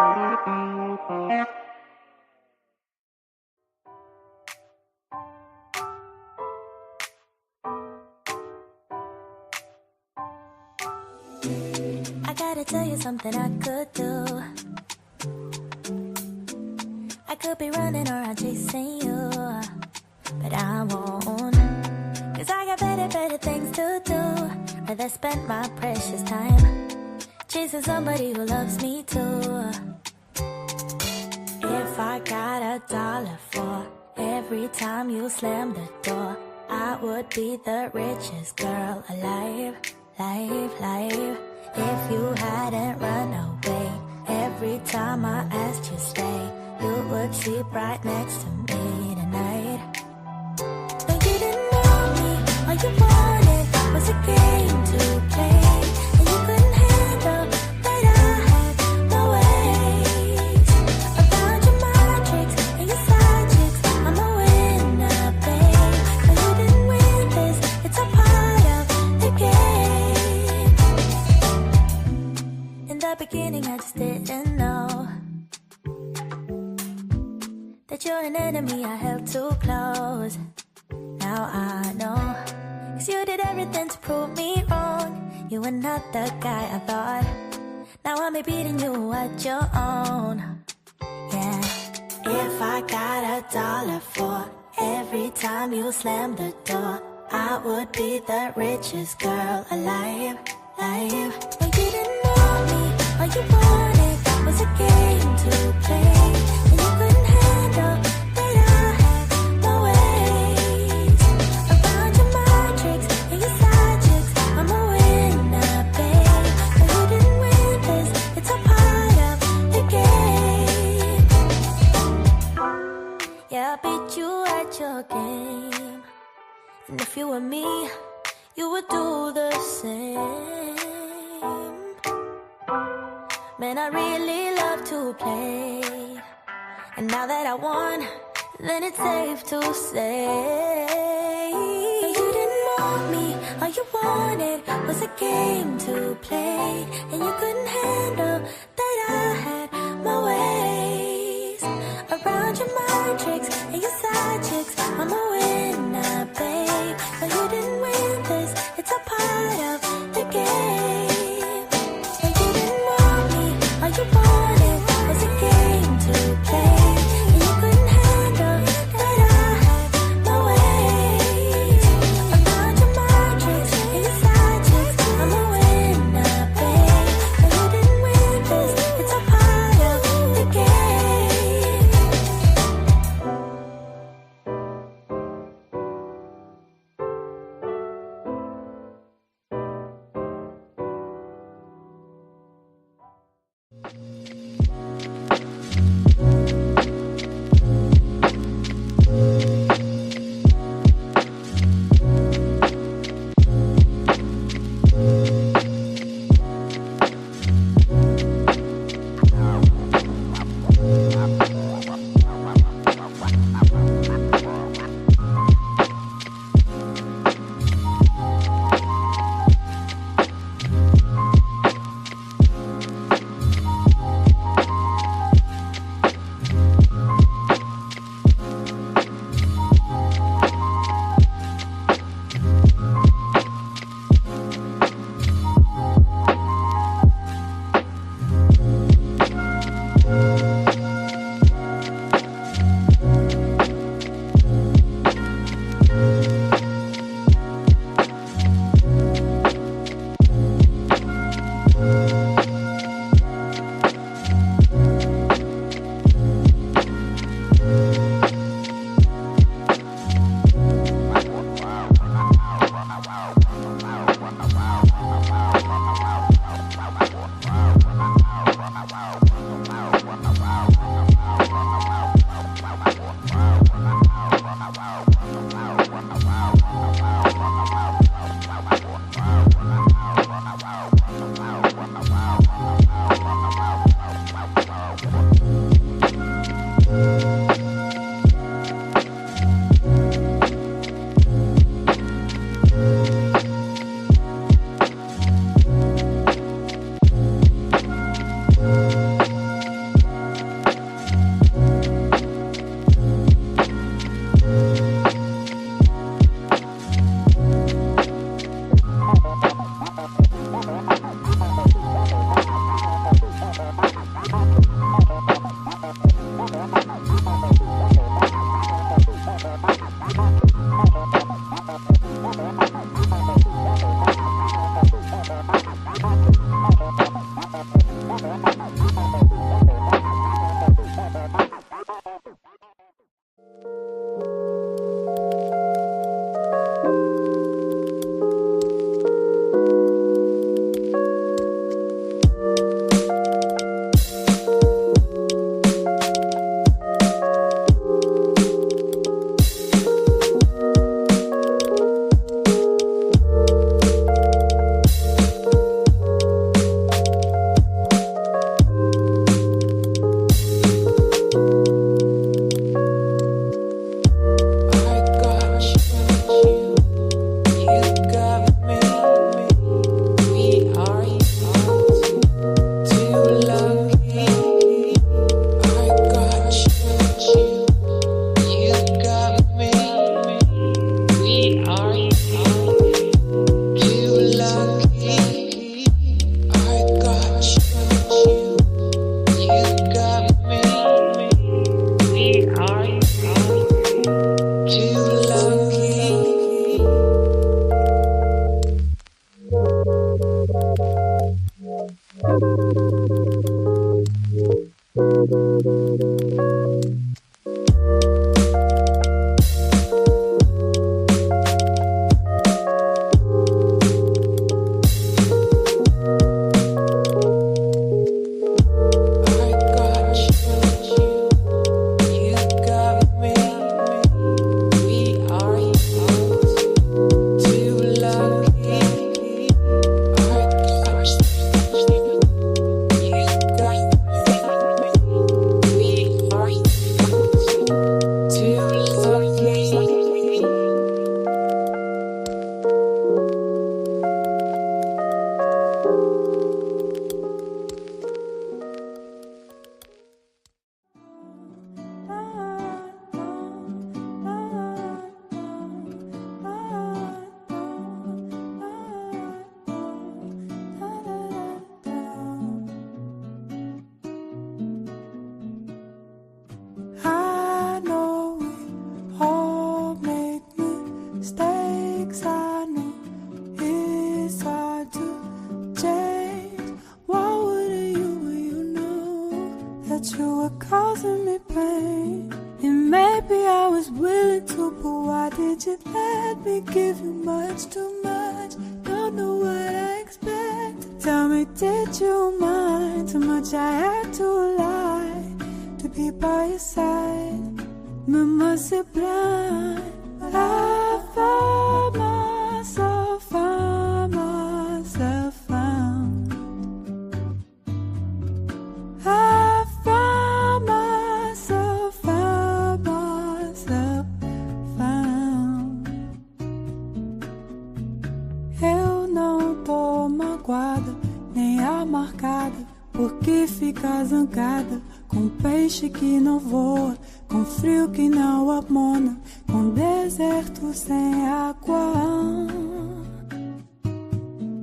I gotta tell you something I could do. I could be running around chasing you, but I won't. Cause I got better things to do. Rather spend my precious time chasing somebody who loves me too. If I got $1 for every time you slam the door, I would be the richest girl alive. If you hadn't run away every time I asked you stay, you would sleep right next to me tonight. No, you didn't want me, all you wanted was a game to play, and you couldn't handle that I had my ways. Around your mind tricks and your side chicks, I'm a winner, babe. No, you didn't win this, it's a part of the game. In the beginning I just didn't know that you're an enemy I held too close. Now I know, cause you did everything to prove me wrong. You were not the guy I thought. Now I'm beating you at your own. Yeah. If I got $1 for every time you slam the door, I would be the richest girl alive. But you didn't want me, all you wanted was a game to play, and you couldn't handle that I had my ways. Around your mind tricks and your side chicks, I'm a winner, babe. But you didn't win this, it's a part of the game. Yeah, I beat you at your game, and if you were me, you would do the same. Man, I really love to play, and now that I won, then it's safe to say you didn't want me, all you wanted was a game to play, and you couldn't handle that I had my ways. Around your mind tricks and your side chicks, I'm a winner, babe. But you didn't win this, it's a part of the game. All you wanted was a game to play, and you couldn't handle that I had my ways. Around your mind tricks and your side chicks, I'm a winner, babe. But you didn't win this, it's a part of the game.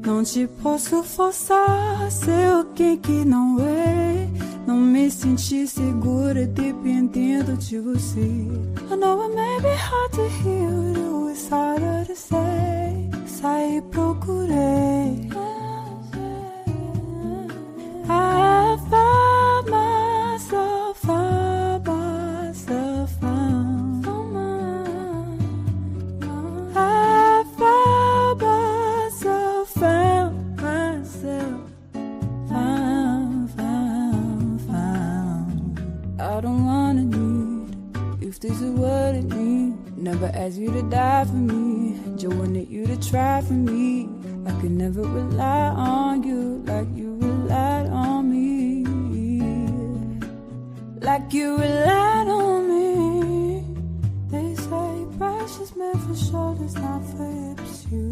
Não te posso forçar a ser alguém que não é. Não me senti segura dependendo de você. I know it may be hard to hear, it was harder to say. Saí, procurei. I found myself, found myself, found. I found myself, found myself, found. I don't wanna need, if this is what it means. Never ask you to die for me, just wanted you to try for me. I could never rely on you like you relied on me, like you relied on me. They say precious meant for shoulders, not for hips. You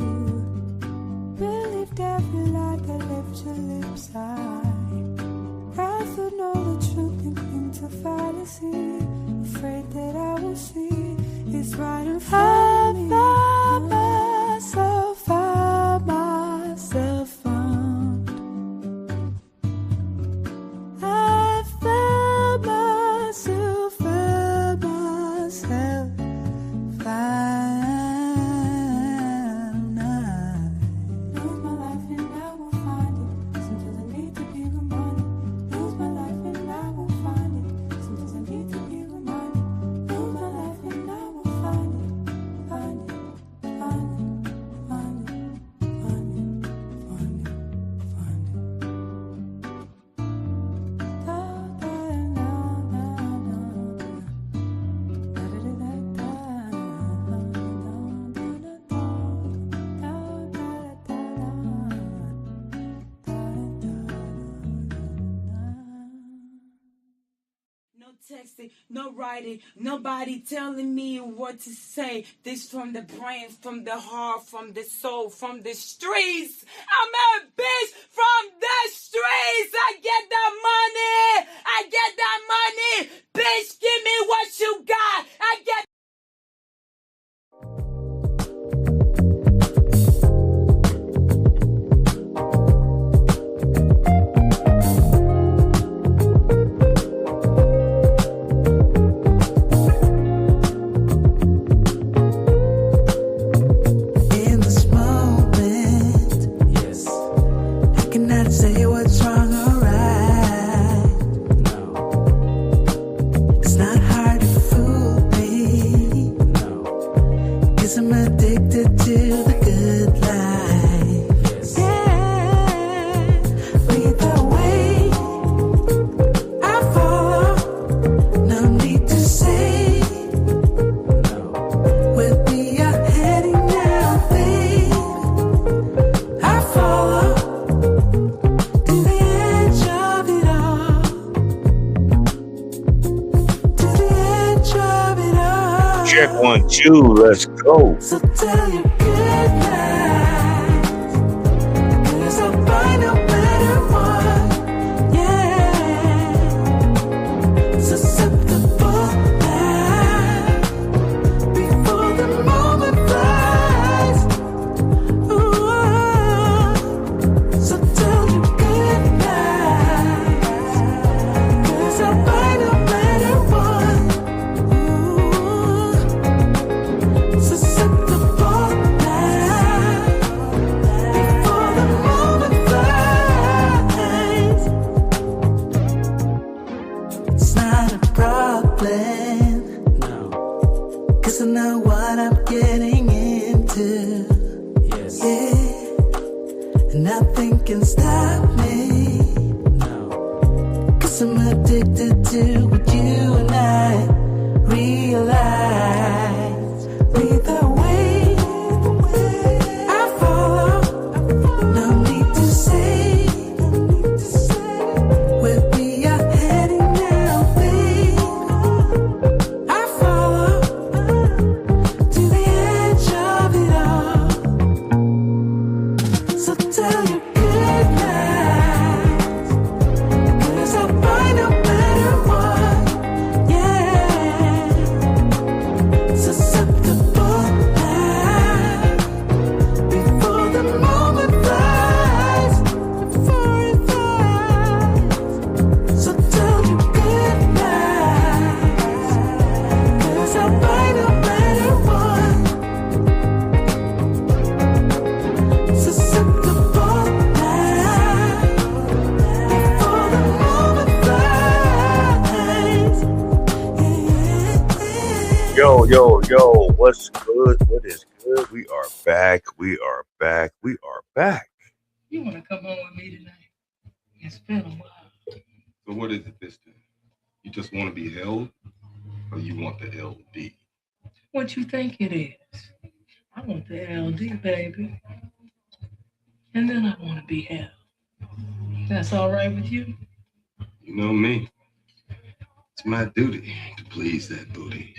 believed every lie that left your lips. I'd rather know the truth than cling to fallacy, afraid that I will see it's right in front of me. I found myself, found myself, found. I found myself, found myself, found. I lose my life and I will find it. Sometimes I need to be reminded. Lose my life and I will find it. Sometimes I need to be reminded. Lose my life and I will find it. Find it, find it, find it, find it, find it, find it. Da da da da da. Da da da da da. Da da da da. Da da da da. No texting, no writing, nobody telling me what to say. This from the brain, from the heart, from the soul, from the streets. I'm a bitch from the streets. I get that money. I get that money. Bitch, give me what you got. I get In this moment, yes, I cannot say what's wrong or right. No. Check 1, 2. Let's go. So tell your good night, 'cause I'll find a better one. Yeah, susceptible now before the moment flies. Ooh, so tell your good night, 'cause I'll find a better one. Ooh, susceptible now before the moment flies. It's not a problem, No. 'cause I know what I'm getting into. Yes. Yeah, and nothing can stop me, No. 'cause I'm addicted to what you and I realize. Lead the way, I follow. No need to say where we are heading now, babe. I follow to the edge of it all. So tell your good night, 'cause I'll find a better one. Yeah, susceptible now before the moment flies. Before it flies. So tell your good night, 'cause I'll find a better one. Susceptible now before the moment flies. Yeah. Yo, what's good? What is good? We are back. We are back. We are back. You want to come home with me tonight? It's been a while. So what is it this time? You just want to be held, or you want the LD? What you think it is? I want the LD, baby. And then I want to be held. That's all right with you? You know me. It's my duty to please that booty.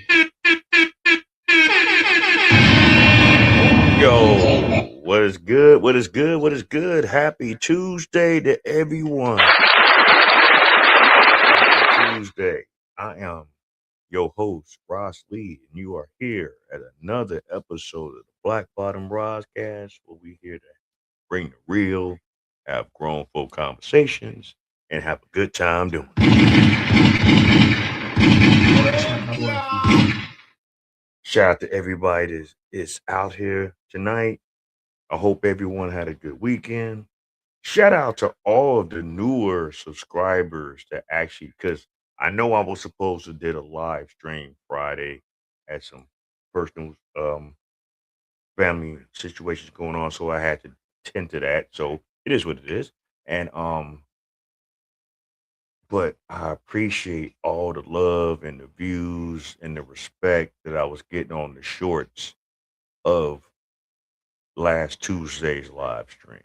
Yo, what is good? What is good? What is good? Happy Tuesday to everyone. Happy Tuesday. I am your host, Ross Lee, and you are here at another episode of the Black Bottom Roscast, where we here to bring the real, have grown folk conversations, and have a good time doing it. Shout out to everybody that is out here tonight. I hope everyone had a good weekend. Shout out to all of the newer subscribers that actually, because I know I was supposed to did a live stream Friday, had some personal family situations going on, so I had to tend to that. So it is what it is. And but I appreciate all the love and the views and the respect that I was getting on the shorts of last Tuesday's live stream.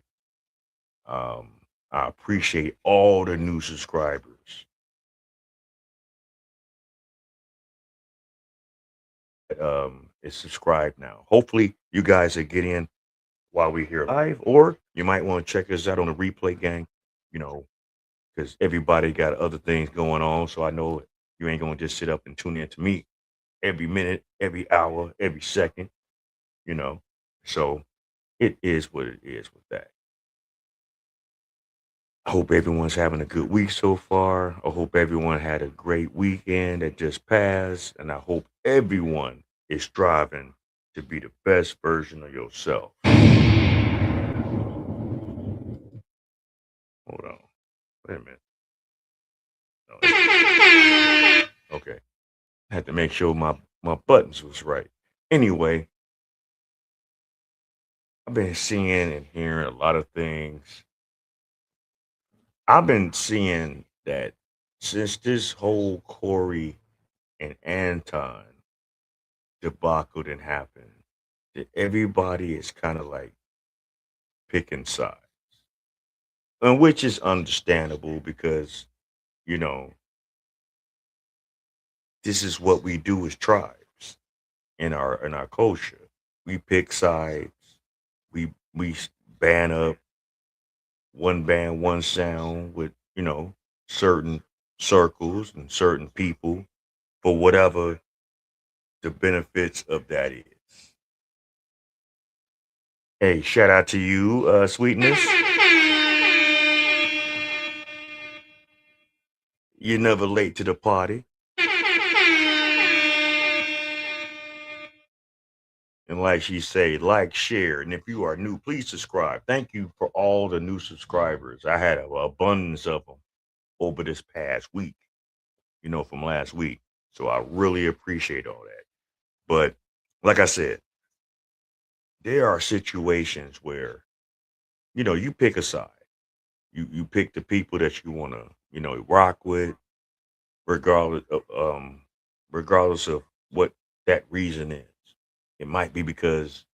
I appreciate all the new subscribers. Is subscribed now. Hopefully, you guys are getting while we're here live, or you might want to check us out on the replay, gang. You know, because everybody got other things going on. So I know you ain't gonna just sit up and tune in to me every minute, every hour, every second. You know, so it is what it is with that. I hope everyone's having a good week so far. I hope everyone had a great weekend that just passed, and I hope everyone is striving to be the best version of yourself. Hold on. Wait a minute. No, okay. I had to make sure my buttons was right. Anyway, I've been seeing and hearing a lot of things. I've been seeing that since this whole Corey and Anton debacle didn't happen, that everybody is kind of like picking sides, and which is understandable because you know this is what we do as tribes. in our culture. We pick sides. We band up, one band, one sound with certain circles and certain people for whatever the benefits of that is. Hey, shout out to you, Sweetness. You're never late to the party. And like she say, like, share, and if you are new, please subscribe. Thank you for all the new subscribers. I had an abundance of them over this past week, from last week. So I really appreciate all that. But like I said, there are situations where you pick a side. You pick the people that you want to rock with, regardless regardless of what that reason is. It might be because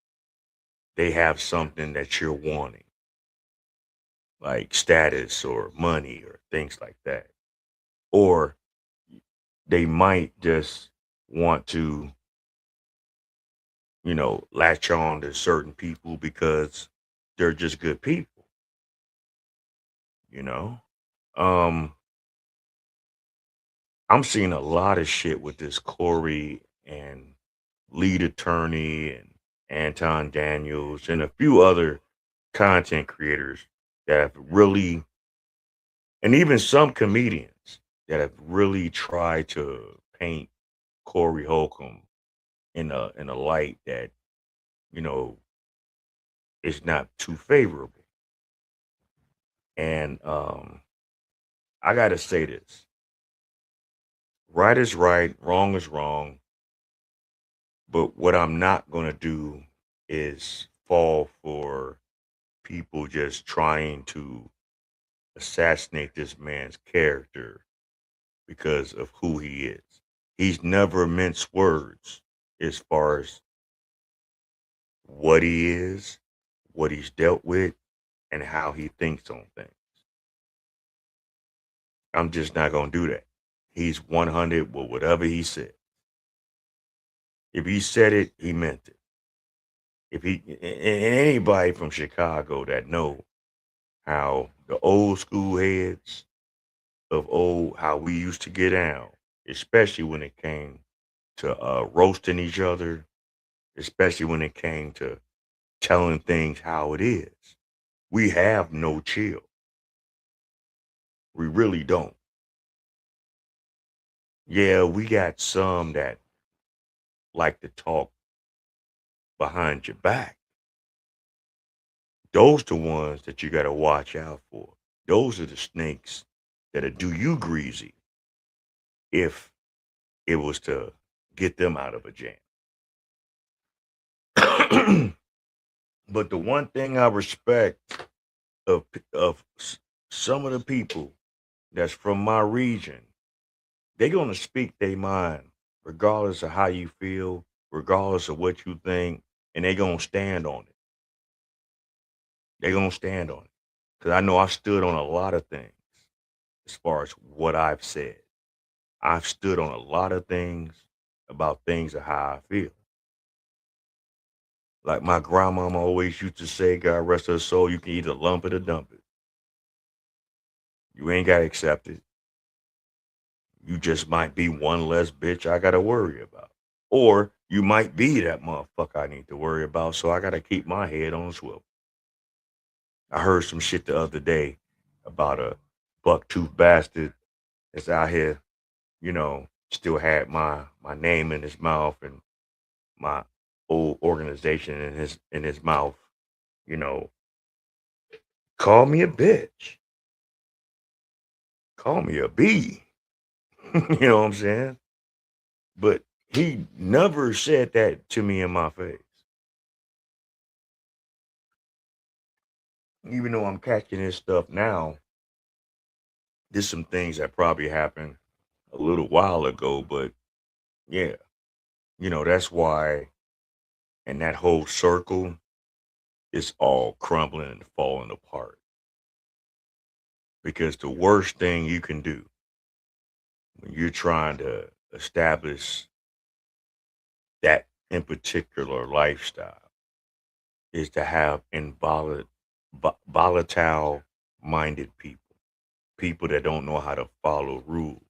they have something that you're wanting, like status or money or things like that. Or they might just want to, latch on to certain people because they're just good people, you know? Um, I'm seeing a lot of shit with this Corey and lead attorney and Anton Daniels and a few other content creators that have really, and even some comedians that have really tried to paint Corey Holcomb in a light that you know is not too favorable. And I got to say this: right is right, wrong is wrong. But what I'm not gonna do is fall for people just trying to assassinate this man's character because of who he is. He's never minced words as far as what he is, what he's dealt with, and how he thinks on things. I'm just not going to do that. He's 100 with whatever he said. If he said it, he meant it. If he and anybody from Chicago that know how the old school heads of old how we used to get down, especially when it came to roasting each other, especially when it came to telling things how it is. We have no chill. We really don't. Yeah, we got some that like to talk behind your back. Those the ones that you got to watch out for. Those are the snakes that'll do you greasy if it was to get them out of a jam. But the one thing I respect of some of the people that's from my region, they're gonna speak their mind, regardless of how you feel, regardless of what you think, and they're gonna stand on it. They're gonna stand on it. Cause I know I've stood on a lot of things as far as what I've said. I've stood on a lot of things about things of how I feel. Like my grandmama always used to say, God rest her soul, you can either lump it or dump it. You ain't gotta accept it. You just might be one less bitch I gotta worry about. Or you might be that motherfucker I need to worry about, so I gotta keep my head on a swivel. I heard some shit the other day about a buck tooth bastard that's out here, still had my name in his mouth and my old organization in his mouth, you know, call me a bitch. Call me a bee. You know what I'm saying? But he never said that to me in my face. Even though I'm catching his stuff now, there's some things that probably happened a little while ago, but yeah, that's why and that whole circle is all crumbling and falling apart. Because the worst thing you can do when you're trying to establish that in particular lifestyle is to have volatile minded people, people that don't know how to follow rules,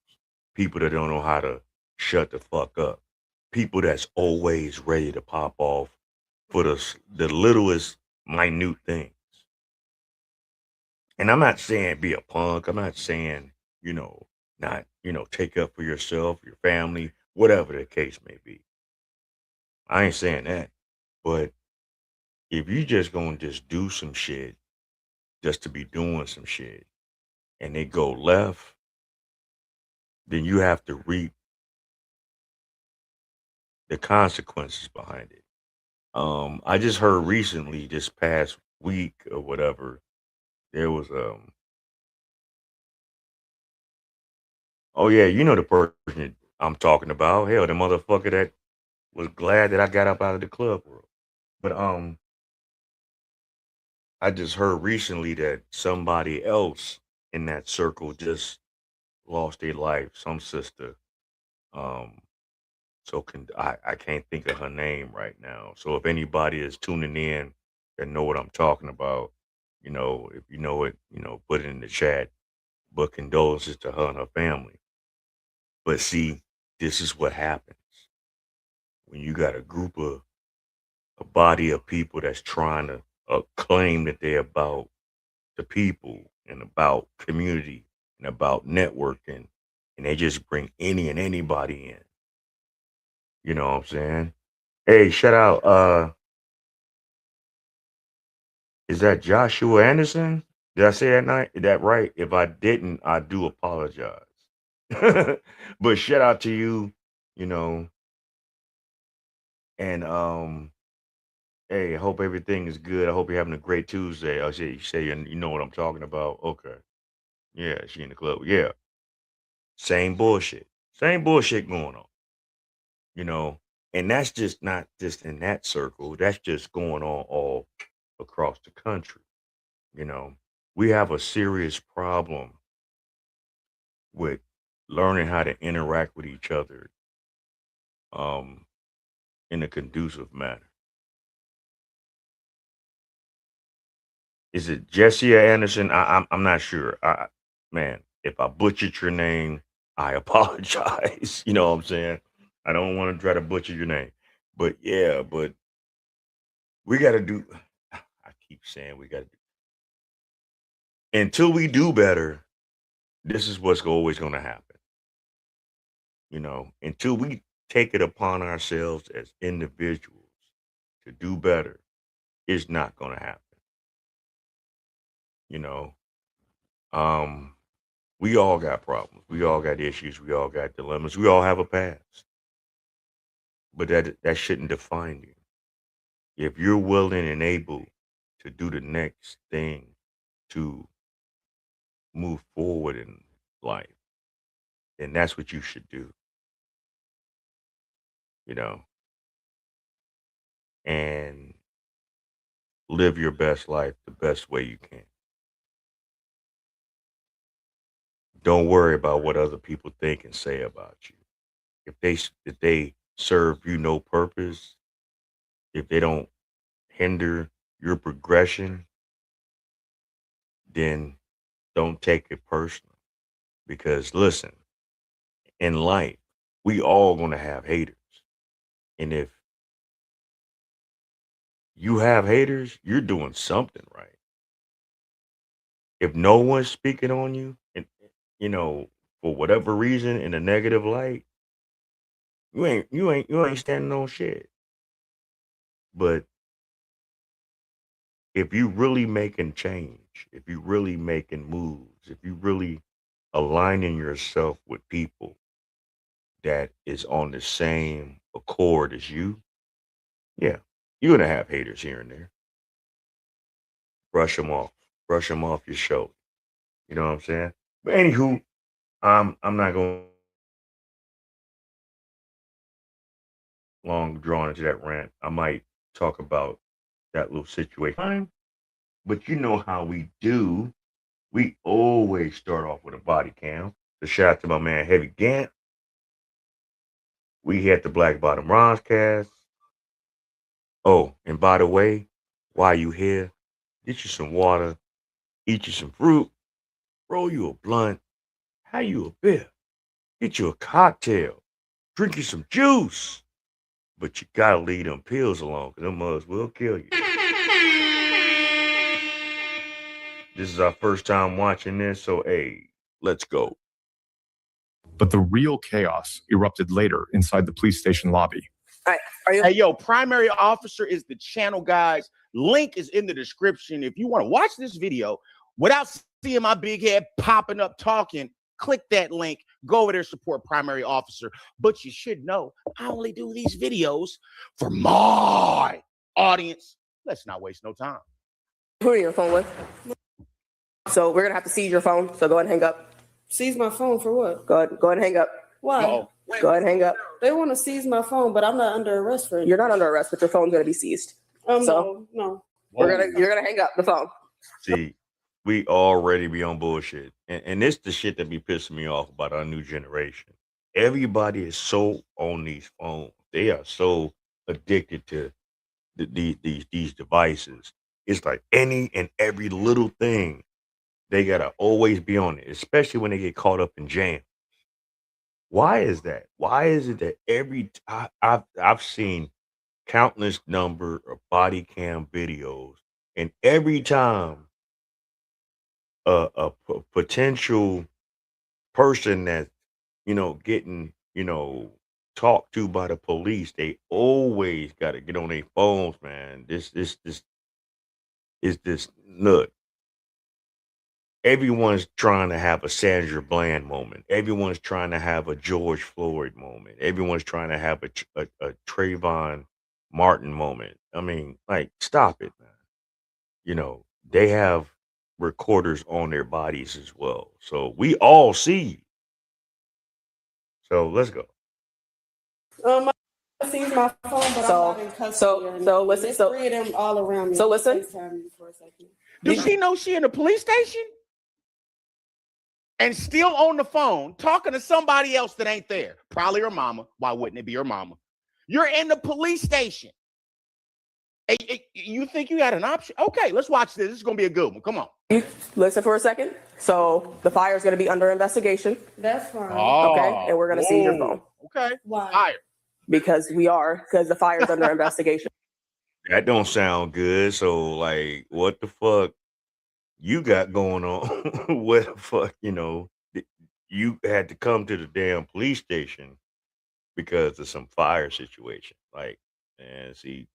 people that don't know how to shut the fuck up, people that's always ready to pop off for the littlest minute things. And I'm not saying be a punk. I'm not saying, you know, not, take up for yourself, your family, whatever the case may be. I ain't saying that. But if you just gonna just do some shit just to be doing some shit and they go left, then you have to reap the consequences behind it. I just heard recently, this past week or whatever, there was oh yeah, you know the person I'm talking about. Hell, the motherfucker that was glad that I got up out of the club world. But I just heard recently that somebody else in that circle just lost their life. Some sister. Um, I can't think of her name right now. So if anybody is tuning in and know what I'm talking about, if you know it, put it in the chat. But condolences to her and her family. But see, this is what happens when you got a body of people that's trying to claim that they're about the people and about community and about networking, and they just bring any and anybody in. You know what I'm saying? Hey, shout out. Is that Joshua Anderson? Did I say that right? If I didn't, I do apologize. But shout out to you, you know, and hey, I hope everything is good. I hope you're having a great Tuesday. I say you say you know what I'm talking about. Okay. Yeah, she in the club. Yeah. Same bullshit. Same bullshit going on, you know. And that's just not just in that circle. That's just going on all across the country, you know. We have a serious problem with learning how to interact with each other um in a conducive manner. Is it Jessia Anderson? I'm not sure. Man, if I butchered your name, I apologize. You know what I'm saying? I don't want to try to butcher your name, but yeah, but we got to do. I keep saying we got to until we do better. This is what's always going to happen. You know, until we take it upon ourselves as individuals to do better, it's not going to happen. You know, um, we all got problems. We all got issues. We all got dilemmas. We all have a past, but that shouldn't define you. If you're willing and able to do the next thing to move forward in life, then that's what you should do. You know, and live your best life the best way you can. Don't worry about what other people think and say about you. If they serve you no purpose, if they don't hinder your progression, then don't take it personal. Because listen, in life, we all gonna have haters. And if you have haters, you're doing something right. If no one's speaking on you and you know, for whatever reason in a negative light, you ain't standing on shit. But if you really making change, if you really making moves, if you really aligning yourself with people that is on the same accord as you, yeah, you're gonna have haters here and there. Brush them off your shoulder. You know what I'm saying? But anywho, I'm not going long drawn into that rant. I might talk about that little situation, but you know how we do. We always start off with a body cam. So shout out to my man Heavy Gant. We had the Black Bottom Cast. Oh, and by the way, while you here, get you some water, eat you some fruit, roll you a blunt, have you a beer, get you a cocktail, drink you some juice. But you gotta leave them pills alone, cause them mugs will kill you. This is our first time watching this, so hey, let's go. But the real chaos erupted later inside the police station lobby. Hey, yo, primary officer is the channel, guys. Link is in the description. If you want to watch this video without seeing my big head popping up talking, click that link. Go over there, support primary officer. But you should know, I only do these videos for my audience. Let's not waste no time. Who are you on your phone with? So we're gonna have to seize your phone. So go ahead and hang up. Seize my phone for what? Go ahead and hang up. Why? Uh-oh. Go ahead and hang up. They want to seize my phone, but I'm not under arrest for anything. You're not under arrest, but your phone's gonna be seized. No. You're gonna hang up the phone. See, we already be on bullshit. And this the shit that be pissing me off about our new generation. Everybody is so on these phones. They are so addicted to these devices. It's like any and every little thing they gotta always be on it, especially when they get caught up in jam. Why is that? Why is it that I've seen countless number of body cam videos, and every time potential person that getting talked to by the police, they always got to get on their phones, man. This is this look. Everyone's trying to have a Sandra Bland moment. Everyone's trying to have a George Floyd moment. Everyone's trying to have a Trayvon Martin moment. I mean, like, stop it, man. They have recorders on their bodies as well. So we all see. So let's go. I seized my phone, but So- I'm not in custody. so listen, There's so- three of them all around me. so listen. FaceTime me for a second. Does she know she in the police station? And still on the phone talking to somebody else that ain't there. Probably her mama. Why wouldn't it be her mama? You're in the police station. Hey, you think you got an option? Okay, let's watch this. This is going to be a good one. Come on. You listen for a second. So the fire is gonna be under investigation. That's fine. Okay, and we're gonna seize your phone. Okay. Why? Fire. Because the fire is under investigation. That don't sound good. So, like, what the fuck you got going on? What the fuck, you had to come to the damn police station because of some fire situation. Like, man, see,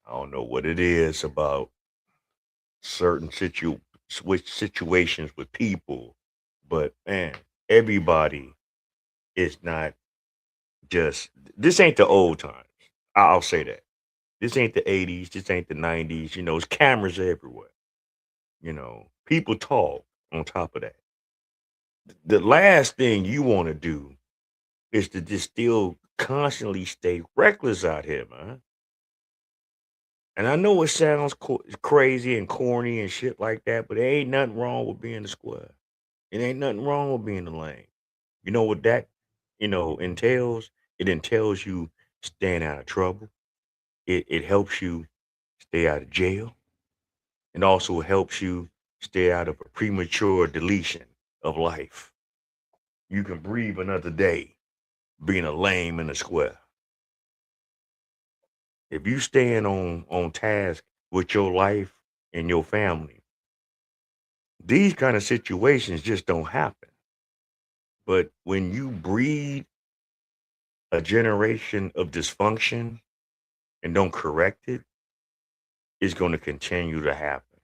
I don't know what it is about certain situations with people, but man, everybody is not just. This ain't the old times. I'll say that. This ain't the 80s. This ain't the 90s. It's cameras everywhere. People talk on top of that. The last thing you want to do is to just still constantly stay reckless out here, man. And I know it sounds crazy and corny and shit like that, but there ain't nothing wrong with being the square. It ain't nothing wrong with being the lane. You know what that, entails? It entails you staying out of trouble. It helps you stay out of jail. And also helps you stay out of a premature deletion of life. You can breathe another day being a lame in the square. If you staying on task with your life and your family, these kind of situations just don't happen. But when you breed a generation of dysfunction and don't correct it, it's going to continue to happen.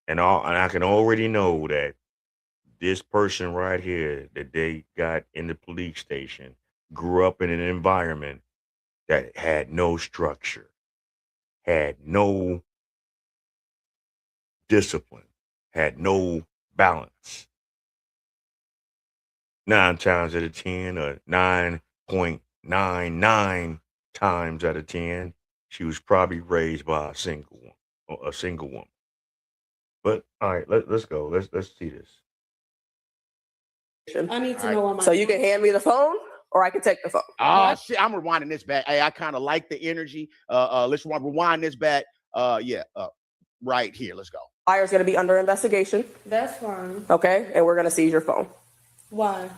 And I can already know that this person right here that they got in the police station grew up in an environment that had no structure, had no discipline, had no balance. 9 times out of 10, or 9.99 times out of 10, she was probably raised by a single woman. But all right, let's go. Let's see this. I need to know why my So you can hand me the phone, or I can take the phone. Oh shit, I'm rewinding this back. Hey, I kind of like the energy. Let's rewind this back. Right here. Let's go. Fire's going to be under investigation. That's fine. Okay, and we're going to seize your phone Why?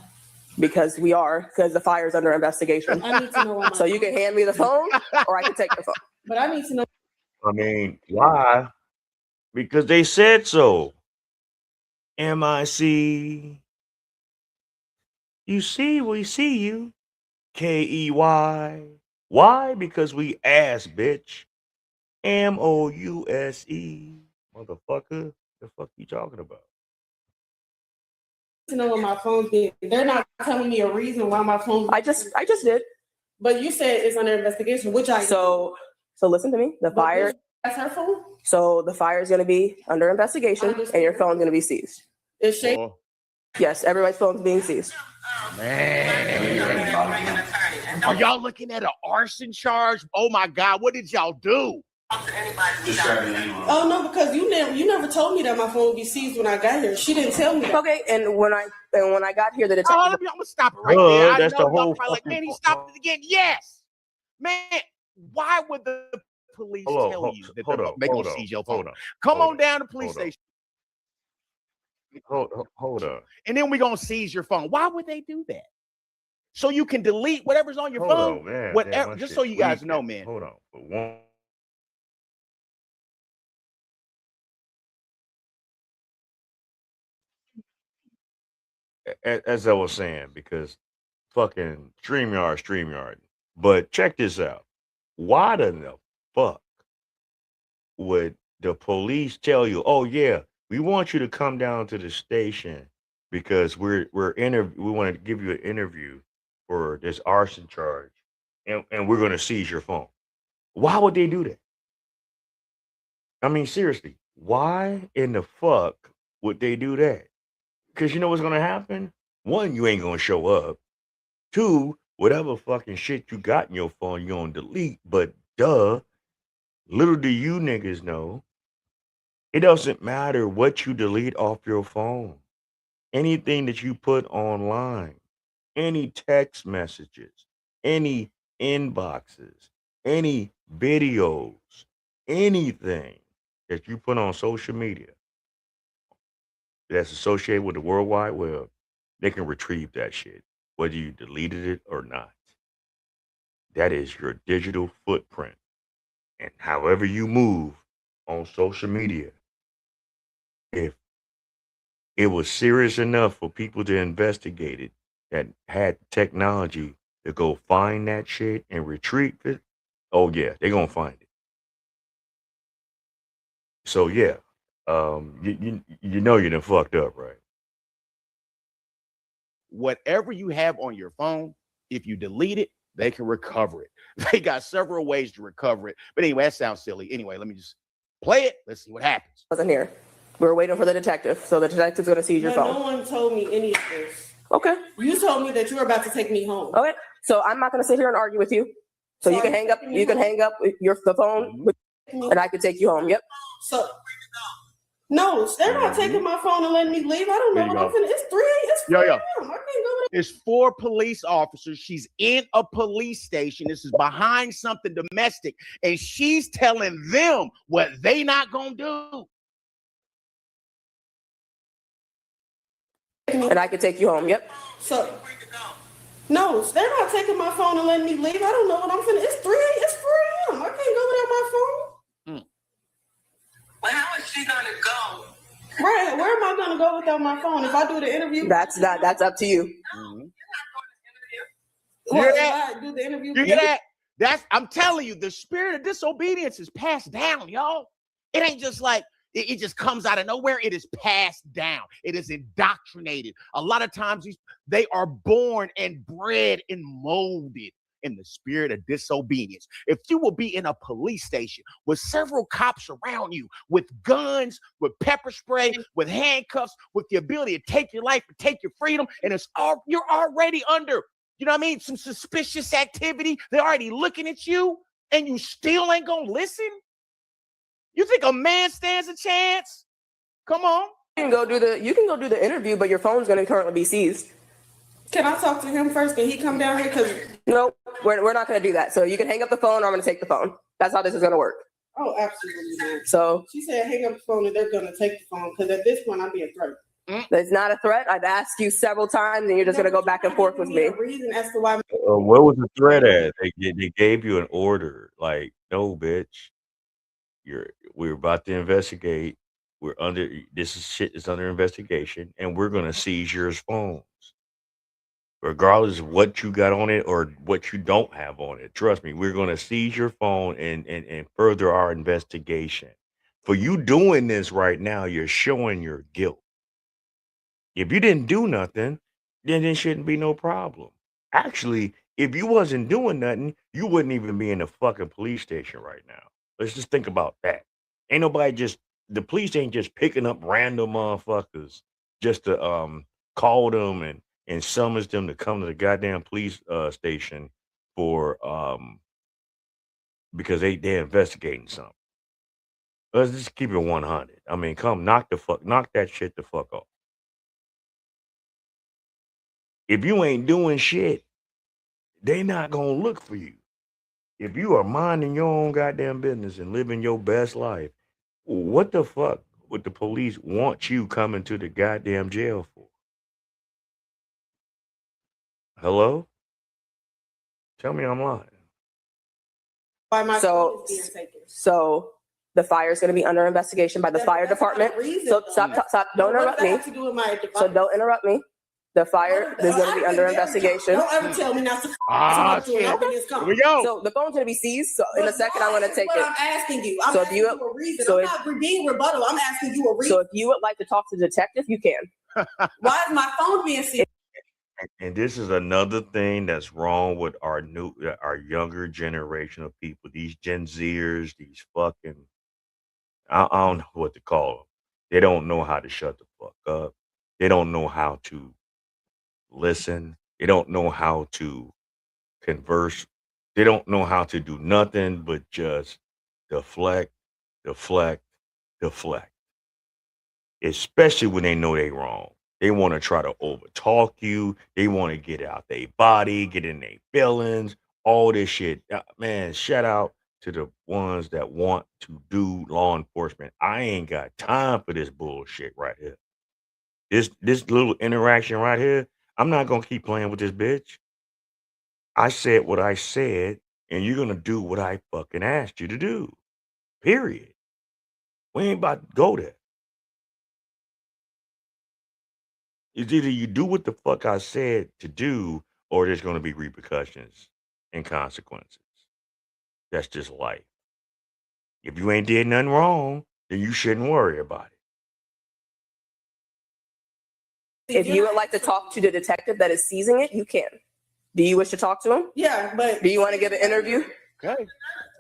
because the fire's under investigation. I need to know why. So you can hand me the phone, or I can take the phone. But I need to know. I mean, why? Because they said so. MIC. You see, we see you. KEY. Why? Because we ass, bitch. MOUSE. Motherfucker. The fuck you talking about? To know what my phone's being. They're not telling me a reason why my phone. I just did. But you said it's under investigation, which I. So listen to me. The But fire. That's her phone. So the fire is going to be under investigation, and your phone's going to be seized. Is she? Oh, Yes, everybody's phone's being seized. man. Are y'all looking at an arson charge? Oh my God, what did y'all do? Oh no, because you never told me that my phone would be seized when I got here. She didn't tell me that. Okay, and when I got here, the detective. I'm gonna stop it right there. I That's know the y'all whole probably like, fucking man, he stopped it again. Yes, man. Why would the police tell you that they're gonna seize your phone? Come on down to the police station. Hold up. And then we're gonna seize your phone. Why would they do that? So you can delete whatever's on your phone. On, man. Whatever, Damn, just so you guys know, man. Hold on. But one. As I was saying, because fucking StreamYard. But check this out. Why the fuck would the police tell you, oh yeah, we want you to come down to the station because we want to give you an interview for this arson charge, and we're gonna seize your phone. Why would they do that? I mean, seriously, why in the fuck would they do that? Because you know what's gonna happen? One, you ain't gonna show up. Two, whatever fucking shit you got in your phone, you're gonna delete. But duh, little do you niggas know, it doesn't matter what you delete off your phone. Anything that you put online, any text messages, any inboxes, any videos, anything that you put on social media that's associated with the World Wide Web, they can retrieve that shit, whether you deleted it or not. That is your digital footprint. And however you move on social media, if it was serious enough for people to investigate it, that had technology to go find that shit and retrieve it, oh yeah, they're gonna find it. So yeah, you know you done fucked up, right? Whatever you have on your phone, if you delete it, they can recover it. They got several ways to recover it. But anyway, that sounds silly. Anyway, let me just play it. Let's see what happens. Wasn't here. We were waiting for the detective, so the detective's going to seize your But phone. no one told me any of this. Okay. You told me that you were about to take me home. Okay. So I'm not going to sit here and argue with you. So you can hang up. You can hang up the phone, and I can take you home. Yep. So. No, they're not taking my phone and letting me leave. I don't know what I'm finna. It's 3 a.m. I can't go there. It's 4 police officers. She's in a police station. This is behind something domestic, and she's telling them what they not gonna do. And I can take you home. Yep. So. No, they're not taking my phone and letting me leave. I don't know what I'm finna. It's 4 a.m. I can't go without my phone. Well, how is she gonna go? Right, where am I gonna go without my phone? If I do the interview, that's up to you. You hear that? If I do the interview, You hear that? I'm telling you, the spirit of disobedience is passed down, y'all. It ain't just like it just comes out of nowhere. It is passed down. It is indoctrinated. A lot of times they are born and bred and molded in the spirit of disobedience. If you will be in a police station with several cops around you, with guns, with pepper spray, with handcuffs, with the ability to take your life and take your freedom, and you're already under, you know what I mean, some suspicious activity. They're already looking at you, and you still ain't gonna listen? You think a man stands a chance? Come on. You can go do the interview, but your phone's going to currently be seized. Can I talk to him first? Can he come down here? Because Nope, we're not going to do that. So you can hang up the phone or I'm going to take the phone. That's how this is going to work. oh, absolutely not. So She said hang up the phone and they're gonna take the phone because at this point I'm being threatened. it's not a threat. I've asked you several times and you're just going to go back and forth with me. The reason as to why Where was the threat at? They gave you an order. Like, no, bitch. We're about to investigate. Shit is under investigation, and we're gonna seize your phones. Regardless of what you got on it or what you don't have on it. Trust me, we're gonna seize your phone and further our investigation. For you doing this right now, you're showing your guilt. If you didn't do nothing, then there shouldn't be no problem. Actually, if you wasn't doing nothing, you wouldn't even be in the fucking police station right now. Let's just think about that. Ain't nobody the police ain't just picking up random motherfuckers just to call them and summons them to come to the goddamn police station for because they're investigating something. Let's just keep it 100. I mean, come knock that shit the fuck off. If you ain't doing shit, they not gonna look for you. If you are minding your own goddamn business and living your best life, what the fuck would the police want you coming to the goddamn jail for? Hello? Tell me I'm lying. why my phone So, is being taken. so the fire is going to be under investigation by the fire That's not department. a reason. So stop, don't What interrupt does that me. have to do with my device? So don't interrupt me. The fire is going to be under investigation. Don't ever tell me not to. Shit. Open this Here car. we go. So the phone's going to be seized. So in a second, I'm going to take That's it. what I'm asking you. I'm So if asking you- you a reason. so I'm if- not being rebuttal. I'm asking you a reason. So if you would like to talk to the detective, you can. Why is my phone being seized? And this is another thing that's wrong with our younger generation of people. These Gen Zers, these fucking, I don't know what to call them. They don't know how to shut the fuck up. They don't know how to listen. They don't know how to converse. They don't know how to do nothing but just deflect, deflect, deflect. Especially when they know they wrong. They want to try to overtalk you. They want to get out their body, get in their feelings, all this shit. Man, shout out to the ones that want to do law enforcement. I ain't got time for this bullshit right here. This little interaction right here, I'm not gonna keep playing with this bitch. I said what I said, and you're gonna do what I fucking asked you to do. Period. We ain't about to go there. It's either you do what the fuck I said to do, or there's gonna be repercussions and consequences. That's just life. If you ain't did nothing wrong, then you shouldn't worry about it. If you would like to talk to the detective that is seizing it, you can. Do you wish to talk to him? Yeah, but Do you want to give an interview? Okay.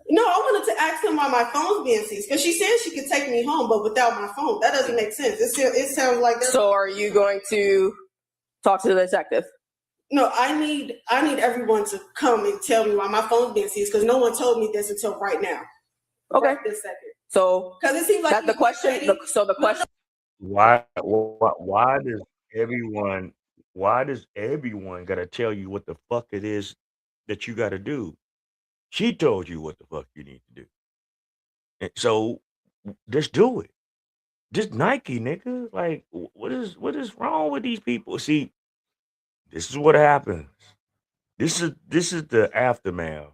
no, I wanted to ask him why my phone's being seized because she said she could take me home, but without my phone, that doesn't make sense. It sounds like that's So are you going to talk to the detective? no. I need everyone to come and tell me why my phone's being seized because no one told me this until right now. Okay. Right this second. So Because it seems like that's the question. So the question. Why does everyone gotta tell you what the fuck it is that you gotta do? She told you what the fuck you need to do. And so just do it. Just Nike, nigga. Like, what is wrong with these people? See, this is what happens. This is the aftermath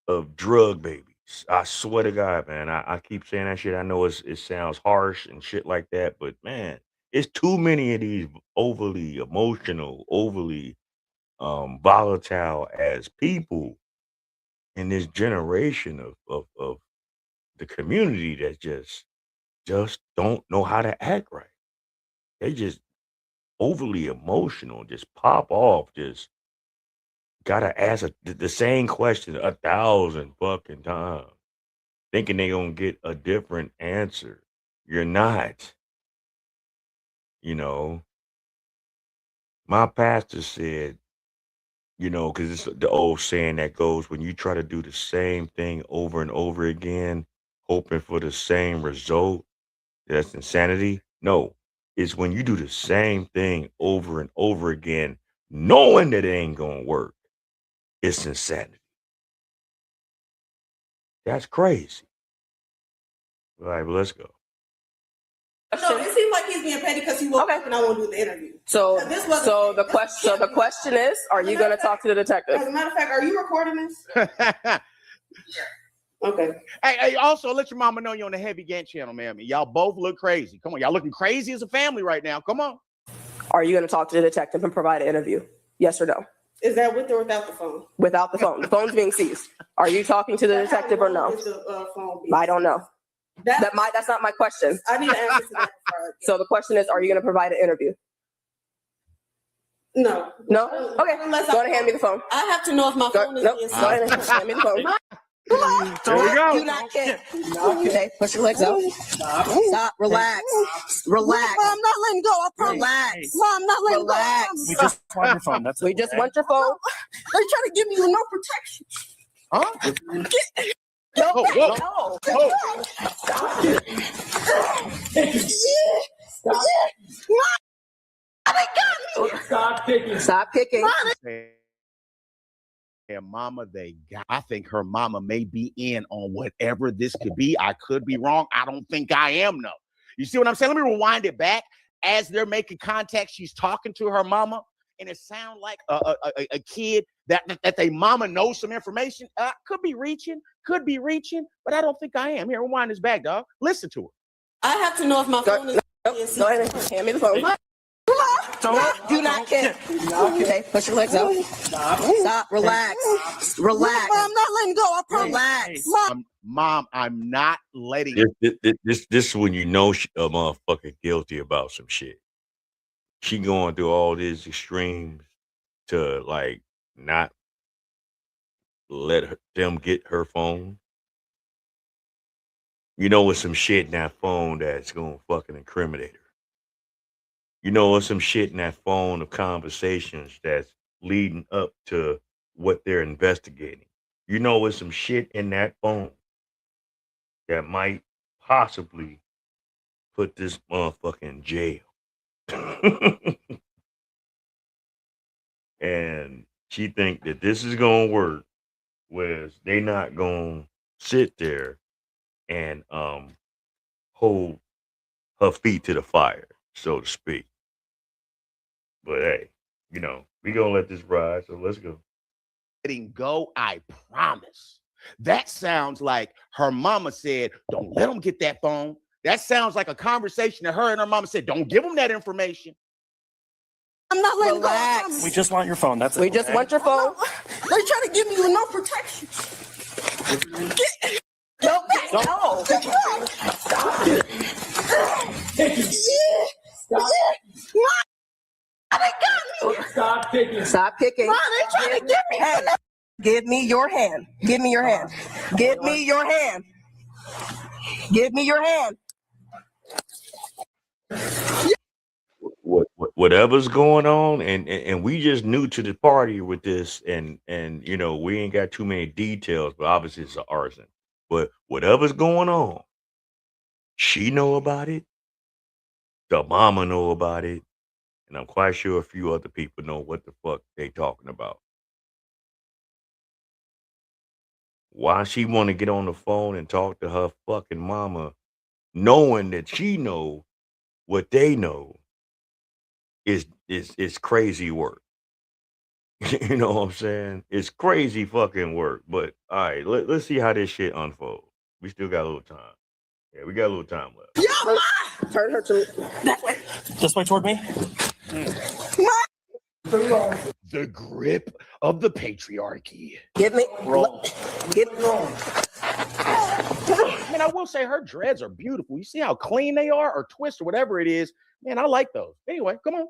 of drug babies. I swear to God, man. I keep saying that shit. I know it sounds harsh and shit like that, but man, it's too many of these overly emotional, overly volatile as people in this generation of the community that just don't know how to act right. They just overly emotional, just pop off, just gotta ask the same question 1,000 fucking times, thinking they gonna get a different answer. You're not. You know, my pastor said, because it's the old saying that goes, when you try to do the same thing over and over again, hoping for the same result, that's insanity. No, it's when you do the same thing over and over again, knowing that it ain't gonna work. It's insanity. That's crazy. All right, well, let's go. No, it seems like he's being petty because he woke up and I won't do the interview. So, This wasn't- so the question is, are you going to talk to the detective? As a matter of fact, are you recording this? Okay. Hey, also let your mama know you're on the Heavy Gant channel, man. Y'all both look crazy. Come on, y'all looking crazy as a family right now. Come on. Are you going to talk to the detective and provide an interview? Yes or no? Is that with or without the phone? Without the phone. The phone's being seized. Are you talking to the detective or no? Is the phone being- I don't know. That's not my question. I need an answer to that part. So the question is, are you going to provide an interview? No. No? Okay. Unless Go ahead and hand me the phone. I have to know if my phone is Nope. being Go ahead and hand me the phone. There we go. Do not kick. Okay, push your legs out. Stop. Relax. Relax. Mom, I'm not letting go. I promise. Relax. Mom, I'm not letting Relax. go. We just want your phone. That's We just want your phone. They're trying to give me no protection. Huh? No. Whoa. No. Stop it. Stop kicking. Stop kicking. And mama, I think her mama may be in on whatever this could be. I could be wrong. I don't think I am, no. You see what I'm saying? Let me rewind it back. As they're making contact, she's talking to her mama, and it sounds like a kid that they mama knows some information. Could be reaching, but I don't think I am. Here, rewind this back, dog. Listen to her. I have to know if my phone is. Go ahead and hand me the phone. Do not kick. Okay, push your legs out. Stop. Relax. Relax. Mom, I'm not letting go. I promise. Relax. Mom, I'm not letting. This is when you know a motherfucker guilty about some shit. She going through all these extremes to like not let them get her phone. You know, with some shit in that phone that's gonna fucking incriminate her. You know, with some shit in that phone of conversations that's leading up to what they're investigating. You know, with some shit in that phone that might possibly put this motherfucker in jail. And she think that this is gonna work, whereas they not gonna sit there and hold her feet to the fire, so to speak. But hey, you know, we gonna let this ride, so let's go. Letting go, I promise. That sounds like her mama said, don't let them get that phone. That sounds like a conversation that her and her mama said, don't give them that information. I'm not letting Relax. go. We just want your phone. That's it. We just want your phone. They're trying to give me no protection. No. Stop it. Stop kicking. Stop kicking. Mom, they're trying to give me. Hey, give me your hand. Give me your hand. Give me your hand. Give me your hand. Whatever's going on, and we just new to the party with this, and you know, we ain't got too many details, but obviously it's an arson. But whatever's going on, she know about it, the mama know about it, and I'm quite sure a few other people know what the fuck they talking about. Why she want to get on the phone and talk to her fucking mama, knowing that she know what they know is crazy work. You know what I'm saying? It's crazy fucking work. But all right, let's see how this shit unfolds. We still got a little time. Yeah, we got a little time left. Turn her to That way. This way toward me. The grip of the patriarchy. give me. Roll. Give Man, I will say her dreads are beautiful. You see how clean they are, or twist, or whatever it is. Man, I like those. Anyway, come on.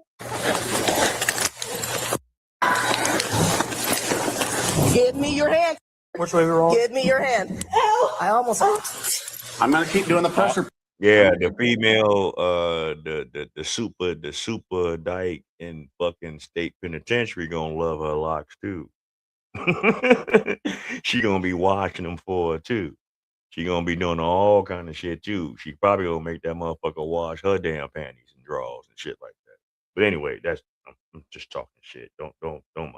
Give me your hand. Which way we roll? Give me your hand. I almost. I'm gonna keep doing the pressure. Yeah, the female, the super dyke in fucking state penitentiary gonna love her locks too. She gonna be washing them for her too. She gonna be doing all kind of shit too. She probably gonna make that motherfucker wash her damn panties and drawers and shit like that. But anyway, I'm just talking shit. Don't mind me.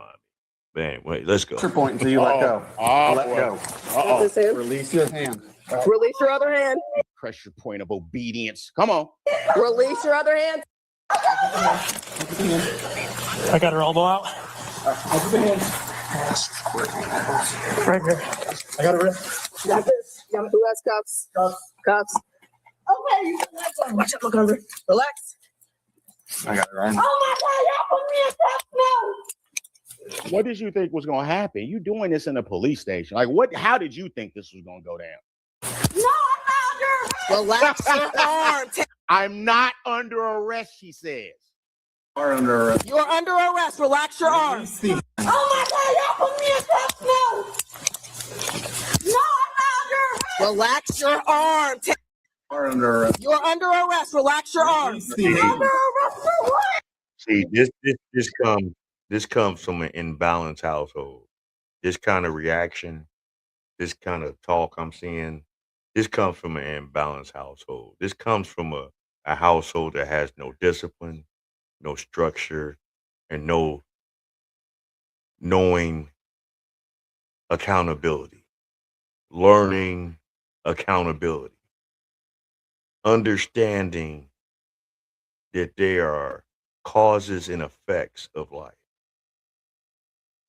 But anyway, let's go. Pressure point until you let go. Let go. What's this in? Release your hand. Release your other hand. Pressure point of obedience. Come on. Release your other hand. I got her elbow out. Open the hands. Right here. I got her wrist. Got this. Who has cuffs? Cuffs. Okay, you can let go. Watch it. Look under. Relax. I got her arm. Oh my God! Y'all put me in cuffs now. What did you think was gonna happen? You doing this in a police station? Like what? How did you think this was gonna go down? No, I'm not under arrest. Relax your arm. I'm not under arrest, she says. Are under arrest. You're under arrest. Relax your arm. Oh my God! Y'all put me in cuffs now. No, I'm not under arrest. Relax your arm. Are under arrest. You're under arrest. Relax your arm. You're under arrest for what? See, this comes from an imbalanced household. This kind of reaction, this kind of talk I'm seeing, this comes from an imbalanced household. This comes from a household that has no discipline, no structure, and no knowing accountability, learning accountability, understanding that there are causes and effects of life.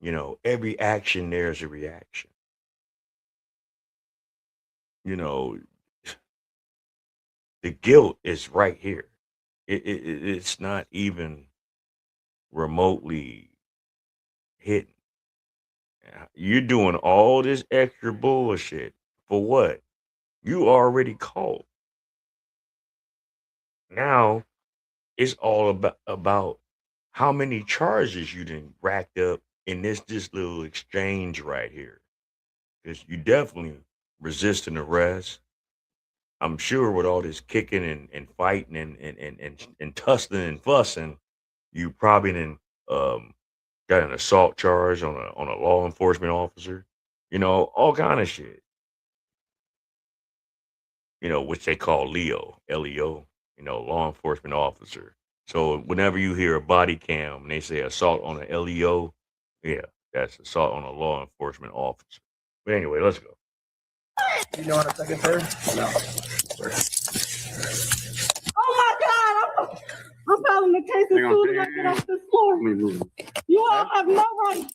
You know, every action there's a reaction. You know, the guilt is right here. It's not even remotely hidden. You're doing all this extra bullshit for what? You already caught. Now it's all about how many charges you done racked up in this little exchange right here. Because you definitely resisting arrest. I'm sure with all this kicking and fighting and tussling and fussing, you probably done got an assault charge on a law enforcement officer. You know, all kind of shit. You know, which they call LEO, L-E-O, you know, law enforcement officer. So whenever you hear a body cam and they say assault on an LEO, yeah, that's assault on a law enforcement officer. But anyway, let's go. You know in a second, sir? No. Oh my God! I'm filing the case as soon as I get off this floor. You all have no right.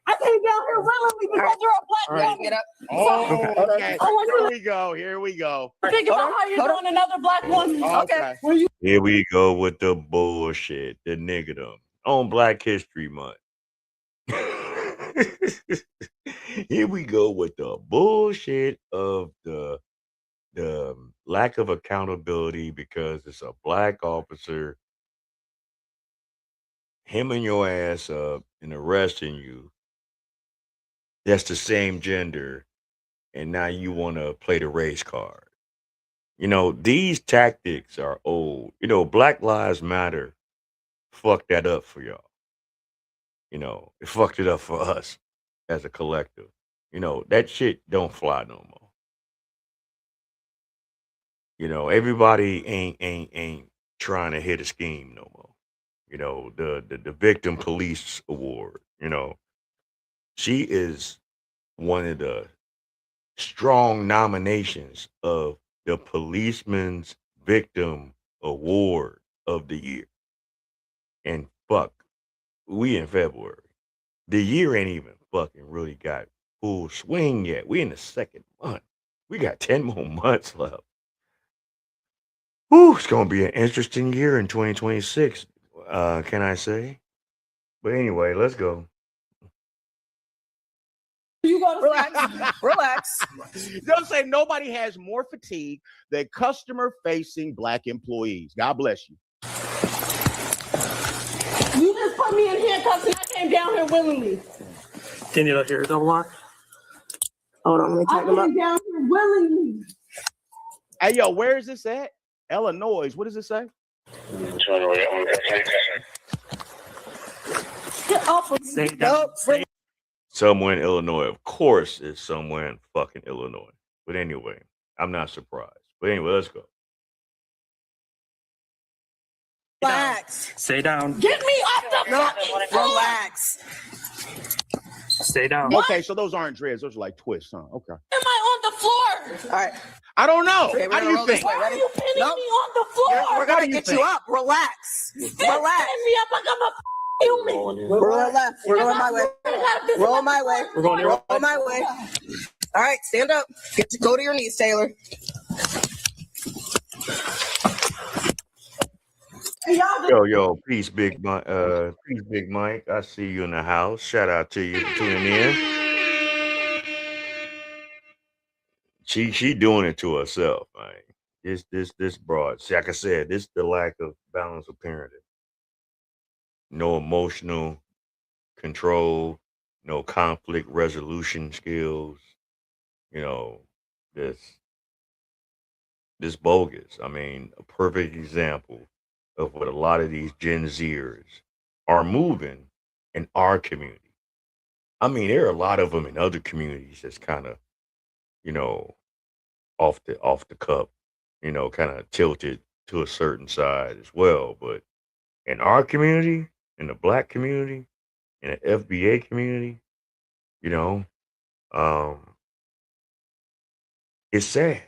I came down here willingly because you're a black All right, woman. get up. Oh, okay. I want you Here we go. Here we go. to think about how you're doing another black woman. Okay. Were you Here we go with the bullshit, the niggerdom on Black History Month. Here we go with the bullshit of the lack of accountability because it's a black officer hemming your ass up and arresting you. That's the same gender, and now you want to play the race card. You know, these tactics are old. You know, Black Lives Matter fucked that up for y'all. You know, it fucked it up for us as a collective. You know, that shit don't fly no more. You know, everybody ain't trying to hit a scheme no more. You know, the Victim Police Award, you know, she is one of the strong nominations of the Policeman's Victim Award of the year. And fuck, we in February. The year ain't even fucking really got full swing yet. We in the second month. We got 10 more months left. Whew, it's gonna be an interesting year in 2026. Can I say? But anyway, let's go. You go to Relax. Relax. Don't say nobody has more fatigue than customer-facing black employees. God bless you. You just put me in handcuffs and I came down here willingly. Can you look here? Double lock. Hold on, let me I tighten them up. came down here willingly. Hey, yo, where is this at? Illinois. What does it say? Get off of me. Say it down. Nope. Somewhere in Illinois. Of course, it's somewhere in fucking Illinois. But anyway, I'm not surprised. But anyway, let's go. Relax. Stay down. Get me off the fucking floor. Relax. Stay down. Okay, so those aren't dreads. Those are like twists, huh? Okay. Am I on the floor? All right. I don't know. Okay, we're How do gonna you roll this think? way. Why are Ready? you pinning Nope. me on the floor? We're gonna get you up. Relax. Relax. Relax. Pin me up like I'm a human. We're going left. We're going my way. Roll my way. We're going Roll my way. All right, stand up. Go to your knees, Taylor. Yo, peace, Big Mike. Peace, Big Mike. I see you in the house. Shout out to you for tuning in. She doing it to herself, man. This broad. See, like I said, this the lack of balance of parenting. No emotional control, no conflict resolution skills. You know, this bogus. I mean, a perfect example of what a lot of these Gen Zers are moving in our community. I mean, there are a lot of them in other communities that's kind of, you know, off the cup, you know, kind of tilted to a certain side as well. But in our community, in the Black community, in the FBA community, you know, it's sad.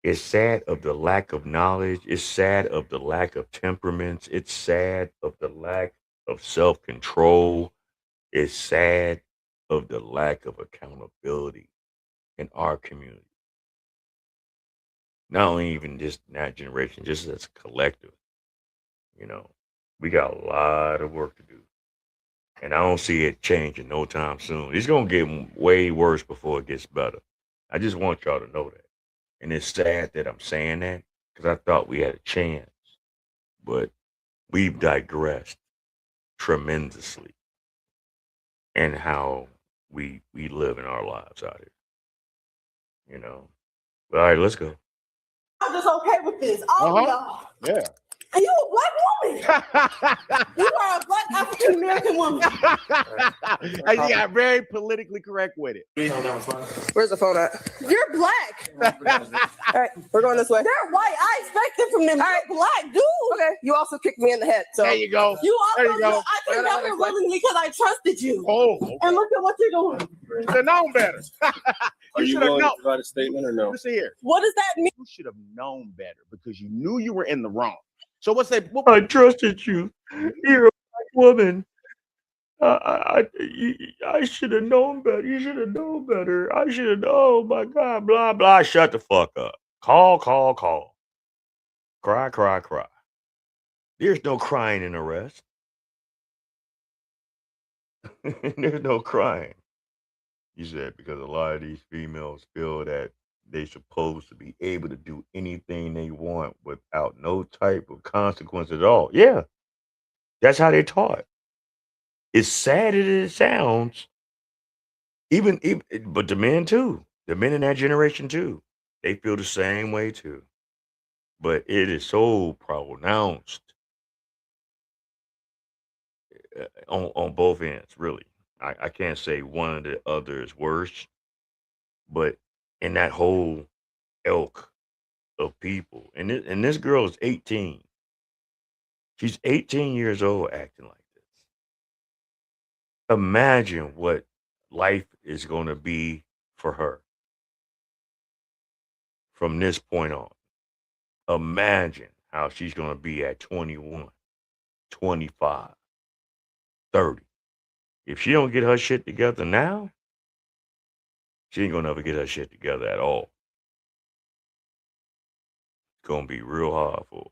It's sad of the lack of knowledge. It's sad of the lack of temperaments. It's sad of the lack of self-control. It's sad of the lack of accountability in our community. Not only even just in that generation, just as a collective. You know, we got a lot of work to do. And I don't see it changing no time soon. It's going to get way worse before it gets better. I just want y'all to know that. And it's sad that I'm saying that because I thought we had a chance. But we've digressed tremendously in how we live in our lives out here. You know? All right, let's go. I'm just okay with this. All of y'all. Yeah. And you a black woman. You are a black African American woman. And you got very politically correct with it. Where's the phone at? You're black. All right, we're going this way. They're white. I expect it from them. All right. You're black, dude. Okay, you also kicked me in the head. So There you go. You There also, you go. I came down here willingly because I trusted you. Oh, okay. And look at what you're doing. You should have known better. Are you should have willing known. to provide a statement or no? Listen here. What does that mean? You should have known better because you knew you were in the wrong. So what's that? I trusted you. You're a black woman. I should have known better. You should have known better. I should have. Oh my God! Blah blah. Shut the fuck up. Call. Cry. There's no crying in arrest. There's no crying. You said because a lot of these females feel that they're supposed to be able to do anything they want without no type of consequence at all. Yeah, that's how they're taught. It's sad as it sounds. Even but the men too. The men in that generation too. They feel the same way too. But it is so pronounced on both ends, really. I can't say one or the other is worse, but in that whole ilk of people, and this girl is 18. She's 18 years old acting like this. Imagine what life is going to be for her from this point on. Imagine how she's going to be at 21, 25, 30. If she don't get her shit together now, she ain't gonna ever get her shit together at all. It's gonna be real hard for her.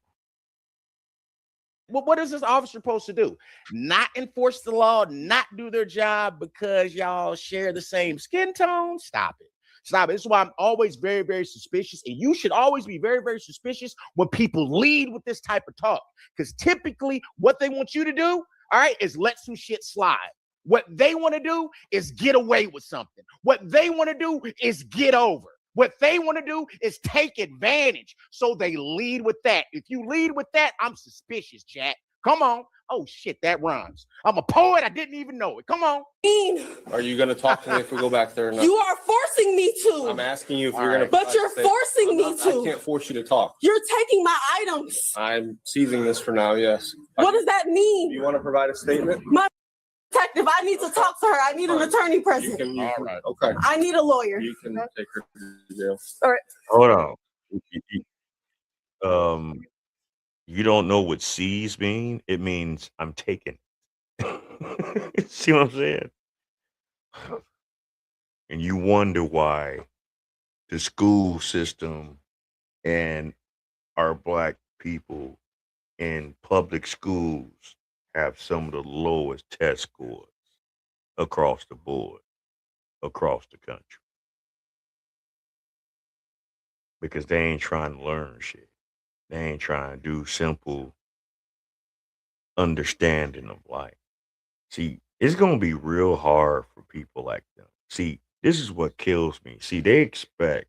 Well, what is this officer supposed to do? Not enforce the law, not do their job because y'all share the same skin tone? Stop it. This is why I'm always very, very suspicious. And you should always be very, very suspicious when people lead with this type of talk. Because typically what they want you to do, all right, is let some shit slide. What they want to do is get away with something. What they want to do is get over. What they want to do is take advantage. So they lead with that. If you lead with that, I'm suspicious, Jack. Come on. Oh shit, that rhymes. I'm a poet. I didn't even know it. Come on. Are you going to talk to me if we go back there or not? You are forcing me to. I'm asking you if you're All going to. But you're forcing me to. I can't force you to talk. You're taking my items. I'm seizing this for now. Yes. What does that mean? Do you want to provide a statement? My detective, I need to talk to her. I need an attorney present. All right. Okay. I need a lawyer. You can take her to jail. All right. Hold on. You don't know what seize mean? It means I'm taken. See what I'm saying? And you wonder why the school system and our black people in public schools have some of the lowest test scores across the board, across the country. Because they ain't trying to learn shit. They ain't trying to do simple understanding of life. See, it's going to be real hard for people like them. See, this is what kills me. See, they expect,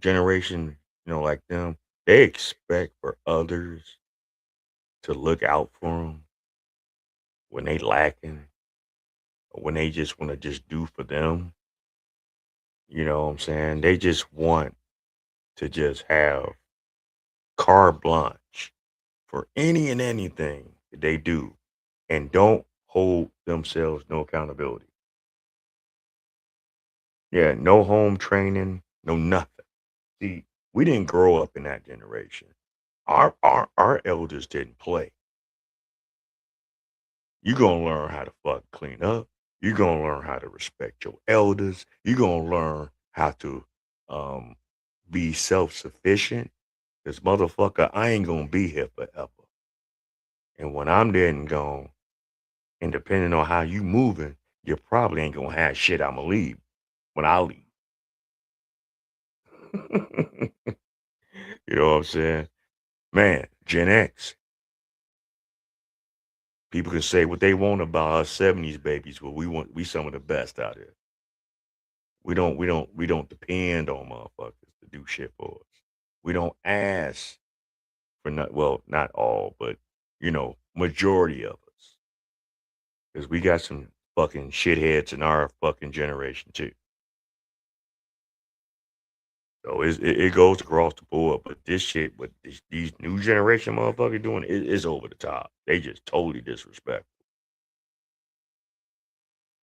generation, like them, they expect for others to look out for them when they lacking, or when they just want to just do for them. You know what I'm saying? They just want to just have carte blanche for any and anything that they do, and don't hold themselves no accountability. Yeah, no home training, no nothing. See, we didn't grow up in that generation. Our elders didn't play. You're gonna learn how to fuck clean up. You're gonna learn how to respect your elders. You're gonna learn how to be self-sufficient. This motherfucker, I ain't gonna be here forever. And when I'm dead and gone, and depending on how you moving, you probably ain't gonna have shit. I'ma leave when I leave. You know what I'm saying? Man, Gen X. People can say what they want about us 70s babies, but we some of the best out here. We don't depend on motherfuckers to do shit for us. We don't ask for not all, but majority of us. Because we got some fucking shitheads in our fucking generation too. So it goes across the board, but this shit, what these new generation motherfuckers doing is over the top. They just totally disrespectful.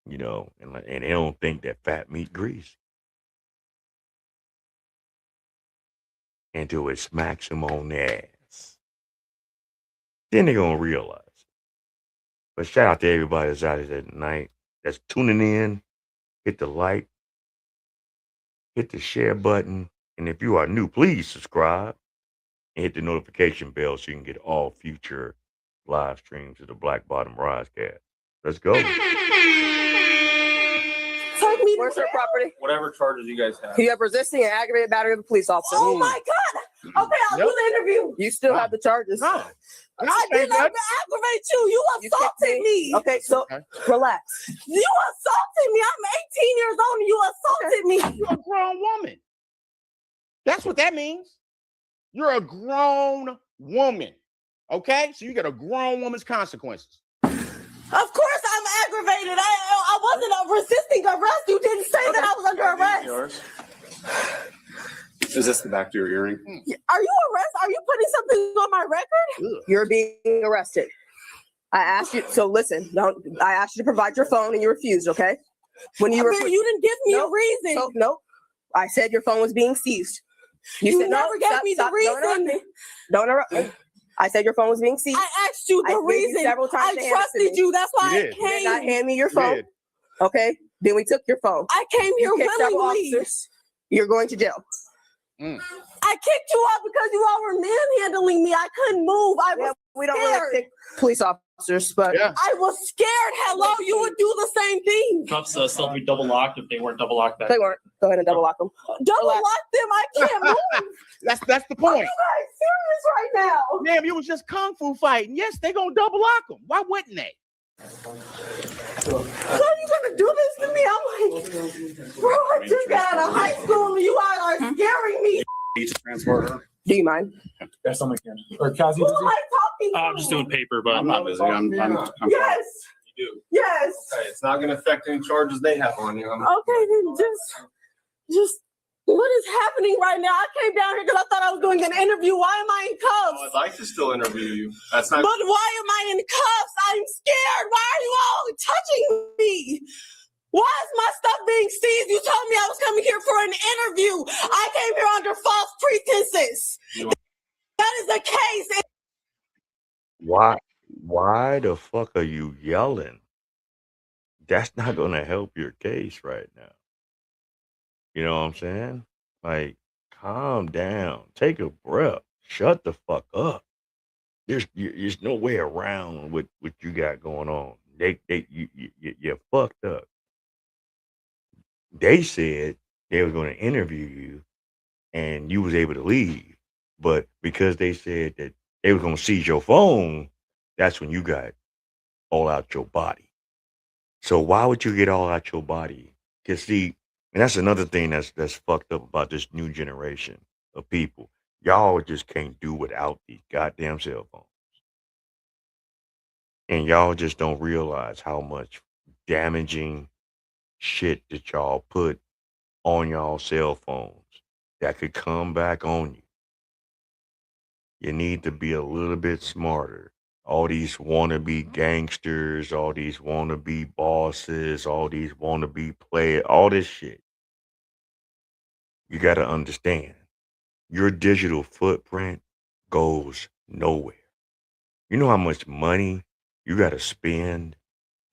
And they don't think that fat meat greasy. Until it smacks them on the ass. Then they're gonna realize it. But shout out to everybody that's out here tonight that's tuning in. Hit the like, hit the share button. And if you are new, please subscribe and hit the notification bell so you can get all future live streams of the Black Bottom Risecast. Let's go. Take me. Where's her property? Whatever charges you guys have. You have resisting and aggravated battery of a police officer. Oh my God. Okay, I'll do the interview. You still have the charges. No. I did not aggravate you. You assaulted me. Okay, so relax. You assaulted me. I'm 18 years old and you assaulted me. You're a grown woman. That's what that means. You're a grown woman. Okay? So you get a grown woman's consequences. Of course I'm aggravated. I wasn't resisting arrest. You didn't say that I was under arrest. Is this the back to your earring? Are you arrested? Are you putting something on my record? You're being arrested. I asked you. So listen, I asked you to provide your phone and you refused, okay? When you you didn't give me a reason. So, no. I said your phone was being seized. You said, never gave me the reason. Don't interrupt me. I said your phone was being seized. I asked you the reason. Several times I trusted you. That's why I came. You did not hand me your phone. Okay. Then we took your phone. I came here willingly. You're going to jail. I kicked you out because you all were manhandling me. I couldn't move. We don't really kick police officers, but I was scared. Hello, you would do the same thing. Cuffs still be double locked if they weren't double locked back. They weren't. Go ahead and double lock them. Double lock them. I can't move. That's the point. Are you guys serious right now? Damn, you was just kung fu fighting. Yes, they gonna double lock them. Why wouldn't they? How are you gonna do this to me? I'm like, bro, I just got out of high school and you are scaring me. Need to transport her. Do you mind? There's someone can. Or Kazi, Who am I talking to? I'm just doing paper, but I'm not busy. I'm Yes. You do. Yes. Okay, it's not gonna affect any charges they have on you. Okay, then just what is happening right now? I came down here because I thought I was doing an interview. Why am I in cuffs? I'd like to still interview you. That's not. But why am I in cuffs? I'm scared. Why are you all touching me? Why is my stuff being seized? You told me I was coming here for an interview. I came here under false pretenses. That is the case. Why the fuck are you yelling? That's not gonna help your case right now. You know what I'm saying? Like, calm down. Take a breath. Shut the fuck up. There's no way around what you got going on. You're fucked up. They said they were going to interview you and you was able to leave. But because they said that they were going to seize your phone, that's when you got all out your body. So why would you get all out your body? Because see, and that's another thing that's fucked up about this new generation of people. Y'all just can't do without these goddamn cell phones. And y'all just don't realize how much damaging shit that y'all put on y'all cell phones that could come back on you. You need to be a little bit smarter. All these wannabe gangsters, all these wannabe bosses, all these wannabe players, all this shit. You got to understand, your digital footprint goes nowhere. You know how much money you got to spend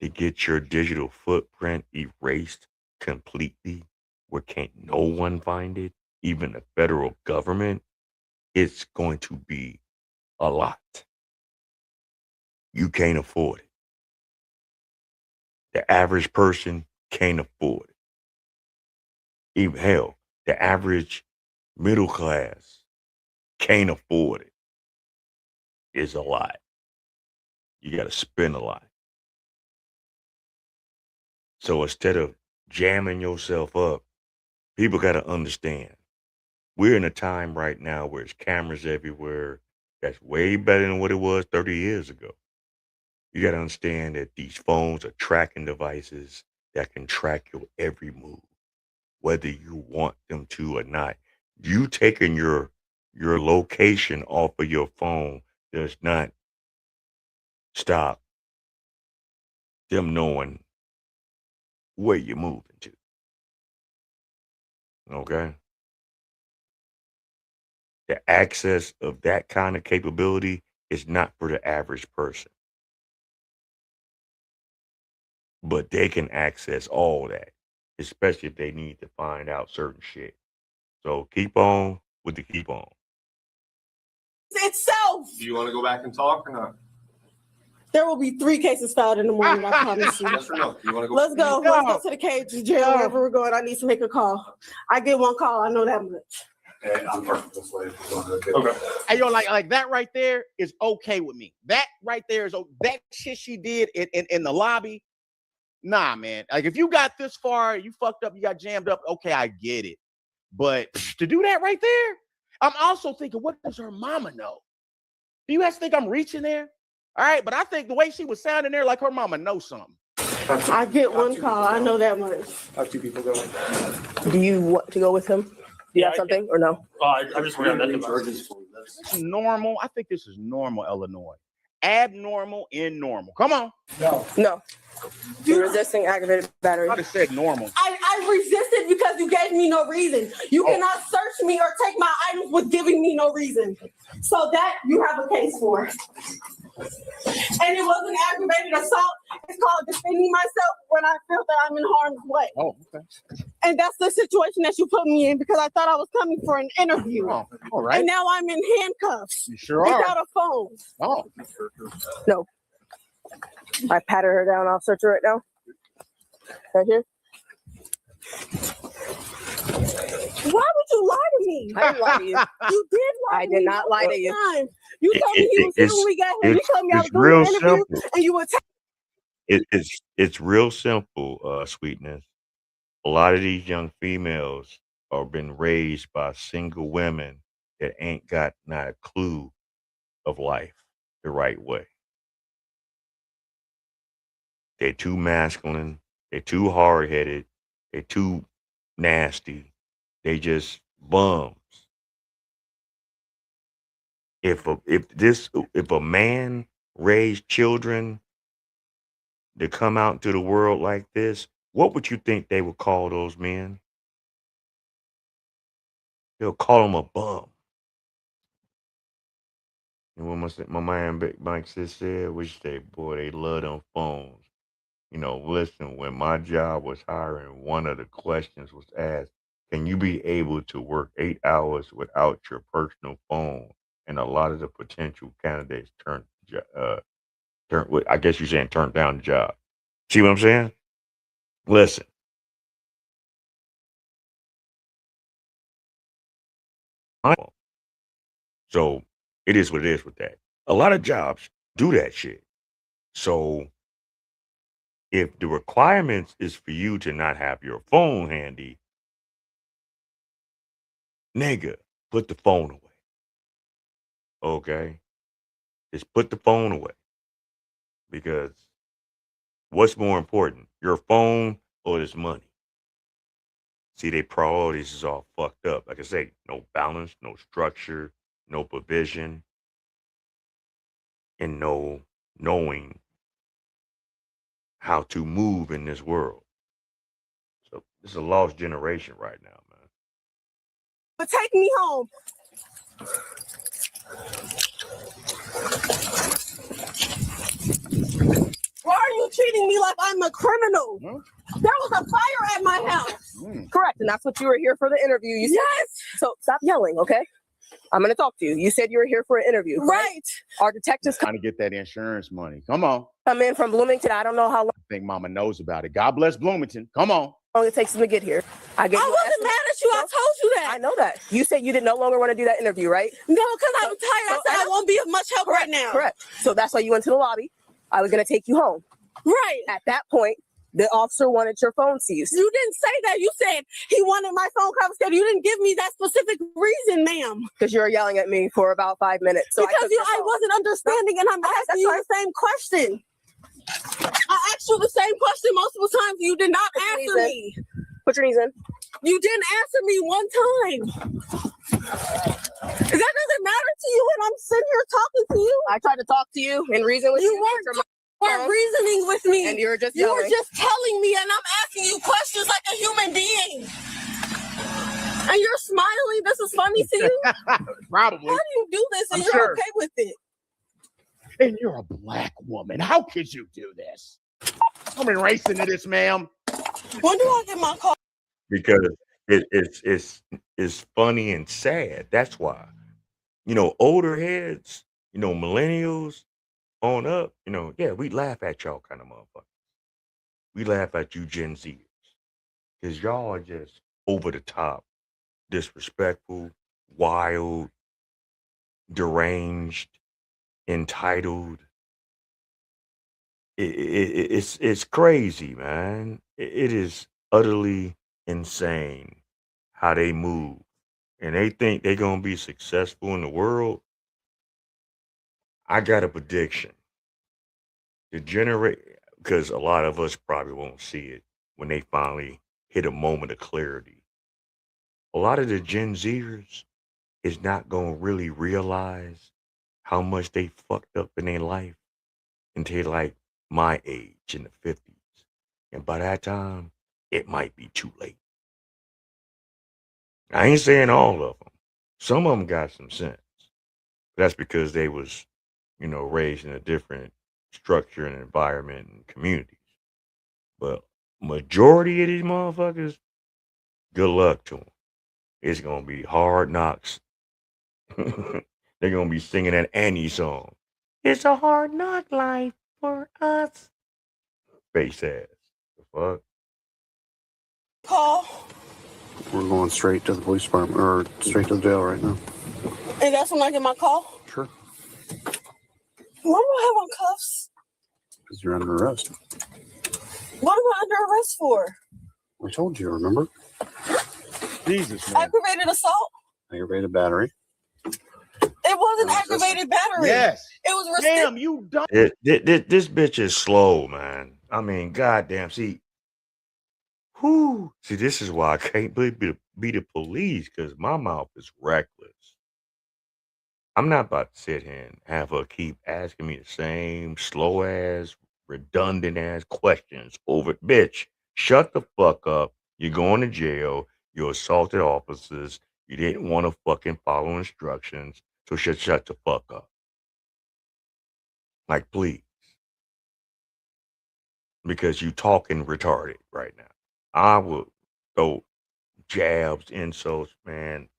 to get your digital footprint erased completely, where can't no one find it, even the federal government? It's going to be a lot. You can't afford it. The average person can't afford it. Even hell, the average middle class can't afford it. It's a lot. You got to spend a lot. So instead of jamming yourself up, people got to understand, we're in a time right now where there's cameras everywhere. That's way better than what it was 30 years ago. You got to understand that these phones are tracking devices that can track your every move, whether you want them to or not. You taking your location off of your phone does not stop them knowing where you're moving to. Okay? The access of that kind of capability is not for the average person. But they can access all that, especially if they need to find out certain shit. So keep on with the keep on. Itself. Do you want to go back and talk or not? There will be 3 cases filed in the morning, I promise you. Yes or no? You want to go? Let's go. Let's go to the cage jail, wherever we're going. I need to make a call. I get 1 call, I know that much. Hey, I'm parking this way. Okay. Hey, yo, like that right there is okay with me. That right there is that shit she did in the lobby. Nah, man. Like if you got this far, you fucked up, you got jammed up. Okay, I get it. But to do that right there, I'm also thinking, what does her mama know? Do you guys think I'm reaching there? All right, but I think the way she was sounding there, like her mama knows something. I get 1 call, I know that much. Have 2 people going. Do you want to go with him? Do you have something or no? I just want to This is normal. I think this is normal, Illinois. Abnormal in normal. Come on. No. You're resisting aggravated battery. I just said normal. I resisted because you gave me no reason. You cannot search me or take my items with giving me no reason. So that you have a case for. And it was an aggravated assault. It's called defending myself when I feel that I'm in harm's way. Oh, okay. And that's the situation that you put me in because I thought I was coming for an interview. Oh, all right. And now I'm in handcuffs. You sure are. Without a phone. Oh. No. I patted her down. I'll search her right now. Right here. Why would you lie to me? I didn't lie to you. You did lie to me. I did not lie to you. Time. You told me he was here when we got here. You told me I was doing an interview and you were It's real simple, Sweetness. A lot of these young females are been raised by single women that ain't got not a clue of life the right way. They're too masculine. They're too hard-headed. They're too nasty. They just bums. If a man raised children to come out into the world like this, what would you think they would call those men? They'll call them a bum. And when my man Big Mike said, we say, boy, they love them phones. You know, listen, when my job was hiring, one of the questions was asked, can you be able to work 8 hours without your personal phone? And a lot of the potential candidates turned, I guess you're saying turned down the job. See what I'm saying? Listen. So it is what it is with that. A lot of jobs do that shit. So if the requirements is for you to not have your phone handy, nigga, put the phone away. Okay? Just put the phone away. Because what's more important, your phone or this money? See, their priorities is all fucked up. Like I say, no balance, no structure, no provision, and no knowing how to move in this world. So this is a lost generation right now, man. But take me home. Why are you treating me like I'm a criminal? There was a fire at my house. Correct, and that's what you were here for the interview. You yes. So stop yelling, okay? I'm gonna talk to you. You said you were here for an interview, right? Our detectives Trying to get that insurance money. Come on. come in from Bloomington. I don't know how long I think Mama knows about it. God bless Bloomington. Come on. it takes them to get here. I wasn't mad at you. I told you that. I know that. You said you did no longer want to do that interview, right? No, because I'm tired. I said I won't be of much help right now. Correct. So that's why you went to the lobby. I was gonna take you home. Right. At that point, the officer wanted your phone seized. You didn't say that. You said he wanted my phone confiscated. You didn't give me that specific reason, ma'am. Because you were yelling at me for about 5 minutes. So I wasn't understanding, and I'm asking you the same question. I asked you the same question multiple times. You did not answer me. Put your knees in. You didn't answer me one time. That doesn't matter to you when I'm sitting here talking to you. I tried to talk to you and reason with you. You weren't reasoning with me. And you were just yelling. You were just telling me, and I'm asking you questions like a human being. And you're smiling. This is funny to you? Probably. How do you do this and I'm you're sure. okay with it? And you're a black woman. How could you do this? I'm racing to this, ma'am. When do I get my call? Because it's funny and sad. That's why. You know, older heads, you know, millennials on up, you know, yeah, we laugh at y'all kind of motherfuckers. We laugh at you Gen Zers. Because y'all are just over the top, disrespectful, wild, deranged, entitled. It's crazy, man. It is utterly insane how they move. And they think they're going to be successful in the world. I got a prediction. Because a lot of us probably won't see it when they finally hit a moment of clarity. A lot of the Gen Zers is not going to really realize how much they fucked up in their life until like my age in the 50s. And by that time, it might be too late. I ain't saying all of them. Some of them got some sense. That's because they was, you know, raised in a different structure and environment and communities. But majority of these motherfuckers, good luck to them. It's going to be hard knocks. They're going to be singing that Annie song. It's a hard knock life for us. Face ass. The fuck? Call. We're going straight to the police department, or straight to the jail right now. And that's when I get my call? Sure. Why do I have on cuffs? Because you're under arrest. What am I under arrest for? I told you, remember? Jesus, man. Aggravated assault? Aggravated battery. It wasn't aggravated battery. Yes. It was Damn, you dumb. This bitch is slow, man. I mean, goddamn. See, this is why I can't be the police, because my mouth is reckless. I'm not about to sit here and have her keep asking me the same slow ass, redundant ass questions over. Bitch, shut the fuck up. You're going to jail. You assaulted officers. You didn't want to fucking follow instructions. So shut the fuck up. Like, please. Because you talking retarded right now. I will throw jabs, insults, man.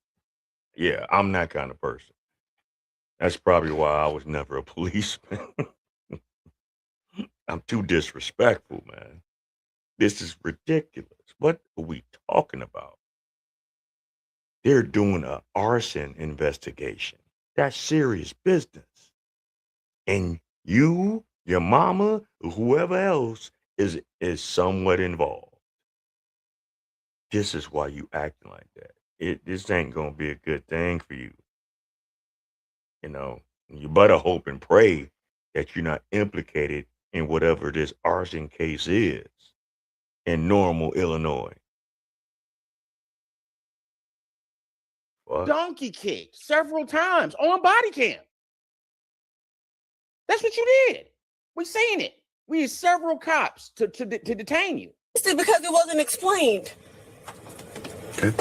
Yeah, I'm that kind of person. That's probably why I was never a policeman. I'm too disrespectful, man. This is ridiculous. What are we talking about? They're doing an arson investigation. That's serious business. And you, your mama, whoever else is somewhat involved. This is why you acting like that. This ain't gonna be a good thing for you. You know, you better hope and pray that you're not implicated in whatever this arson case is in Normal, Illinois. What? Donkey kicked several times on body cam. That's what you did. We seen it. We had several cops to detain you. Because it wasn't explained. Okay.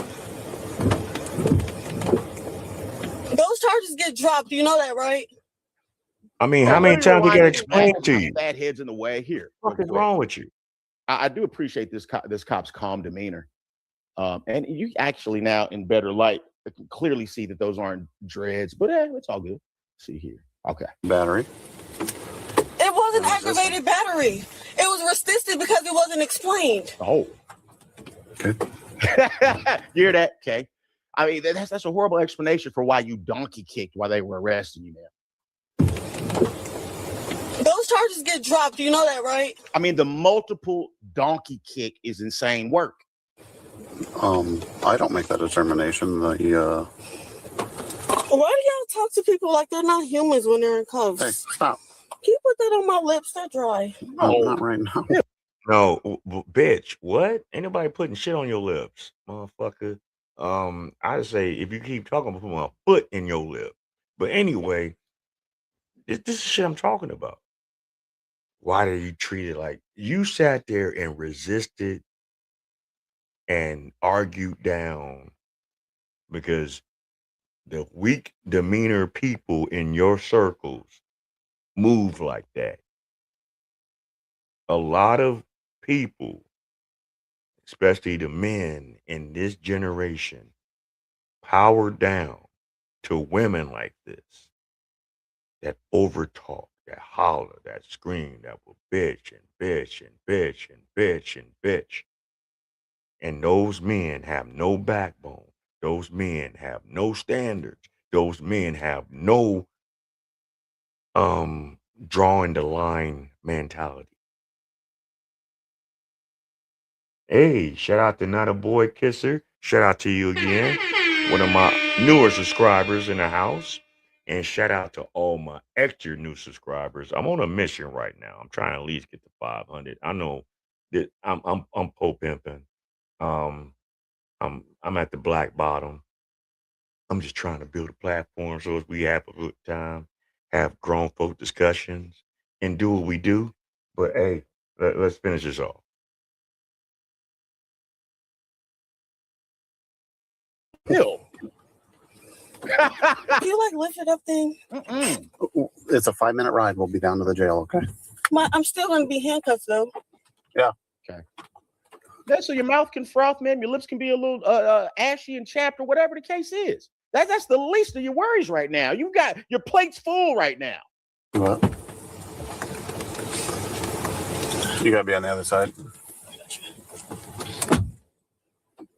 Those charges get dropped. You know that, right? I mean, how many times we got to explain to you? Bad heads in the way here. What is wrong with you? I do appreciate this cop's calm demeanor. And you actually now in better light can clearly see that those aren't dreads, but it's all good. See here. Okay. Battery. It wasn't aggravated battery. It was resisted because it wasn't explained. Oh. Okay. You hear that? Okay. I mean, that's a horrible explanation for why you donkey kicked while they were arresting you, man. Those charges get dropped. You know that, right? I mean, the multiple donkey kick is insane work. I don't make that determination. Why do y'all talk to people like they're not humans when they're in cuffs? Hey, stop. Can you put that on my lips? They're dry. No, not right now. No, bitch, what? Ain't nobody putting shit on your lips, motherfucker. I say if you keep talking, I'll put my foot in your lip. But anyway, this is shit I'm talking about. Why did you treat it like you sat there and resisted and argued down because the weak demeanor people in your circles move like that? A lot of people, especially the men in this generation, power down to women like this, that overtalk, that holler, that scream, that will bitch and bitch and bitch and bitch and bitch. And those men have no backbone. Those men have no standards. Those men have no drawing the line mentality. Hey, shout out to Not a Boy Kisser. Shout out to you again. One of my newer subscribers in the house. And shout out to all my extra new subscribers. I'm on a mission right now. I'm trying to at least get to 500. I know that I'm pimping. I'm at the black bottom. I'm just trying to build a platform so as we have a good time, have grown folk discussions, and do what we do. But hey, let's finish this off. Hill. Do you like lift it up thing? It's a 5-minute ride. We'll be down to the jail, okay? I'm still gonna be handcuffed though. Yeah. Okay. Yeah, so your mouth can froth, man. Your lips can be a little ashy and chapped, or whatever the case is. That's the least of your worries right now. You got your plate's full right now. What? You gotta be on the other side.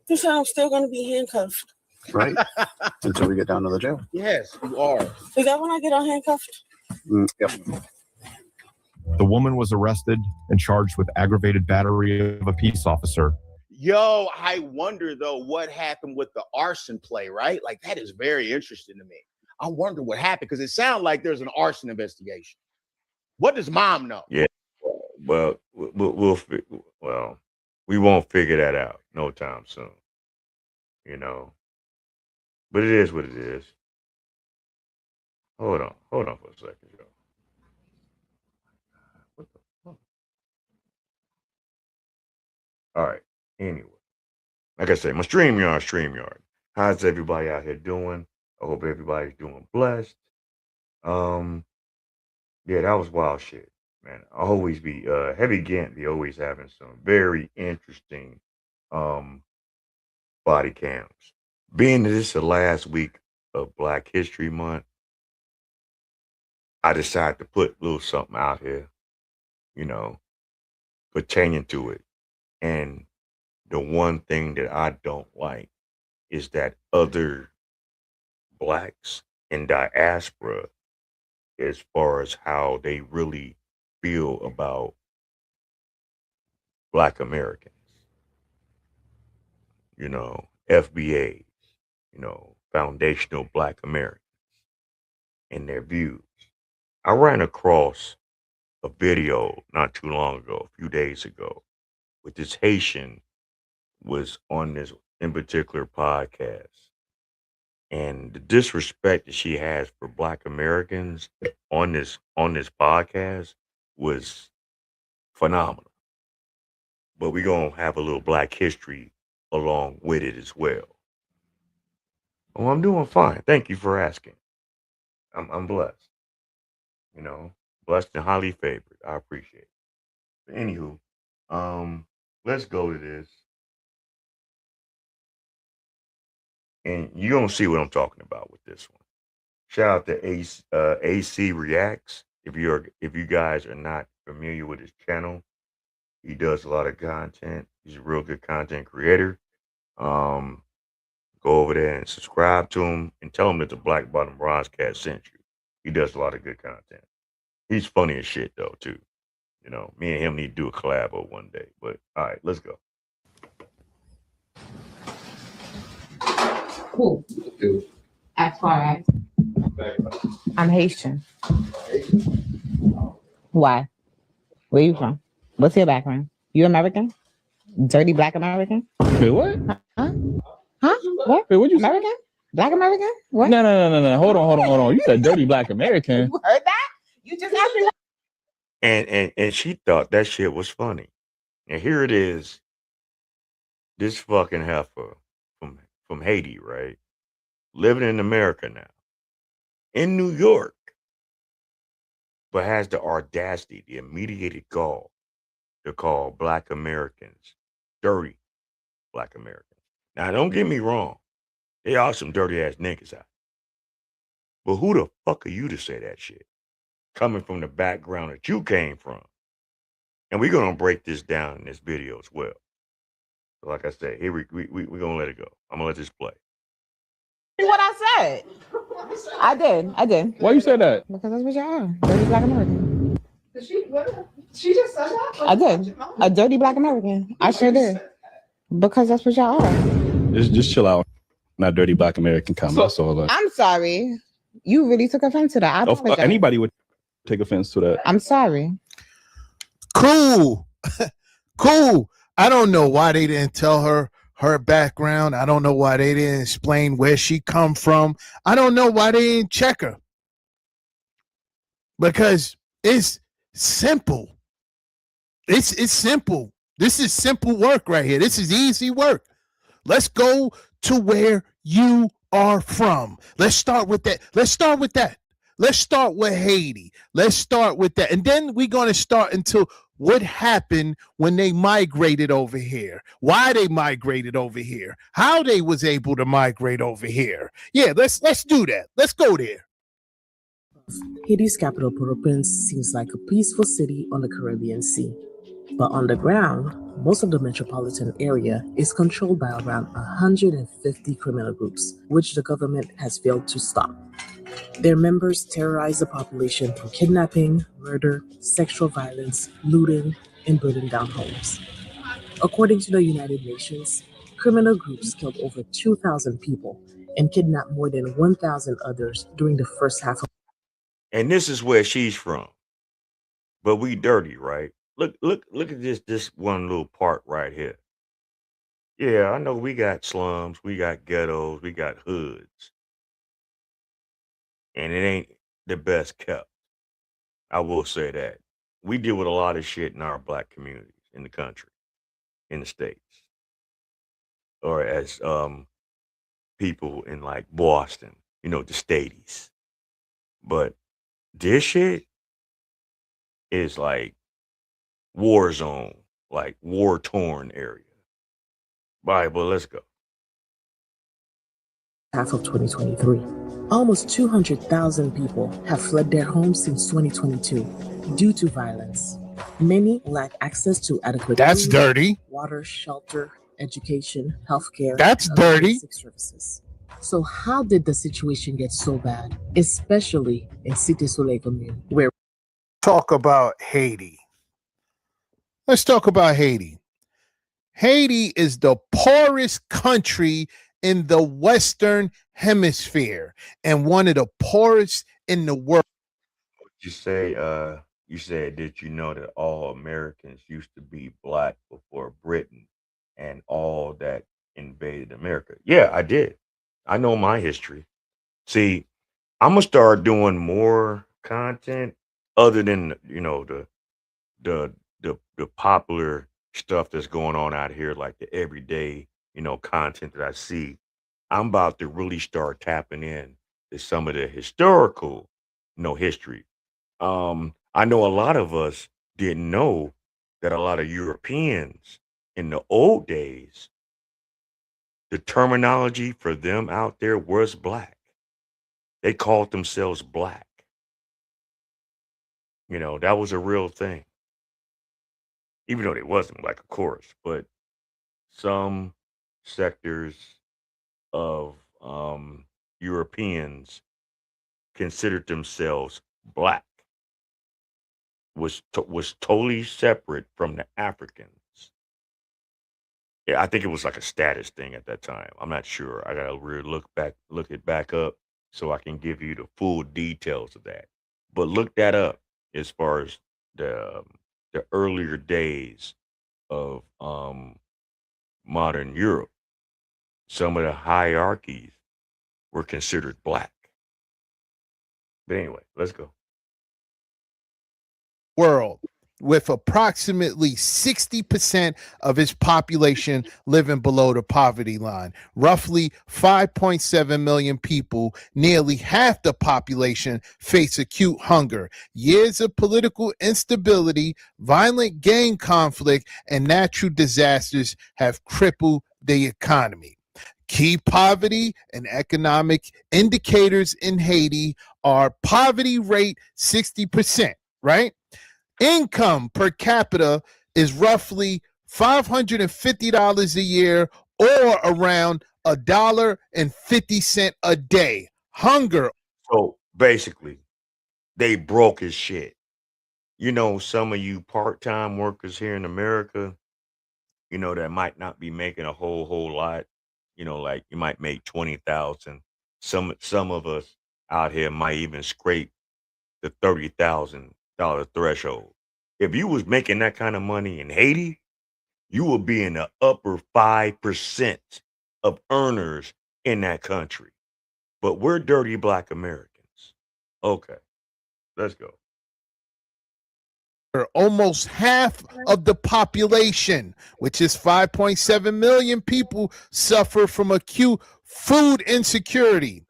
You said I'm still gonna be handcuffed. Right? Until we get down to the jail. Yes, you are. Is that when I get unhandcuffed? Yep. The woman was arrested and charged with aggravated battery of a peace officer. Yo, I wonder though what happened with the arson play, right? Like that is very interesting to me. I wonder what happened because it sounds like there's an arson investigation. What does mom know? Yeah. Well, we won't figure that out no time soon. You know. But it is what it is. Hold on for a second, Joe. What the fuck? All right. Anyway, like I said, my StreamYard. How's everybody out here doing? I hope everybody's doing blessed. Yeah, that was wild shit, man. I'll always be Heavy Gant be always having some very interesting body cams. Being that this is the last week of Black History Month, I decided to put a little something out here, you know, pertaining to it. And the one thing that I don't like is that other blacks in diaspora, as far as how they really feel about Black Americans, you know, FBAs, you know, foundational Black Americans, and their views. I ran across a video not too long ago, a few days ago, with this Haitian was on this in particular podcast. And the disrespect that she has for Black Americans on this podcast was phenomenal. But we're gonna have a little Black history along with it as well. Oh, I'm doing fine. Thank you for asking. I'm blessed. You know, blessed and highly favored. I appreciate it. But anywho, let's go to this. And you're gonna see what I'm talking about with this one. Shout out to AC Reacts. If you guys are not familiar with his channel, he does a lot of content. He's a real good content creator. Go over there and subscribe to him and tell him that the Black Bottom Bronze Cat sent you. He does a lot of good content. He's funny as shit though too. You know, me and him need to do a collabo one day. But all right, let's go. Cool. As far as I'm Haitian. Why? Where you from? What's your background? You American? Dirty Black American? Wait, what? Huh? What? Wait, what you American? Black American? What? No. Hold on. You said dirty Black American. You heard that? You just asked me. And she thought that shit was funny. And here it is. This fucking heifer from Haiti, right? Living in America now. In New York. But has the audacity, the immediate gall to call Black Americans dirty Black Americans. Now, don't get me wrong. They are some dirty ass niggas out. But who the fuck are you to say that shit? Coming from the background that you came from. And we're going to break this down in this video as well. So like I said, here we're going to let it go. I'm going to let this play. What I said. I did. Why you said that? Because that's what y'all are. Dirty Black American. She just said that? I did. A dirty Black American. I sure did. Because that's what y'all are. Just chill out. Not dirty Black American comment. That's all that. I'm sorry. You really took offense to that. I apologize. Anybody would take offense to that. I'm sorry. Cool. Cool. I don't know why they didn't tell her background. I don't know why they didn't explain where she come from. I don't know why they didn't check her. Because it's simple. It's simple. This is simple work right here. This is easy work. Let's go to where you are from. Let's start with that. Let's start with Haiti. Let's start with that. And then we're going to start into what happened when they migrated over here, why they migrated over here, how they was able to migrate over here. Yeah, let's do that. Let's go there. Haiti's capital, Port-au-Prince, seems like a peaceful city on the Caribbean Sea. But on the ground, most of the metropolitan area is controlled by around 150 criminal groups, which the government has failed to stop. Their members terrorize the population through kidnapping, murder, sexual violence, looting, and burning down homes. According to the United Nations, criminal groups killed over 2,000 people and kidnapped more than 1,000 others during the first half of. And this is where she's from. But we dirty, right? Look at this one little part right here. Yeah, I know we got slums, we got ghettos, we got hoods, and it ain't the best kept. I will say that. We deal with a lot of shit in our black communities in the country, in the States. Or as people in like Boston, the Staties. But this shit is like war zone, like war torn area. Bible, let's go. Half of 2023. Almost 200,000 people have fled their homes since 2022 due to violence. Many lack access to adequate That's food, dirty. water, shelter, education, healthcare. That's and other dirty. basic services. So how did the situation get so bad, especially in Cité Soleil commune, where Talk about Haiti. Let's talk about Haiti. Haiti is the poorest country in the Western Hemisphere and one of the poorest in the world. You said, did you know that all Americans used to be black before Britain and all that invaded America? Yeah, I did. I know my history. See, I'm gonna start doing more content other than the popular stuff that's going on out here, like the everyday content that I see. I'm about to really start tapping in to some of the historical history. I know a lot of us didn't know that a lot of Europeans in the old days, the terminology for them out there was black. They called themselves black. That was a real thing. Even though they wasn't black, of course, but some sectors of Europeans considered themselves black. Was totally separate from the Africans. Yeah, I think it was like a status thing at that time. I'm not sure. I gotta really look it back up so I can give you the full details of that. But look that up as far as the earlier days of modern Europe. Some of the hierarchies were considered black. But anyway, let's go. World, with approximately 60% of its population living below the poverty line. Roughly 5.7 million people, nearly half the population, face acute hunger. Years of political instability, violent gang conflict, and natural disasters have crippled the economy. Key poverty and economic indicators in Haiti are poverty rate 60%, right? Income per capita is roughly $550 a year, or around $1.50 a day. Hunger. So basically, they broke as shit. Some of you part-time workers here in America, that might not be making a whole lot. Like you might make 20,000. Some of us out here might even scrape the $30,000 threshold. If you was making that kind of money in Haiti, you would be in the upper 5% of earners in that country. But we're dirty black Americans. Okay, let's go. Almost half of the population, which is 5.7 million people, suffer from acute food insecurity.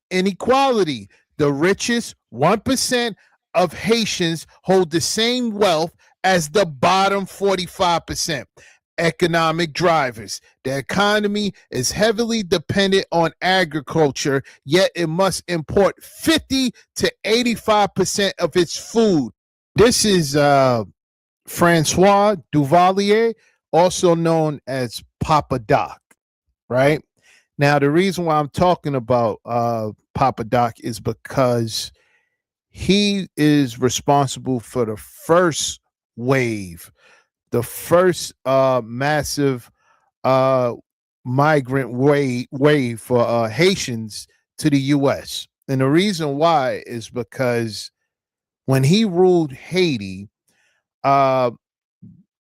Inequality. The richest 1% of Haitians hold the same wealth as the bottom 45%. Economic drivers. The economy is heavily dependent on agriculture, yet it must import 50 to 85% of its food. This is Francois Duvalier, also known as Papa Doc, right? Now, the reason why I'm talking about Papa Doc is because he is responsible for the first wave, the first massive migrant wave for Haitians to the U.S. And the reason why is because when he ruled Haiti,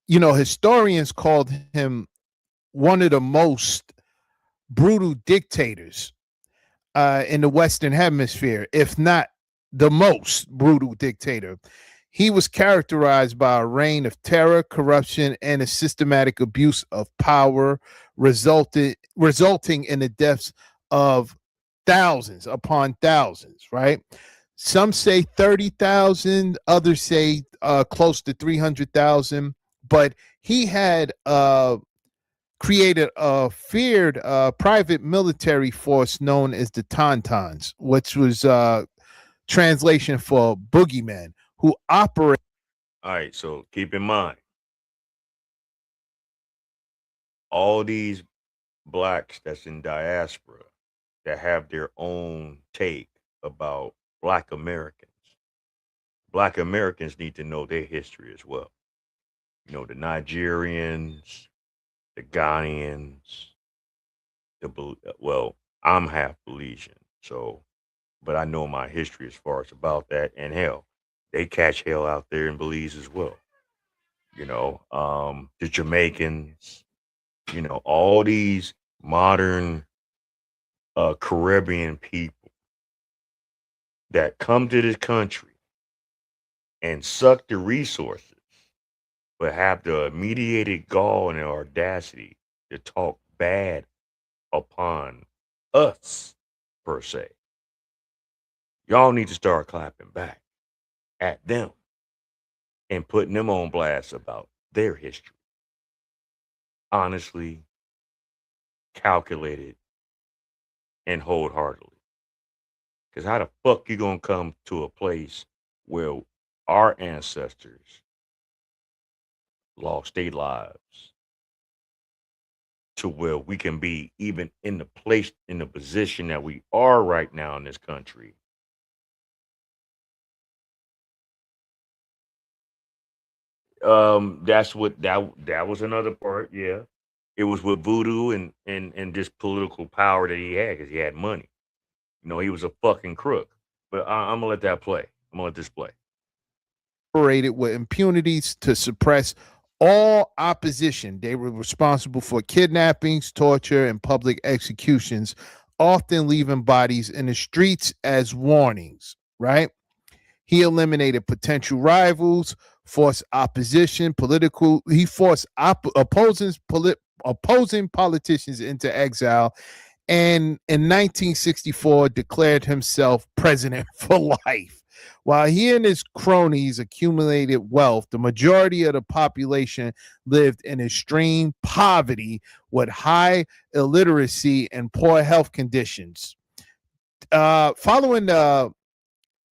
historians called him one of the most brutal dictators in the Western Hemisphere, if not the most brutal dictator. He was characterized by a reign of terror, corruption, and a systematic abuse of power, resulting in the deaths of thousands upon thousands, right? Some say 30,000, others say close to 300,000, but he had created a feared private military force known as the Tauntauns, which was translation for boogeymen, who operate. All right, so keep in mind, all these blacks that's in diaspora that have their own take about Black Americans. Black Americans need to know their history as well. You know, the Nigerians, the Ghanaians, I'm half Belizean, so, but I know my history as far as about that, and hell, they catch hell out there in Belize as well. You know, the Jamaicans, you know, all these modern Caribbean people that come to this country and suck the resources, but have the mediated gall and the audacity to talk bad upon us, per se. Y'all need to start clapping back at them and putting them on blast about their history. Honestly, calculated, and wholeheartedly. Because how the fuck you gonna come to a place where our ancestors lost their lives to where we can be even in the place, in the position that we are right now in this country? That's what that was another part. Yeah, it was with voodoo and this political power that he had because he had money. You know, he was a fucking crook. But I'm gonna let that play. I'm gonna let this play. Operated with impunities to suppress all opposition. They were responsible for kidnappings, torture, and public executions, often leaving bodies in the streets as warnings, right? He eliminated potential rivals, forced opposition, he forced opposing politicians into exile, and in 1964 declared himself president for life. While he and his cronies accumulated wealth, the majority of the population lived in extreme poverty with high illiteracy and poor health conditions. Following the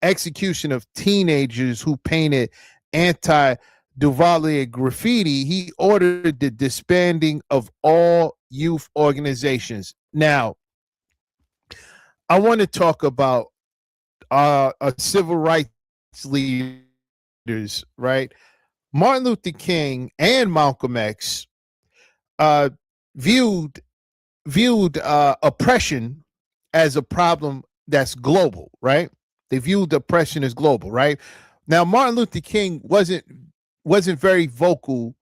execution of teenagers who painted anti-Duvalier graffiti, he ordered the disbanding of all youth organizations. Now, I want to talk about civil rights leaders, right? Martin Luther King and Malcolm X viewed oppression as a problem that's global, right? They viewed oppression as global, right? Now, Martin Luther King wasn't very vocal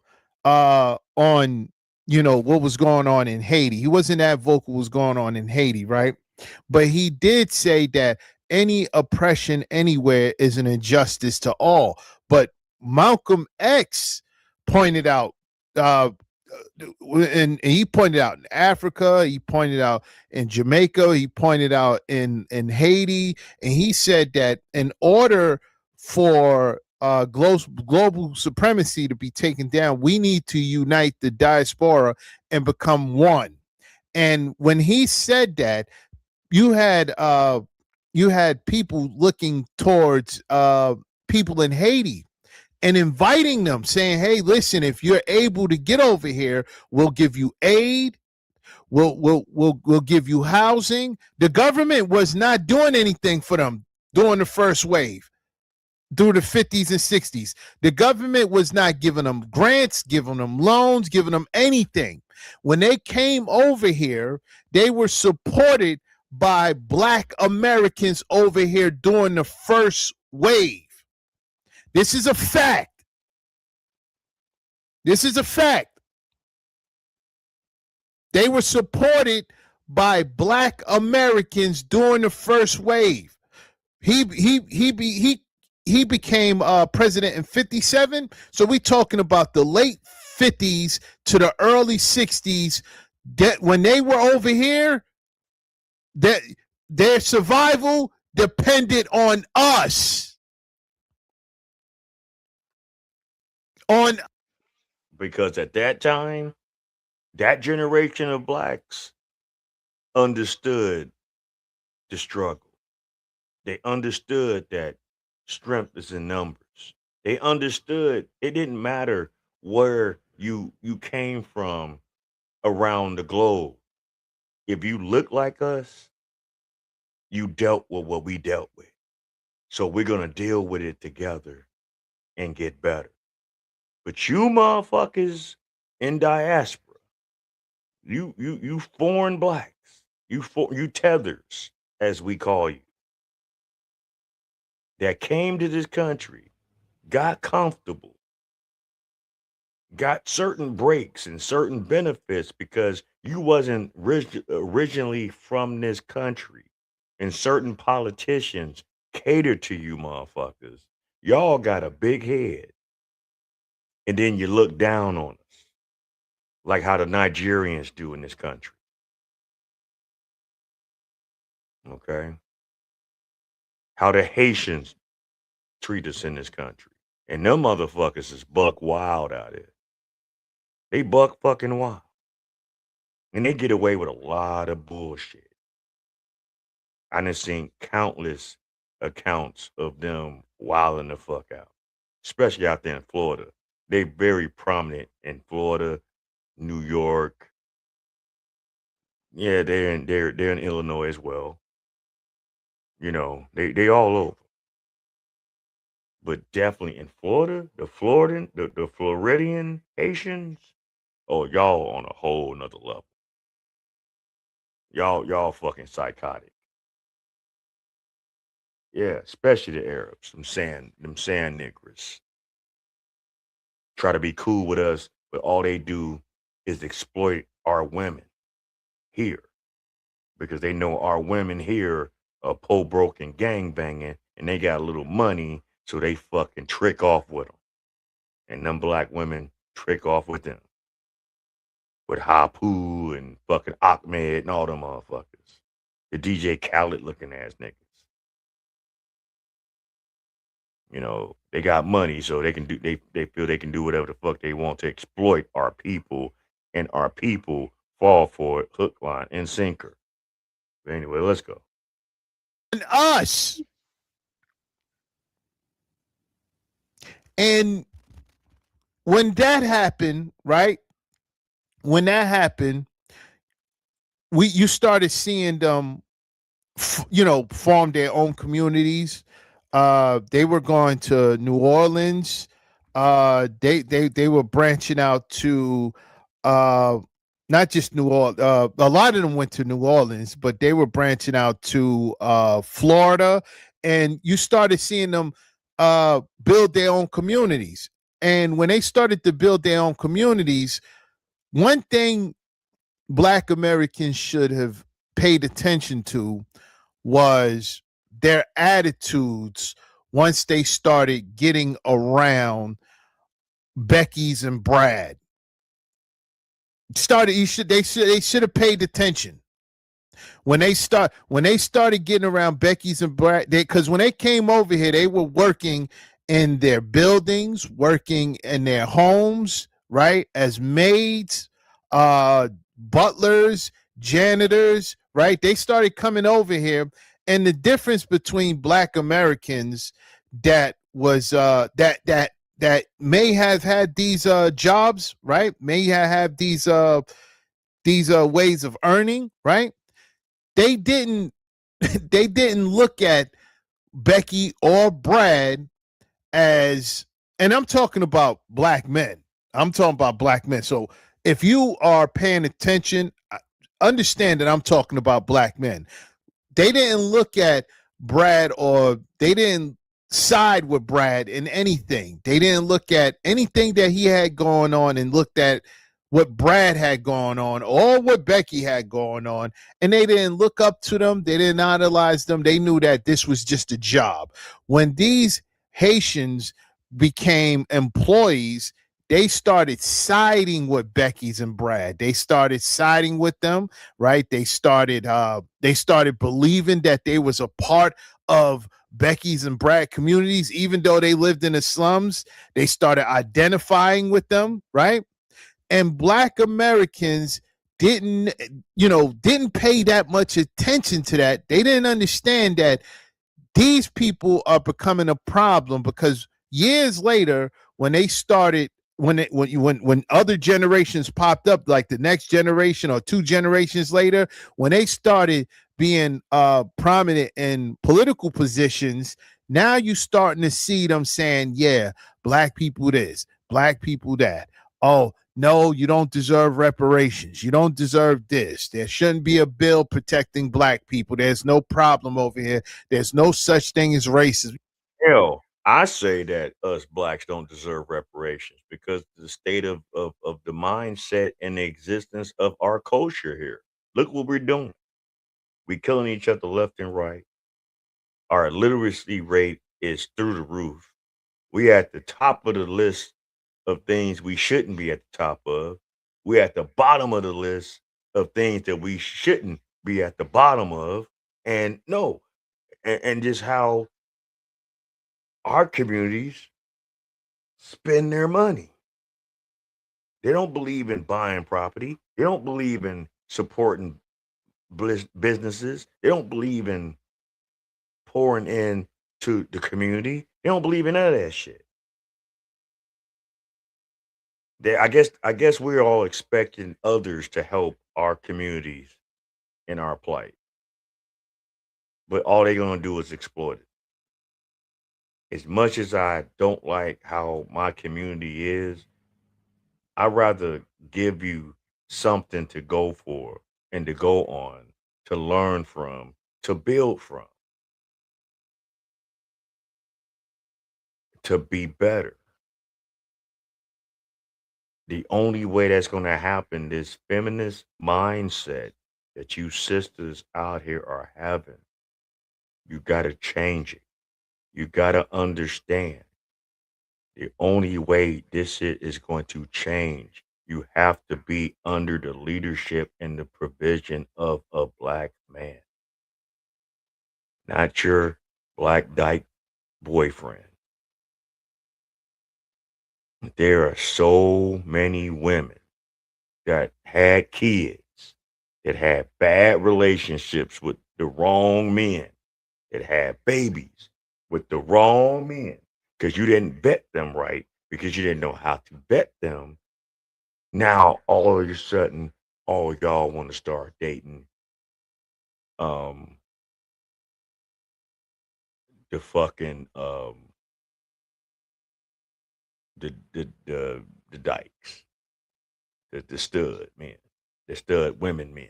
on, you know, what was going on in Haiti. He wasn't that vocal what was going on in Haiti, right? But he did say that any oppression anywhere is an injustice to all. But Malcolm X pointed out, and he pointed out in Africa, he pointed out in Jamaica, he pointed out in Haiti, and he said that in order for global supremacy to be taken down, we need to unite the diaspora and become one. And when he said that, you had people looking towards people in Haiti and inviting them, saying, hey, listen, if you're able to get over here, we'll give you aid, we'll give you housing. The government was not doing anything for them during the first wave, through the 50s and 60s. The government was not giving them grants, giving them loans, giving them anything. When they came over here, they were supported by Black Americans over here during the first wave. This is a fact. This is a fact. They were supported by Black Americans during the first wave. He became president in 57. So we're talking about the late 50s to the early 60s. That when they were over here, that their survival depended on us. Because at that time, that generation of blacks understood the struggle. They understood that strength is in numbers. They understood it didn't matter where you came from around the globe. If you look like us, you dealt with what we dealt with. So we're going to deal with it together and get better. But you motherfuckers in diaspora, you foreign blacks, you tethers, as we call you, that came to this country, got comfortable, got certain breaks and certain benefits because you wasn't originally from this country, and certain politicians cater to you motherfuckers. Y'all got a big head, and then you look down on us like how the Nigerians do in this country. Okay? How the Haitians treat us in this country. And them motherfuckers is buck wild out here. They buck fucking wild. And they get away with a lot of bullshit. I done seen countless accounts of them wilding the fuck out, especially out there in Florida. They very prominent in Florida, New York. Yeah, they're in Illinois as well. You know, they all over. But definitely in Florida, the Floridian Haitians, oh, y'all on a whole nother level. Y'all fucking psychotic. Yeah, especially the Arabs, them sand niggers. Try to be cool with us, but all they do is exploit our women here. Because they know our women here are po broke and gangbanging, and they got a little money, so they fucking trick off with them. And them black women trick off with them. With Hapu and fucking Ahmed and all them motherfuckers. The DJ Khaled looking ass niggas. You know, they got money, so they can do they feel they can do whatever the fuck they want to exploit our people, and our people fall for it, hook, line, and sinker. But anyway, let's go. And us. And when that happened, right? When that happened, you started seeing them, form their own communities. They were going to New Orleans. They were branching out to not just New Orleans. A lot of them went to New Orleans, but they were branching out to Florida, and you started seeing them build their own communities. And when they started to build their own communities, one thing Black Americans should have paid attention to was their attitudes once they started getting around Becky's and Brad. They should have paid attention when they started getting around Becky's and Brad. Because when they came over here, they were working in their buildings, working in their homes, right, as maids, butlers, janitors, right. They started coming over here, and the difference between Black Americans that was that may have had these jobs, right, may have these ways of earning, right. They didn't look at Becky or Brad as, and I'm talking about black men. I'm talking about black men. So if you are paying attention, understand that I'm talking about black men. They didn't look at Brad, or they didn't side with Brad in anything. They didn't look at anything that he had going on and looked at what Brad had going on or what Becky had going on, and they didn't look up to them. They didn't idolize them. They knew that this was just a job. When these Haitians became employees, they started siding with Becky's and Brad. They started siding with them, right? They started believing that they was a part of Becky's and Brad communities, even though they lived in the slums. They started identifying with them, right? And Black Americans didn't pay that much attention to that. They didn't understand that these people are becoming a problem, because years later, when they started, when other generations popped up, like the next generation or 2 generations later, when they started being prominent in political positions, now you starting to see them saying, yeah, black people this, black people that. Oh, no, you don't deserve reparations. You don't deserve this. There shouldn't be a bill protecting black people. There's no problem over here. There's no such thing as racism. Hell, I say that us blacks don't deserve reparations because the state of the mindset and the existence of our culture here. Look what we're doing. We killing each other left and right. Our literacy rate is through the roof. We at the top of the list of things we shouldn't be at the top of. We're at the bottom of the list of things that we shouldn't be at the bottom of. And no, and just how our communities spend their money. They don't believe in buying property. They don't believe in supporting businesses. They don't believe in pouring in to the community. They don't believe in none of that shit. I guess we're all expecting others to help our communities in our plight, but all they're gonna do is exploit it. As much as I don't like how my community is, I'd rather give you something to go for and to go on, to learn from, to build from, to be better. The only way that's going to happen, this feminist mindset that you sisters out here are having, you got to change it. You got to understand the only way this shit is going to change, you have to be under the leadership and the provision of a black man, not your black dyke boyfriend. There are so many women that had kids, that had bad relationships with the wrong men, that had babies with the wrong men because you didn't vet them right, because you didn't know how to vet them. Now all of a sudden, all y'all want to start dating the fucking the dykes, the stud men, the stud women men.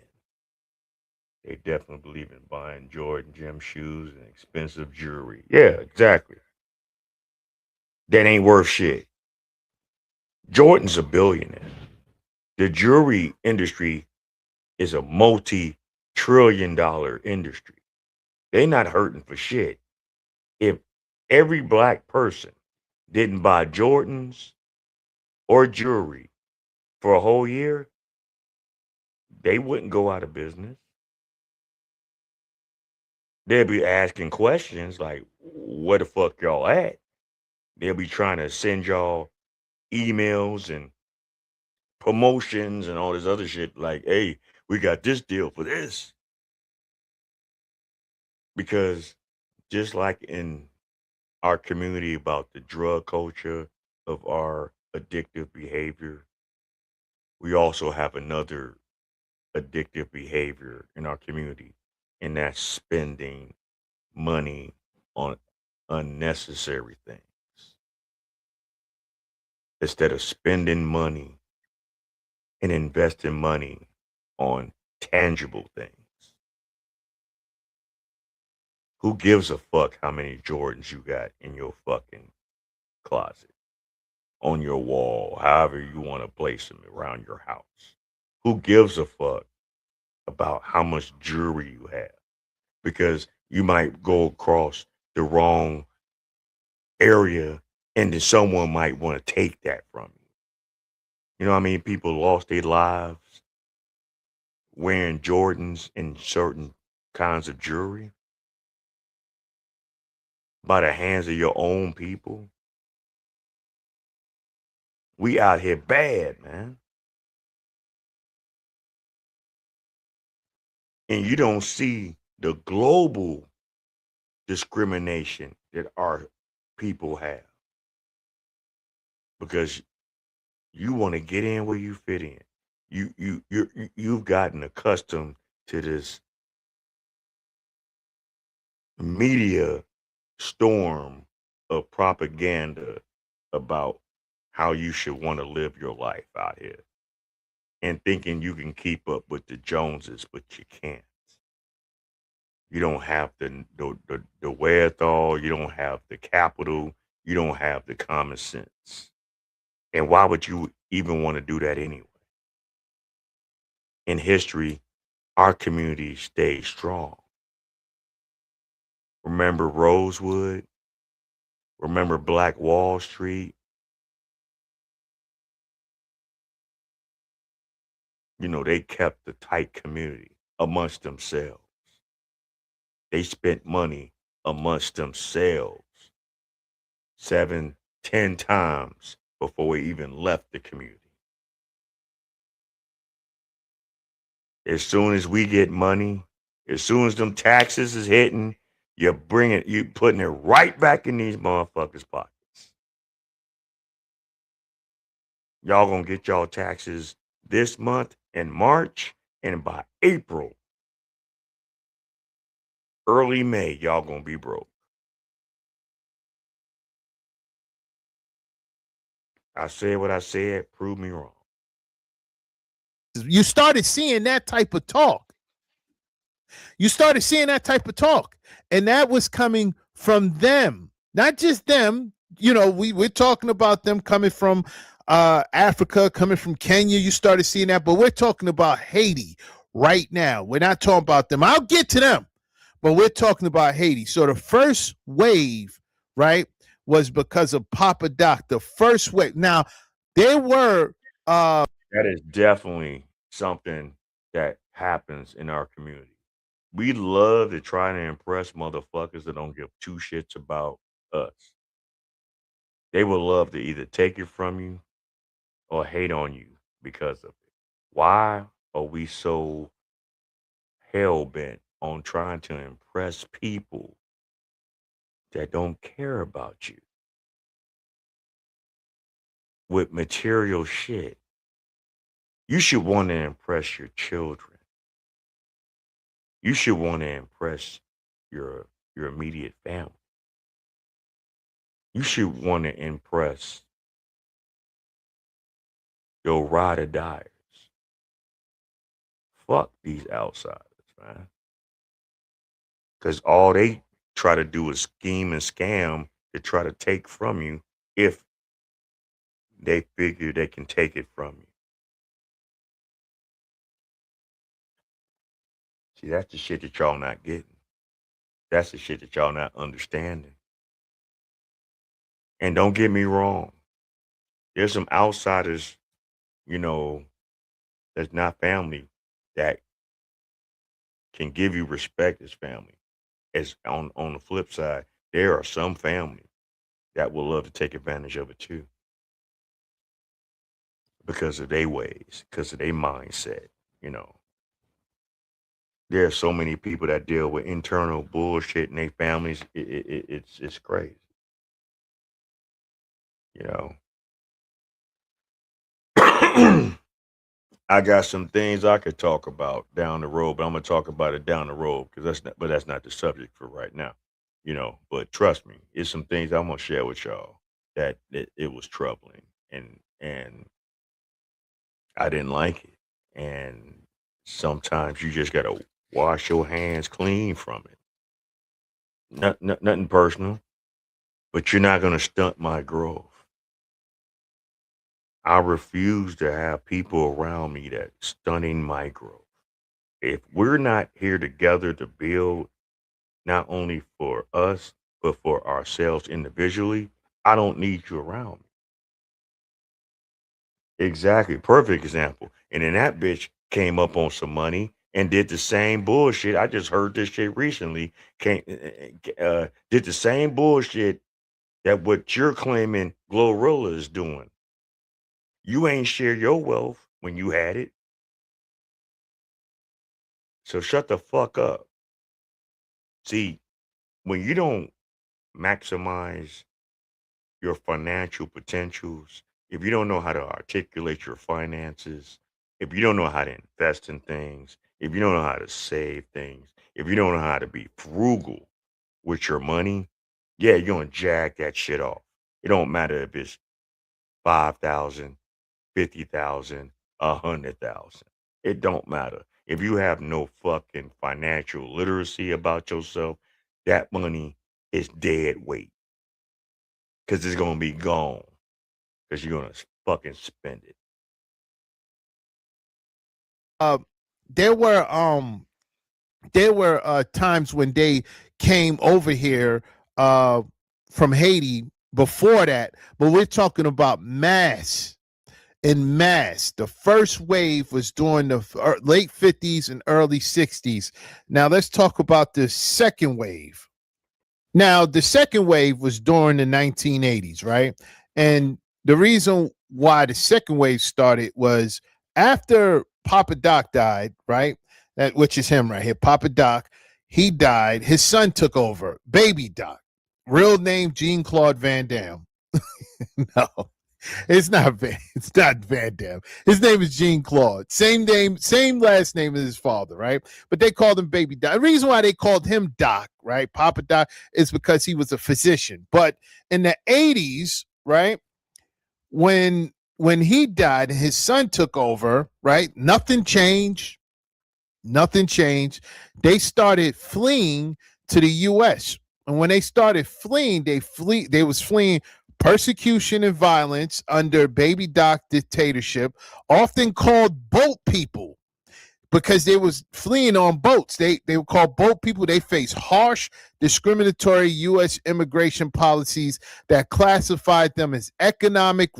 They definitely believe in buying Jordan gym shoes and expensive jewelry. Yeah, exactly. That ain't worth shit. Jordan's a billionaire. The jewelry industry is a multi-trillion-dollar industry. They not hurting for shit. If every black person didn't buy Jordans or jewelry for a whole year, they wouldn't go out of business. They'll be asking questions like, where the fuck y'all at? They'll be trying to send y'all emails and promotions and all this other shit like, hey, we got this deal for this. Because just like in our community about the drug culture of our addictive behavior, we also have another addictive behavior in our community, and that's spending money on unnecessary things. Instead of spending money and investing money on tangible things. Who gives a fuck how many Jordans you got in your fucking closet, on your wall, however you want to place them around your house? Who gives a fuck about how much jewelry you have? Because you might go across the wrong area and then someone might want to take that from you. You know how many people lost their lives wearing Jordans and certain kinds of jewelry by the hands of your own people? We out here bad, man. And you don't see the global discrimination that our people have, because you want to get in where you fit in. You've gotten accustomed to this media storm of propaganda about how you should want to live your life out here, and thinking you can keep up with the Joneses, but you can't. You don't have the wherewithal, you don't have the capital, you don't have the common sense. And why would you even want to do that anyway? In history, our community stayed strong. Remember Rosewood? Remember Black Wall Street? You know, they kept the tight community amongst themselves. They spent money amongst themselves 7, 10 times before we even left the community. As soon as we get money, as soon as them taxes is hitting, you putting it right back in these motherfuckers' pockets. Y'all gonna get y'all taxes this month in March, and by April, early May, y'all gonna be broke. I said what I said, prove me wrong. You started seeing that type of talk. And that was coming from them, not just them. You know, we're talking about them coming from Africa, coming from Kenya. You started seeing that, but we're talking about Haiti right now. We're not talking about them. I'll get to them, but we're talking about Haiti. So the first wave, right, was because of Papa Doc. The first wave. Now, there were that is definitely something that happens in our community. We love to try to impress motherfuckers that don't give two shits about us. They would love to either take it from you or hate on you because of it. Why are we so hell-bent on trying to impress people that don't care about you with material shit? You should want to impress your children. You should want to impress your immediate family. You should want to impress your ride or diers. Fuck these outsiders, man. Because all they try to do is scheme and scam to try to take from you if they figure they can take it from you. See, that's the shit that y'all not getting. That's the shit that y'all not understanding. And don't get me wrong. There's some outsiders, you know, that's not family that can give you respect as family. As on the flip side, there are some family that will love to take advantage of it too. Because of their ways, because of their mindset, you know. There are so many people that deal with internal bullshit in their families. It's crazy. You know. I got some things I could talk about down the road, but I'm gonna talk about it down the road because that's not the subject for right now. You know, but trust me, it's some things I'm gonna share with y'all that it was troubling and I didn't like it. And sometimes you just got to wash your hands clean from it. Nothing personal, but you're not going to stunt my growth. I refuse to have people around me that stunning my growth. If we're not here together to build, not only for us, but for ourselves individually, I don't need you around me. Exactly. Perfect example. And then that bitch came up on some money and did the same bullshit. I just heard this shit recently. Did the same bullshit that what you're claiming Glorilla is doing. You ain't share your wealth when you had it. So shut the fuck up. See, when you don't maximize your financial potentials, if you don't know how to articulate your finances, if you don't know how to invest in things, if you don't know how to save things, if you don't know how to be frugal with your money, yeah, you're gonna jag that shit off. It don't matter if it's 5,000, 50,000, 100,000. It don't matter. If you have no fucking financial literacy about yourself, that money is dead weight because it's gonna be gone because you're gonna fucking spend it. There were times when they came over here from Haiti before that, but we're talking about mass. In mass, the first wave was during the late 50s and early 60s. Now let's talk about the second wave. Now the second wave was during the 1980s, right? And the reason why the second wave started was after Papa Doc died, right? That which is him right here, Papa Doc. He died. His son took over, Baby Doc. Real name Jean-Claude Van Damme. No. It's not Van Damme. His name is Jean-Claude. Same name, same last name as his father, right? But they called him Baby Doc. The reason why they called him Doc, right? Papa Doc, is because he was a physician. But in the 80s, right, when he died and his son took over, right? Nothing changed. Nothing changed. They started fleeing to the US. And when they started fleeing, they was fleeing persecution and violence under Baby Doc dictatorship, often called boat people, because they was fleeing on boats. They were called boat people. They faced harsh, discriminatory U.S. immigration policies that classified them as economic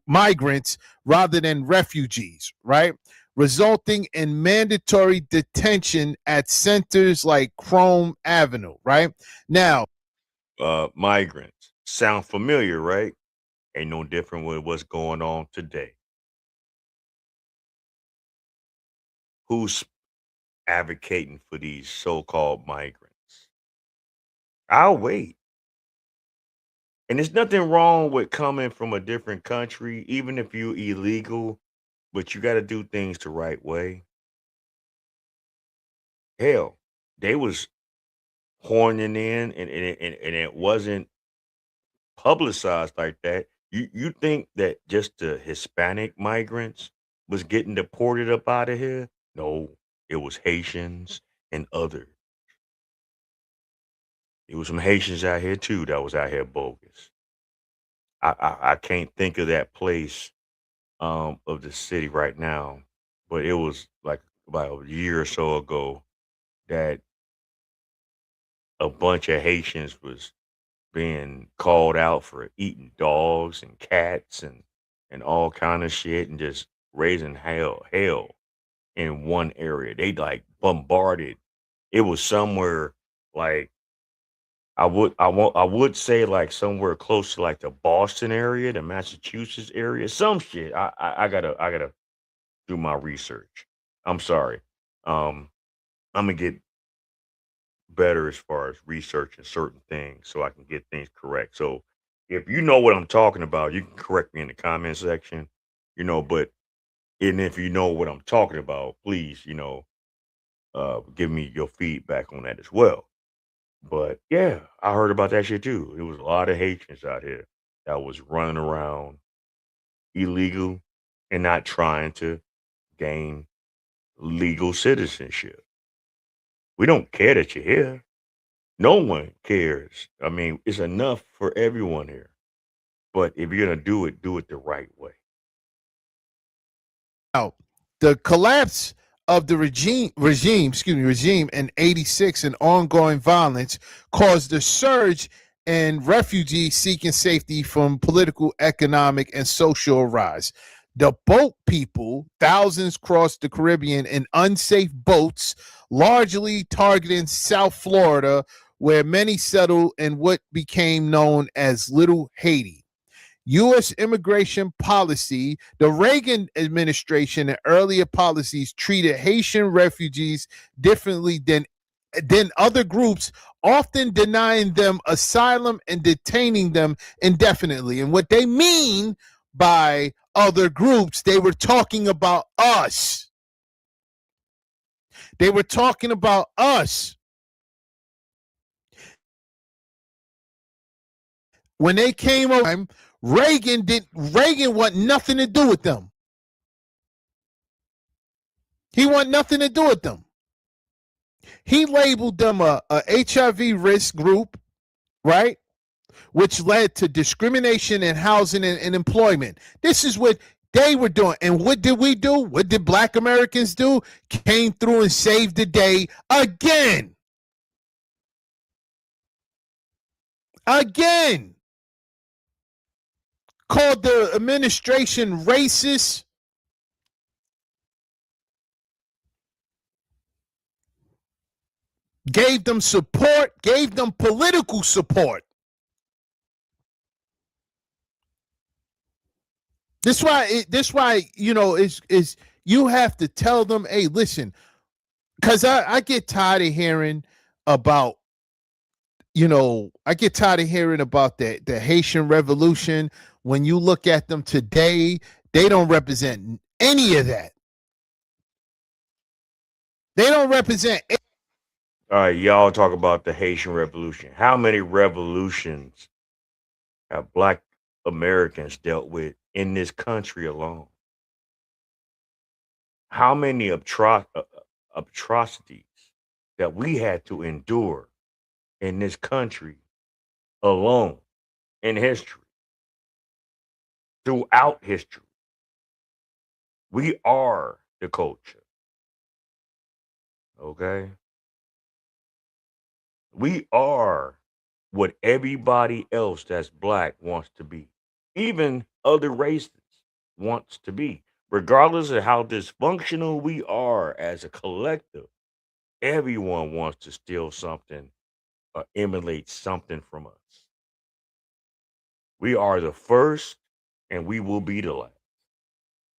migrants rather than refugees, right? Resulting in mandatory detention at centers like Chrome Avenue, right? Now, migrants. Sound familiar, right? Ain't no different with what's going on today. Who's advocating for these so-called migrants? I'll wait. And there's nothing wrong with coming from a different country, even if you're illegal, but you got to do things the right way. Hell, they was horning in and it wasn't publicized like that. You think that just the Hispanic migrants was getting deported up out of here? No, it was Haitians and other. It was some Haitians out here too that was out here bogus. I can't think of that place of the city right now, but it was like about a year or so ago that a bunch of Haitians was being called out for eating dogs and cats and all kind of shit and just raising hell in one area. They like bombarded. It was somewhere like I would say like somewhere close to like the Boston area, the Massachusetts area, some shit. I gotta do my research. I'm sorry. I'm gonna get better as far as researching certain things so I can get things correct. So if you know what I'm talking about, you can correct me in the comment section, but and if you know what I'm talking about, please, give me your feedback on that as well. But yeah, I heard about that shit too. It was a lot of Haitians out here that was running around illegal and not trying to gain legal citizenship. We don't care that you're here. No one cares. I mean, it's enough for everyone here. But if you're gonna do it the right way. Now, the collapse of the regime in 86 and ongoing violence caused a surge in refugees seeking safety from political, economic, and social rise. The boat people, thousands crossed the Caribbean in unsafe boats, largely targeting South Florida, where many settled in what became known as Little Haiti. U.S. immigration policy, the Reagan administration and earlier policies treated Haitian refugees differently than other groups, often denying them asylum and detaining them indefinitely. And what they mean by other groups, they were talking about us. They were talking about us. When they came over, Reagan want nothing to do with them. He want nothing to do with them. He labeled them a HIV risk group, right? Which led to discrimination in housing and employment. This is what they were doing. And what did we do? What did Black Americans do? Came through and saved the day again. Again. Called the administration racist. Gave them support, gave them political support. This why you know is you have to tell them, hey, listen, because I get tired of hearing about, the Haitian Revolution. When you look at them today, they don't represent any of that. They don't represent. All right, y'all talk about the Haitian Revolution. How many revolutions have Black Americans dealt with in this country alone? How many atrocities that we had to endure in this country alone in history? Throughout history, we are the culture. Okay? We are what everybody else that's Black wants to be. Even other races wants to be. Regardless of how dysfunctional we are as a collective, everyone wants to steal something or emulate something from us. We are the first and we will be the last.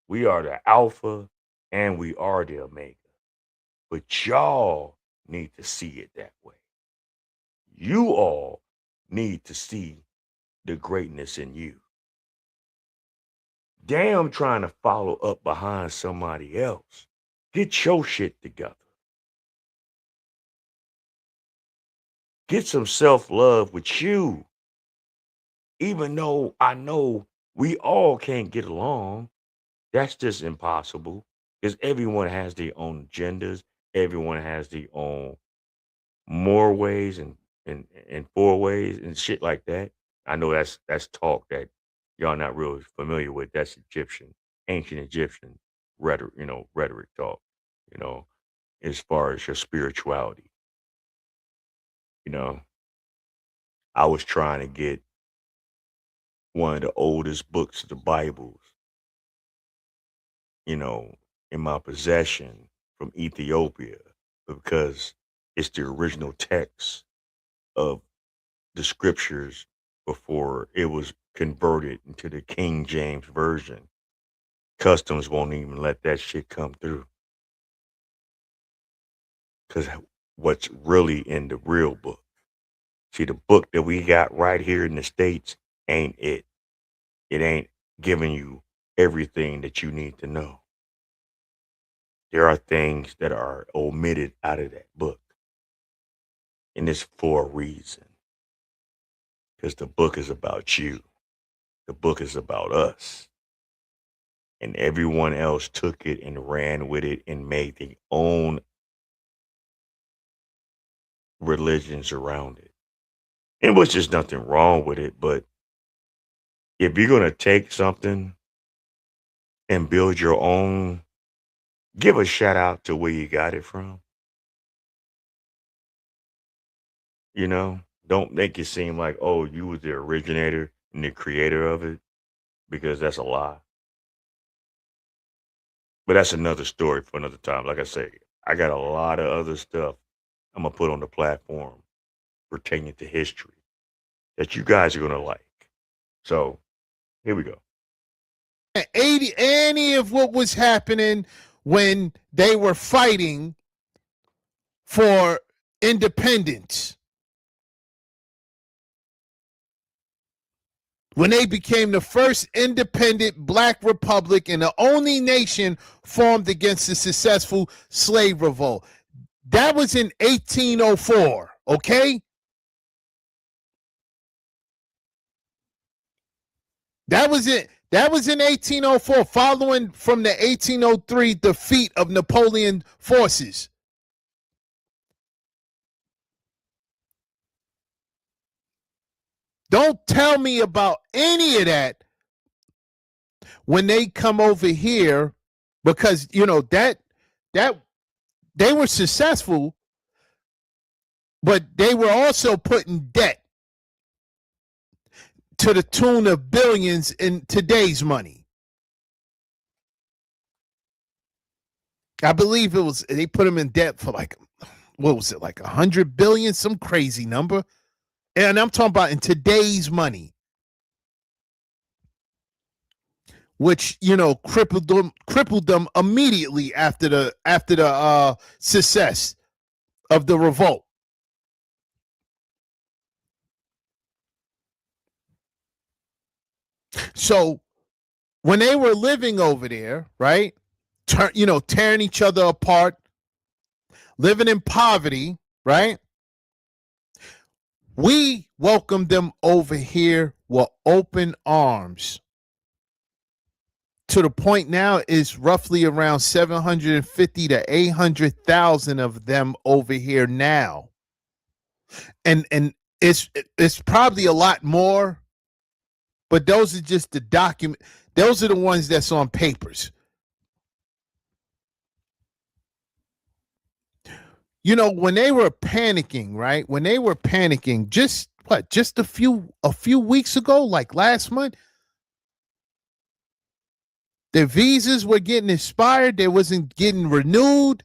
We are the Alpha and we are the Omega. But y'all need to see it that way. You all need to see the greatness in you. Damn trying to follow up behind somebody else. Get your shit together. Get some self-love with you. Even though I know we all can't get along, that's just impossible because everyone has their own agendas. Everyone has their own more ways and four ways and shit like that. I know that's talk that y'all not really familiar with. That's ancient Egyptian rhetoric talk, as far as your spirituality. I was trying to get one of the oldest books of the Bibles, in my possession from Ethiopia because it's the original text of the scriptures before it was converted into the King James Version. Customs won't even let that shit come through. Because what's really in the real book. See, the book that we got right here in the States ain't it. It ain't giving you everything that you need to know. There are things that are omitted out of that book. And it's for a reason. Because the book is about you. The book is about us. and everyone else took it and ran with it and made their own religions around it. And was just nothing wrong with it, but if you're gonna take something and build your own, give a shout out to where you got it from. You know, don't make it seem like, oh, you was the originator and the creator of it, because that's a lie. But that's another story for another time. Like I say, I got a lot of other stuff I'm gonna put on the platform pertaining to history that you guys are gonna like. So here we go. 80, any of what was happening when they were fighting for independence, when they became the first independent black republic and the only nation formed against the successful slave revolt. That was in 1804, okay? That was it. That was in 1804, following from the 1803 defeat of Napoleon forces. Don't tell me about any of that when they come over here, because you know that they were successful, but they were also put in debt to the tune of billions in today's money. I believe it was, they put them in debt for like, what was it, like 100 billion, some crazy number. And I'm talking about in today's money, which, you know, crippled them immediately after the success of the revolt. So when they were living over there, right, tearing each other apart, living in poverty, right, we welcomed them over here with open arms. To the point now is roughly around 750 to 800,000 of them over here now. And it's probably a lot more, but those are just the document. Those are the ones that's on papers. You know, when they were panicking, right? When they were panicking, just a few weeks ago, like last month, their visas were getting expired. They wasn't getting renewed.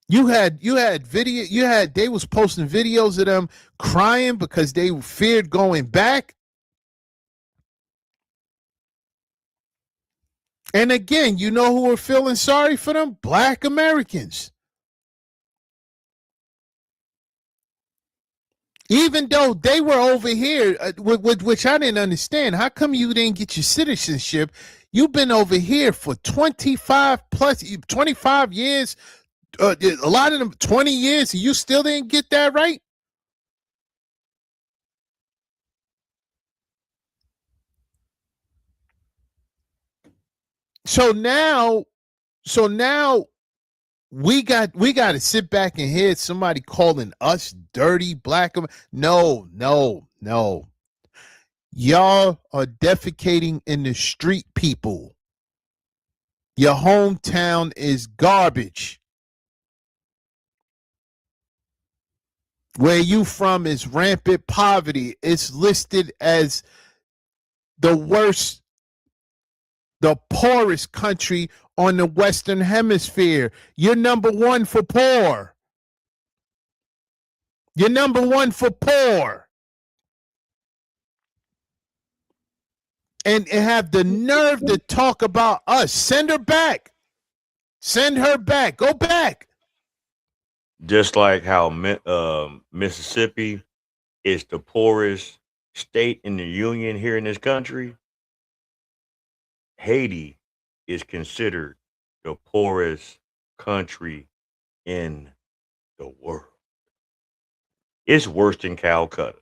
You had video. They was posting videos of them crying because they feared going back. And again, you know who were feeling sorry for them? Black Americans. Even though they were over here, which I didn't understand. How come you didn't get your citizenship? You've been over here for 25 years. A lot of them 20 years, and you still didn't get that right? So now we got to sit back and hear somebody calling us dirty black. No. Y'all are defecating in the street, people. Your hometown is garbage. Where you from is rampant poverty. It's listed as the worst, the poorest country on the Western Hemisphere. You're number one for poor. You're number one for poor. And have the nerve to talk about us. Send her back. Send her back. Go back. Just like how Mississippi is the poorest state in the union here in this country, Haiti is considered the poorest country in the world. It's worse than Calcutta.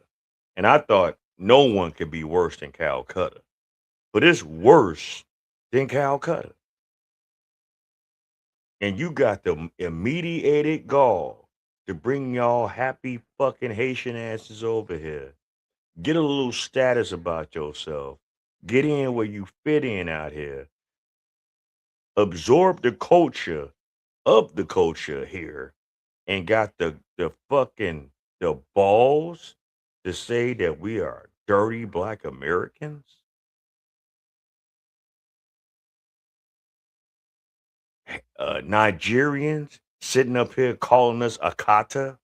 And I thought no one could be worse than Calcutta. but it's worse than Calcutta. And you got the immediated gall to bring y'all happy fucking Haitian asses over here. Get a little status about yourself. Get in where you fit in out here. Absorb the culture of the culture here, and got the fucking the balls to say that we are dirty black Americans. Nigerians sitting up here calling us Akata,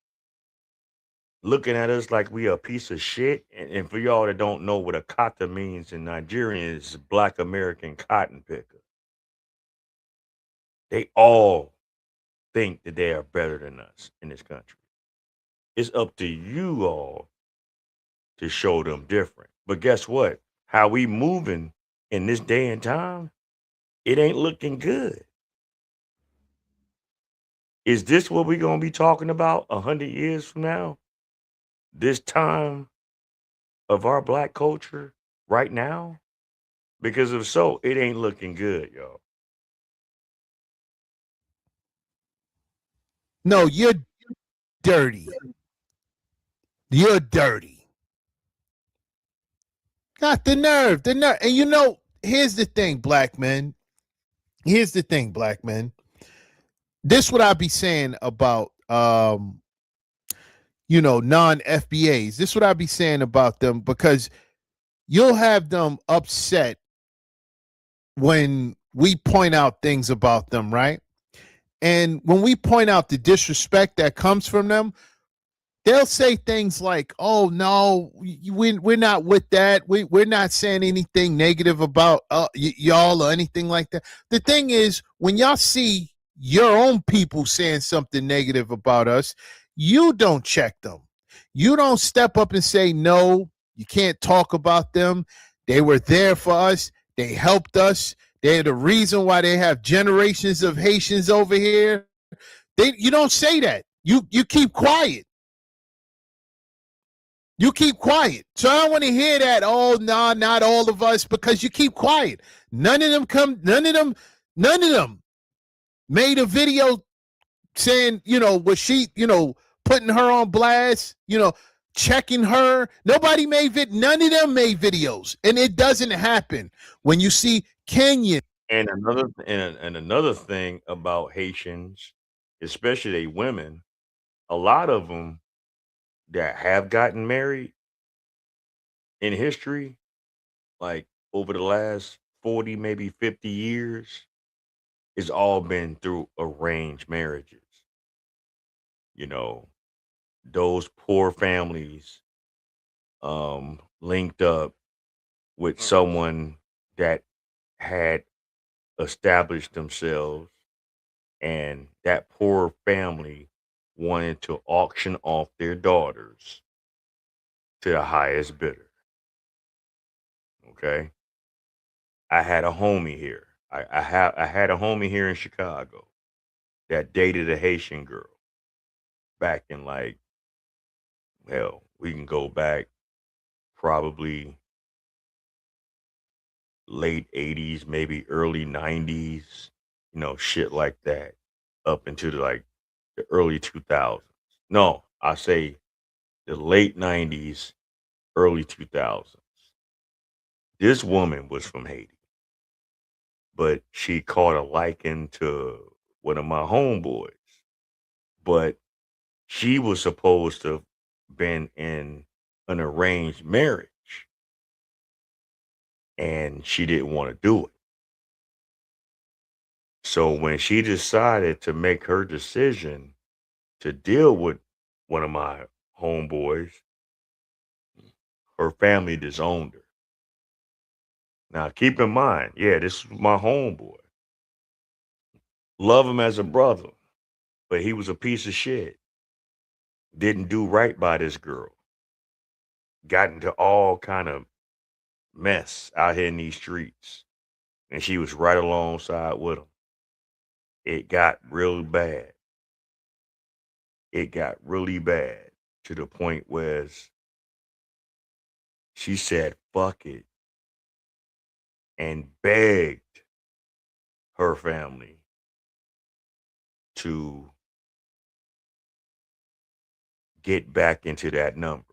looking at us like we a piece of shit. And for y'all that don't know what Akata means in Nigerian, it's black American cotton picker. They all think that they are better than us in this country. It's up to you all to show them different. But guess what? How we moving in this day and time, it ain't looking good. Is this what we're going to be talking about 100 years from now? This time of our black culture right now? Because if so, it ain't looking good, y'all. No, you're dirty. You're dirty. Got the nerve. And you know, here's the thing, black men. Here's the thing, black men. This what I be saying about non-FBAs. This what I be saying about them, because you'll have them upset when we point out things about them, right? And when we point out the disrespect that comes from them, they'll say things like, oh, no, we're not with that. We're not saying anything negative about y'all or anything like that. The thing is, when y'all see your own people saying something negative about us, you don't check them. You don't step up and say, no, you can't talk about them. They were there for us. They helped us. They're the reason why they have generations of Haitians over here. You don't say that. You keep quiet. You keep quiet. So I don't want to hear that, oh, no, not all of us, because you keep quiet. None of them made a video saying, was she, putting her on blast, checking her. Nobody made none of them made videos. And it doesn't happen when you see Kenyan. And another thing about Haitians, especially they women, a lot of them that have gotten married in history, like over the last 40, maybe 50 years, it's all been through arranged marriages. Those poor families linked up with someone that had established themselves, and that poor family wanted to auction off their daughters to the highest bidder. Okay, I had a homie here. I had a homie here in Chicago that dated a Haitian girl back in, like, hell, we can go back probably late 80s, maybe early 90s, shit like that, up into the early 2000s. No, I say the late 90s, early 2000s. This woman was from Haiti, but she caught a liking to one of my homeboys. But she was supposed to have been in an arranged marriage, and she didn't want to do it. So when she decided to make her decision to deal with one of my homeboys, her family disowned her. Now, keep in mind, this is my homeboy. Love him as a brother, but he was a piece of shit. Didn't do right by this girl. Got into all kind of mess out here in these streets. And she was right alongside with him. It got real bad. It got really bad to the point where she said, fuck it. and begged her family to get back into that number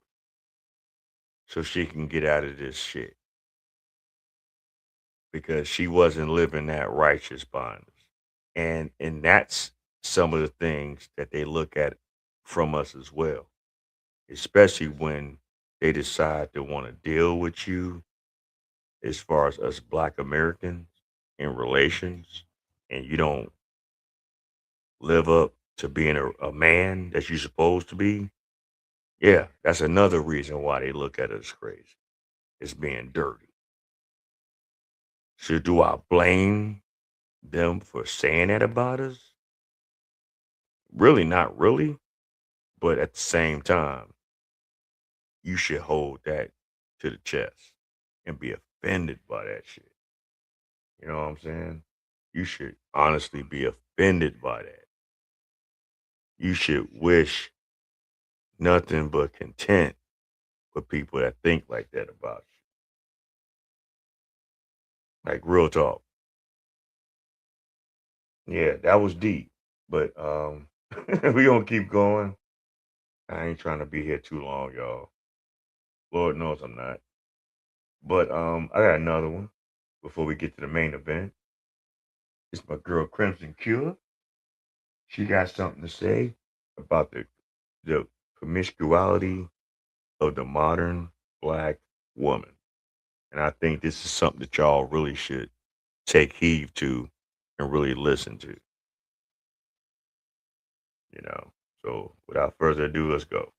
so she can get out of this shit, because she wasn't living that righteous bondage. And that's some of the things that they look at from us as well, especially when they decide to want to deal with you as far as us Black Americans in relations, and you don't live up to being a man that you're supposed to be. Yeah, that's another reason why they look at us crazy. It's being dirty. So do I blame them for saying that about us? Really, not really. But at the same time, you should hold that to the chest and be offended by that shit. You know what I'm saying? You should honestly be offended by that. You should wish nothing but content for people that think like that about you. Like, real talk. Yeah, that was deep. But we gonna keep going. I ain't trying to be here too long, y'all. Lord knows I'm not. But I got another one before we get to the main event. It's my girl Crimson Cure. She got something to say about the promiscuity of the modern Black woman. And I think this is something that y'all really should take heed to and really listen to. You know. So without further ado, let's go.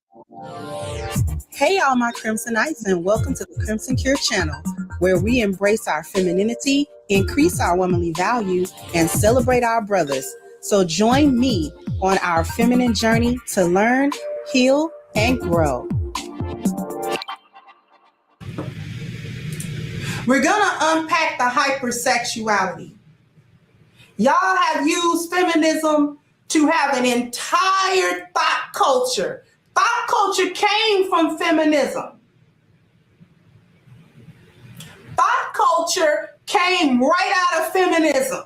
Hey, all my Crimsonites, and welcome to the Crimson Cure channel, where we embrace our femininity, increase our womanly values, and celebrate our brothers. So join me on our feminine journey to learn, heal, and grow. We're gonna unpack the hypersexuality. Y'all have used feminism to have an entire thought culture. Thought culture came from feminism. Thought culture came right out of feminism.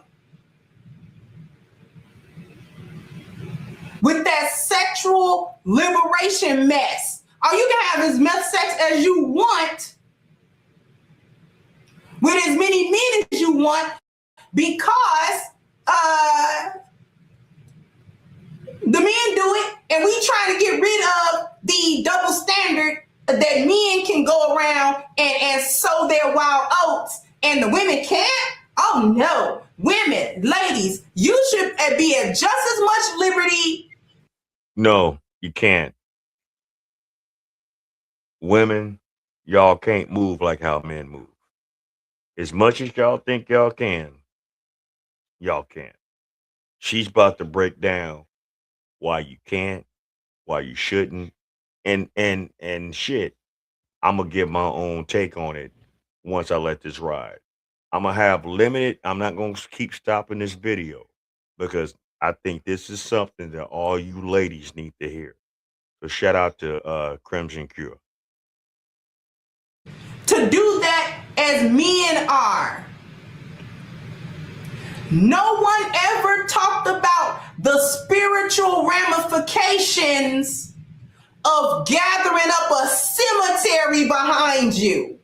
With that sexual liberation mess. Oh, you can have as much sex as you want with as many men as you want, because the men do it, and we trying to get rid of the double standard that men can go around and sow their wild oats and the women can't. Oh no, women, ladies, you should be at just as much liberty. No, you can't. Women, y'all can't move like how men move. As much as y'all think y'all can, y'all can't. She's about to break down why you can't, why you shouldn't, and shit. I'm gonna give my own take on it once I let this ride. I'm gonna have limited. I'm not gonna keep stopping this video because I think this is something that all you ladies need to hear. So shout out to Crimson Cure. To do that as men are. No one ever talked about the spiritual ramifications of gathering up a cemetery behind you.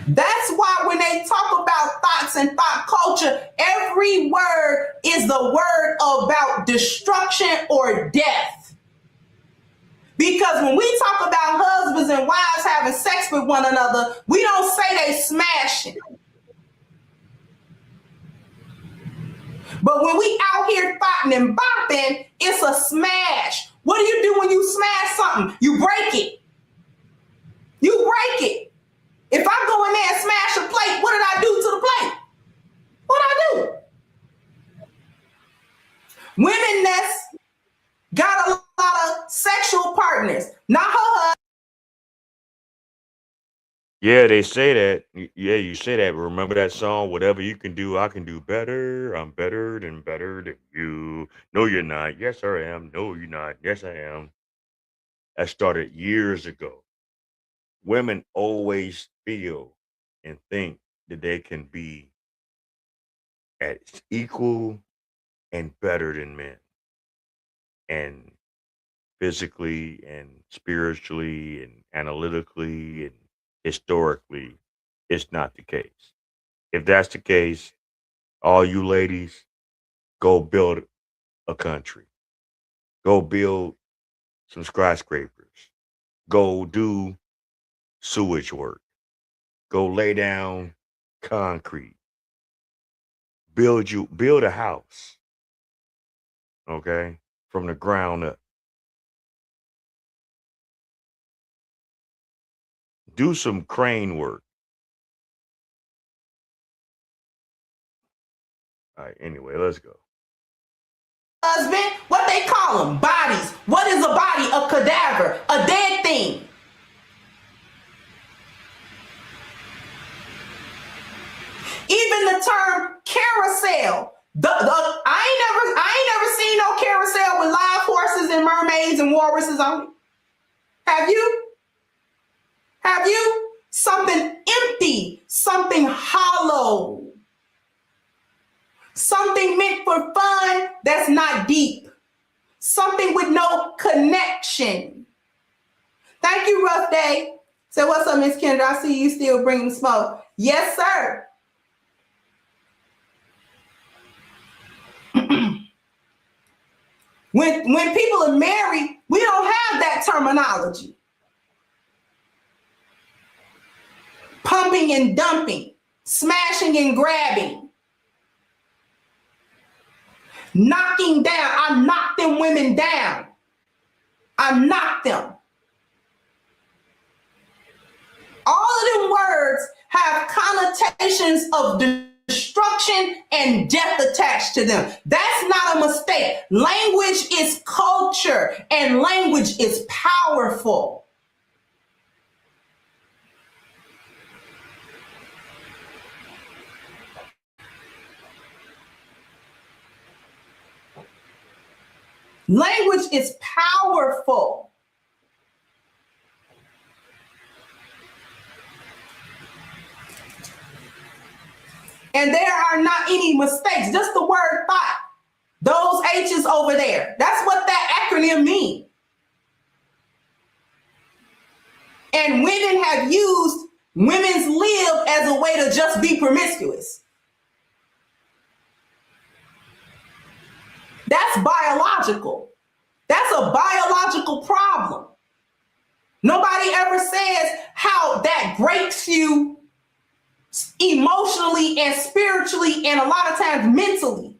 That's why when they talk about thoughts and thought culture, every word is the word about destruction or death. Because when we talk about husbands and wives having sex with one another, we don't say they smashing. But when we out here thotting and bopping, it's a smash. What do you do when you smash something? You break it. You break it. If I go in there and smash a plate, what did I do to the plate? What did I do? Women that's got a lot of sexual partners, not her husband. Yeah, they say that. Yeah, you say that. Remember that song, Whatever You Can Do, I Can Do Better. I'm better than you. No, you're not. Yes, I am. No, you're not. Yes, I am. That started years ago. women always feel and think that they can be as equal and better than men, and physically and spiritually and analytically and historically, it's not the case. If that's the case, all you ladies, go build a country. Go build some skyscrapers. Go do sewage work. Go lay down concrete. Build a house. Okay? From the ground up. Do some crane work. All right, anyway, let's go. Husband, what they call them? Bodies. What is a body? A cadaver, a dead thing. Even the term carousel. I ain't never seen no carousel with live horses and mermaids and walruses on it. Have you? Have you? Something empty, something hollow, something meant for fun that's not deep, something with no connection. Thank you, Rough Day. So what's up, Miss Kendra? I see you still bringing smoke. Yes, sir. When people are married, we don't have that terminology. Pumping and dumping, smashing and grabbing, knocking down. I knocked them women down. I knocked them. All of them words have connotations of destruction and death attached to them. That's not a mistake. Language is culture and language is powerful. Language is powerful. And there are not any mistakes, just the word thought. Those H's over there. That's what that acronym means. And women have used women's lib as a way to just be promiscuous. That's biological. That's a biological problem. Nobody ever says how that breaks you emotionally and spiritually and a lot of times mentally.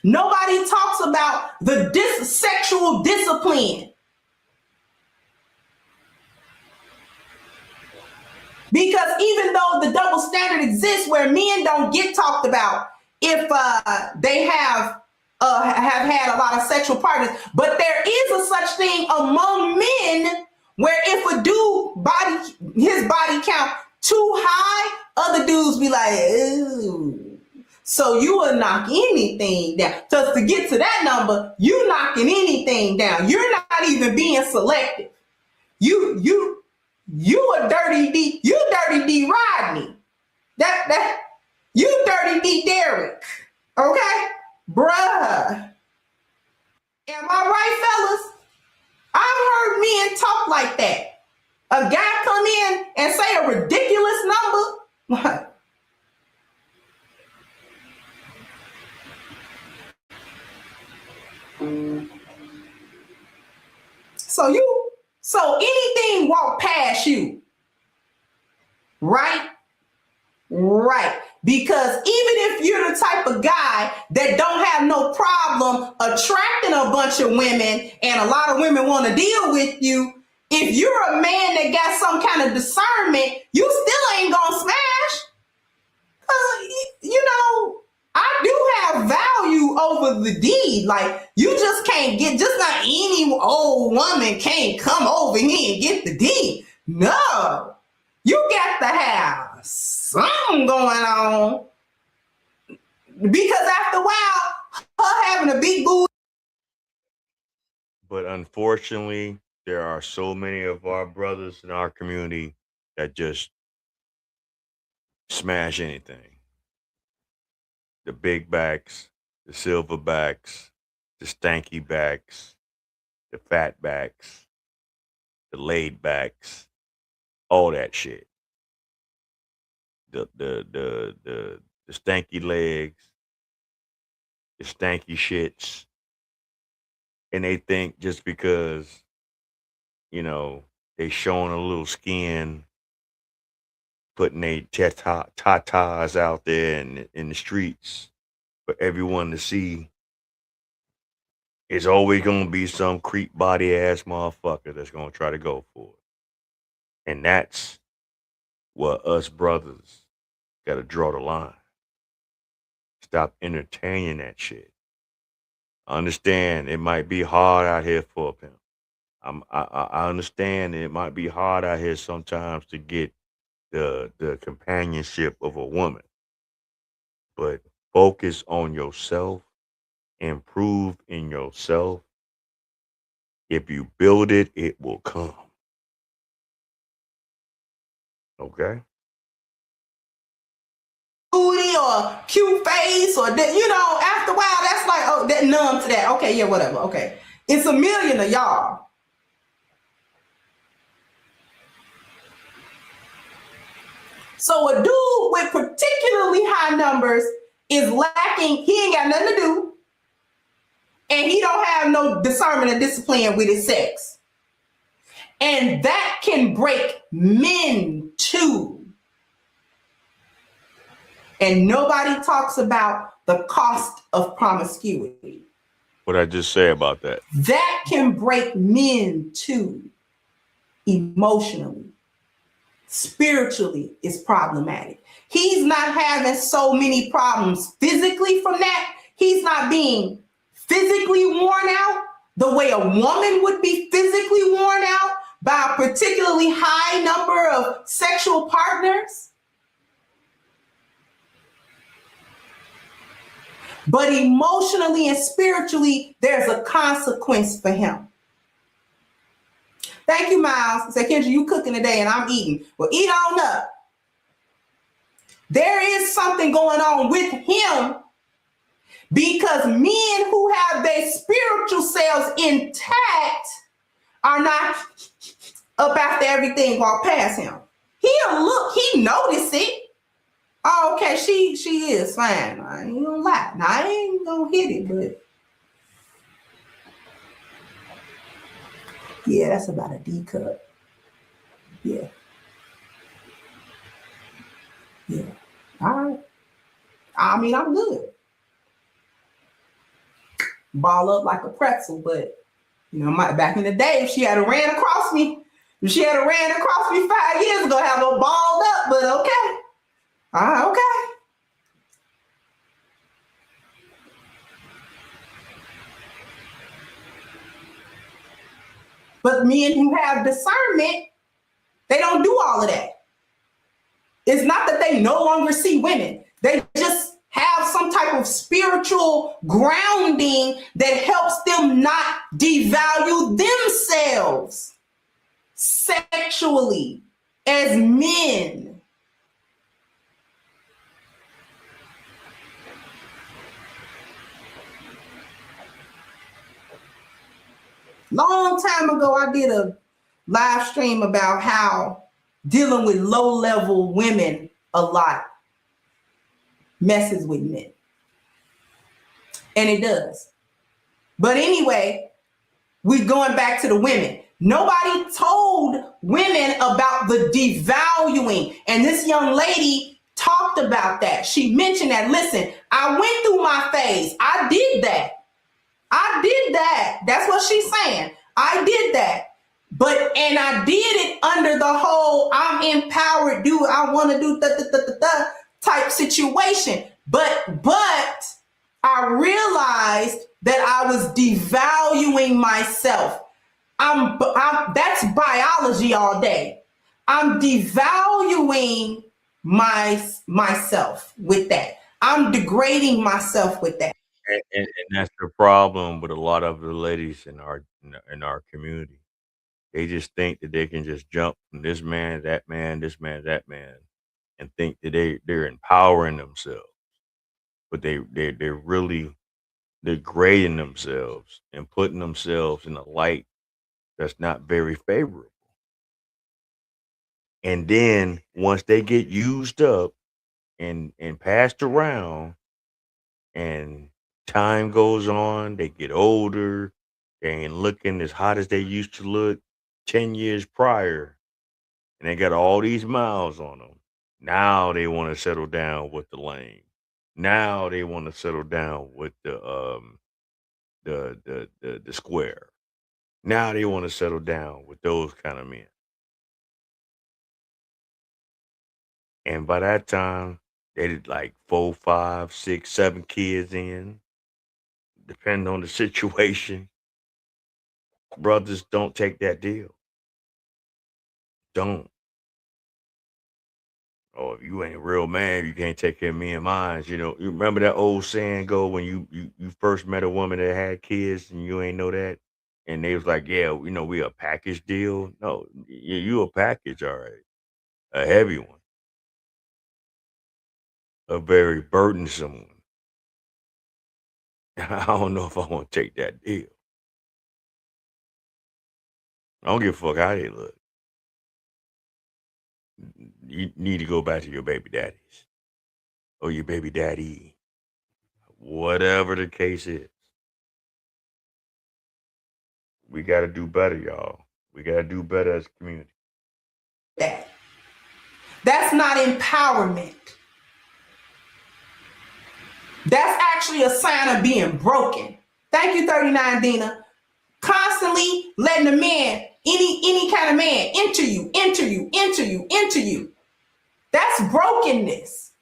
Nobody talks about the sexual discipline. Because even though the double standard exists where men don't get talked about if they have had a lot of sexual partners, but there is a such thing among men where if a dude his body count too high, other dudes be like, ooh. So you will knock anything down. Because to get to that number, you knocking anything down. You're not even being selective. You a dirty D. You dirty D Rodney. You dirty D Derek. Okay? Bruh. Am I right, fellas? I've heard men talk like that. A guy come in and say a ridiculous number. What? So anything walk past you, right? Right. Because even if you're the type of guy that don't have no problem attracting a bunch of women and a lot of women want to deal with you, if you're a man that got some kind of discernment, you still ain't gonna smash. I do have value over the deed. Like, you just can't get, just not any old woman can't come over here and get the deed. No, you got to have something going on. Because after a while, her having a big booty. But unfortunately, there are so many of our brothers in our community that just smash anything. The big backs, the silver backs, the stanky backs, the fat backs, the laid backs, all that shit. The stanky legs, the stanky shits. And they think just because, you know, they showing a little skin, putting their tatas out there in the streets for everyone to see, it's always gonna be some creep body ass motherfucker that's gonna try to go for it. And that's where us brothers gotta draw the line. Stop entertaining that shit. I understand it might be hard out here for a pimp. I understand it might be hard out here sometimes to get the companionship of a woman. But focus on yourself, improve in yourself. If you build it, it will come. Okay? Booty or cute face or you know, after a while that's like, oh, that numb to that. Okay, yeah, whatever. Okay. It's a million of y'all. So a dude with particularly high numbers is lacking, he ain't got nothing to do. And he don't have no discernment or discipline with his sex. And that can break men too. And nobody talks about the cost of promiscuity. What I just say about that? That can break men too. Emotionally. Spiritually is problematic. He's not having so many problems physically from that. He's not being physically worn out the way a woman would be physically worn out by a particularly high number of sexual partners. But emotionally and spiritually, there's a consequence for him. Thank you, Miles. Say, Kendra, you cooking today and I'm eating. Well, eat on up. There is something going on with him because men who have their spiritual selves intact are not up after everything walk past him. He'll look, he notice it. Oh, okay, she is fine. I ain't gonna lie. Now, I ain't gonna hit it, but yeah, that's about a D cut. Yeah. Yeah. All right. I mean, I'm good. Ball up like a pretzel, but you know, back in the day, if she had ran across me 5 years ago, I have no balled up, but okay. Okay. But men who have discernment, they don't do all of that. It's not that they no longer see women. They just have some type of spiritual grounding that helps them not devalue themselves sexually as men. Long time ago, I did a live stream about how dealing with low-level women a lot messes with men. And it does. But anyway, we're going back to the women. Nobody told women about the devaluing. And this young lady talked about that. She mentioned that, listen, I went through my phase. I did that. That's what she's saying. I did that. And I did it under the whole I'm empowered, do I want to do type situation. But I realized that I was devaluing myself. That's biology all day. I'm devaluing myself with that. I'm degrading myself with that. And that's the problem with a lot of the ladies in our community. They just think that they can just jump from this man, that man, this man, that man, and think that they're empowering themselves, but they're really degrading themselves and putting themselves in a light that's not very favorable. And then once they get used up and passed around, and time goes on, they get older, they ain't looking as hot as they used to look 10 years prior, and they got all these miles on them. Now they want to settle down with the lame. Now they want to settle down with the square. Now they want to settle down with those kind of men. And by that time, they did like 4, 5, 6, 7 kids in, depending on the situation. Brothers, don't take that deal. Don't. Oh, if you ain't a real man, you can't take care of me and mine. You know, you remember that old saying go when you first met a woman that had kids and you ain't know that? And they was like, yeah, you know, we a package deal. No, you a package, all right. A heavy one. A very burdensome one. I don't know if I want to take that deal. I don't give a fuck how they look. You need to go back to your baby daddies or your baby daddy, whatever the case is. We got to do better, y'all. We got to do better as a community. That's not empowerment. That's actually a sign of being broken. Thank you, 39 Dina. Constantly letting a man, any kind of man, enter you. That's brokenness.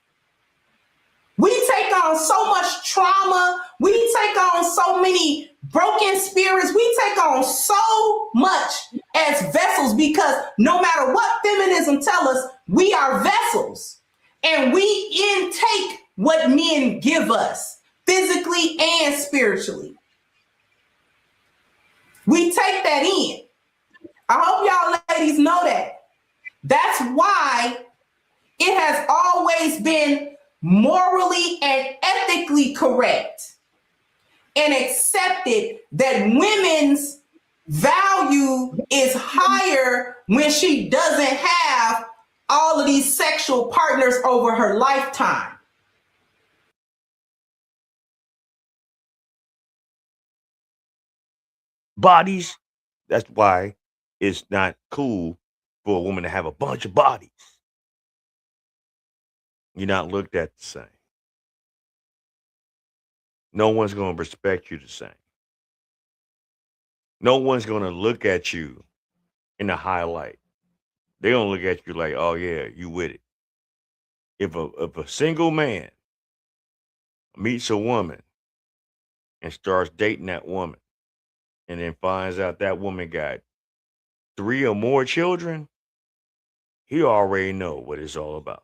We take on so much trauma. We take on so many broken spirits. We take on so much as vessels because no matter what feminism tell us, we are vessels. And we intake what men give us physically and spiritually. We take that in. I hope y'all ladies know that. That's why it has always been morally and ethically correct and accepted that women's value is higher when she doesn't have all of these sexual partners over her lifetime. Bodies, that's why it's not cool for a woman to have a bunch of bodies. You're not looked at the same. No one's going to respect you the same. No one's going to look at you in the highlight. They're going to look at you like, oh, yeah, you with it. If a single man meets a woman and starts dating that woman and then finds out that woman got 3 or more children, he already know what it's all about.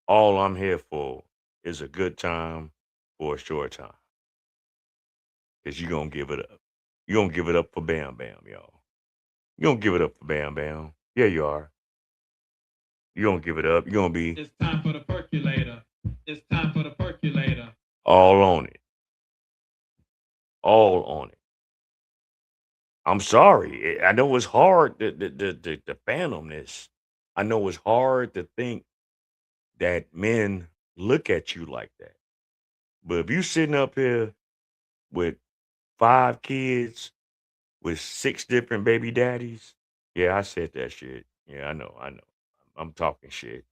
All I'm here for is a good time for a short time. Because you're going to give it up. You're going to give it up for Bam Bam, y'all. You're going to give it up for Bam Bam. Yeah, you are. You're going to give it up. You're going to be It's time for the percolator. It's time for the percolator. all on it. All on it. I'm sorry. I know it's hard to fathom this. I know it's hard to think that men look at you like that. But if you sitting up here with 5 kids with 6 different baby daddies, yeah, I said that shit. Yeah, I know. I'm talking shit.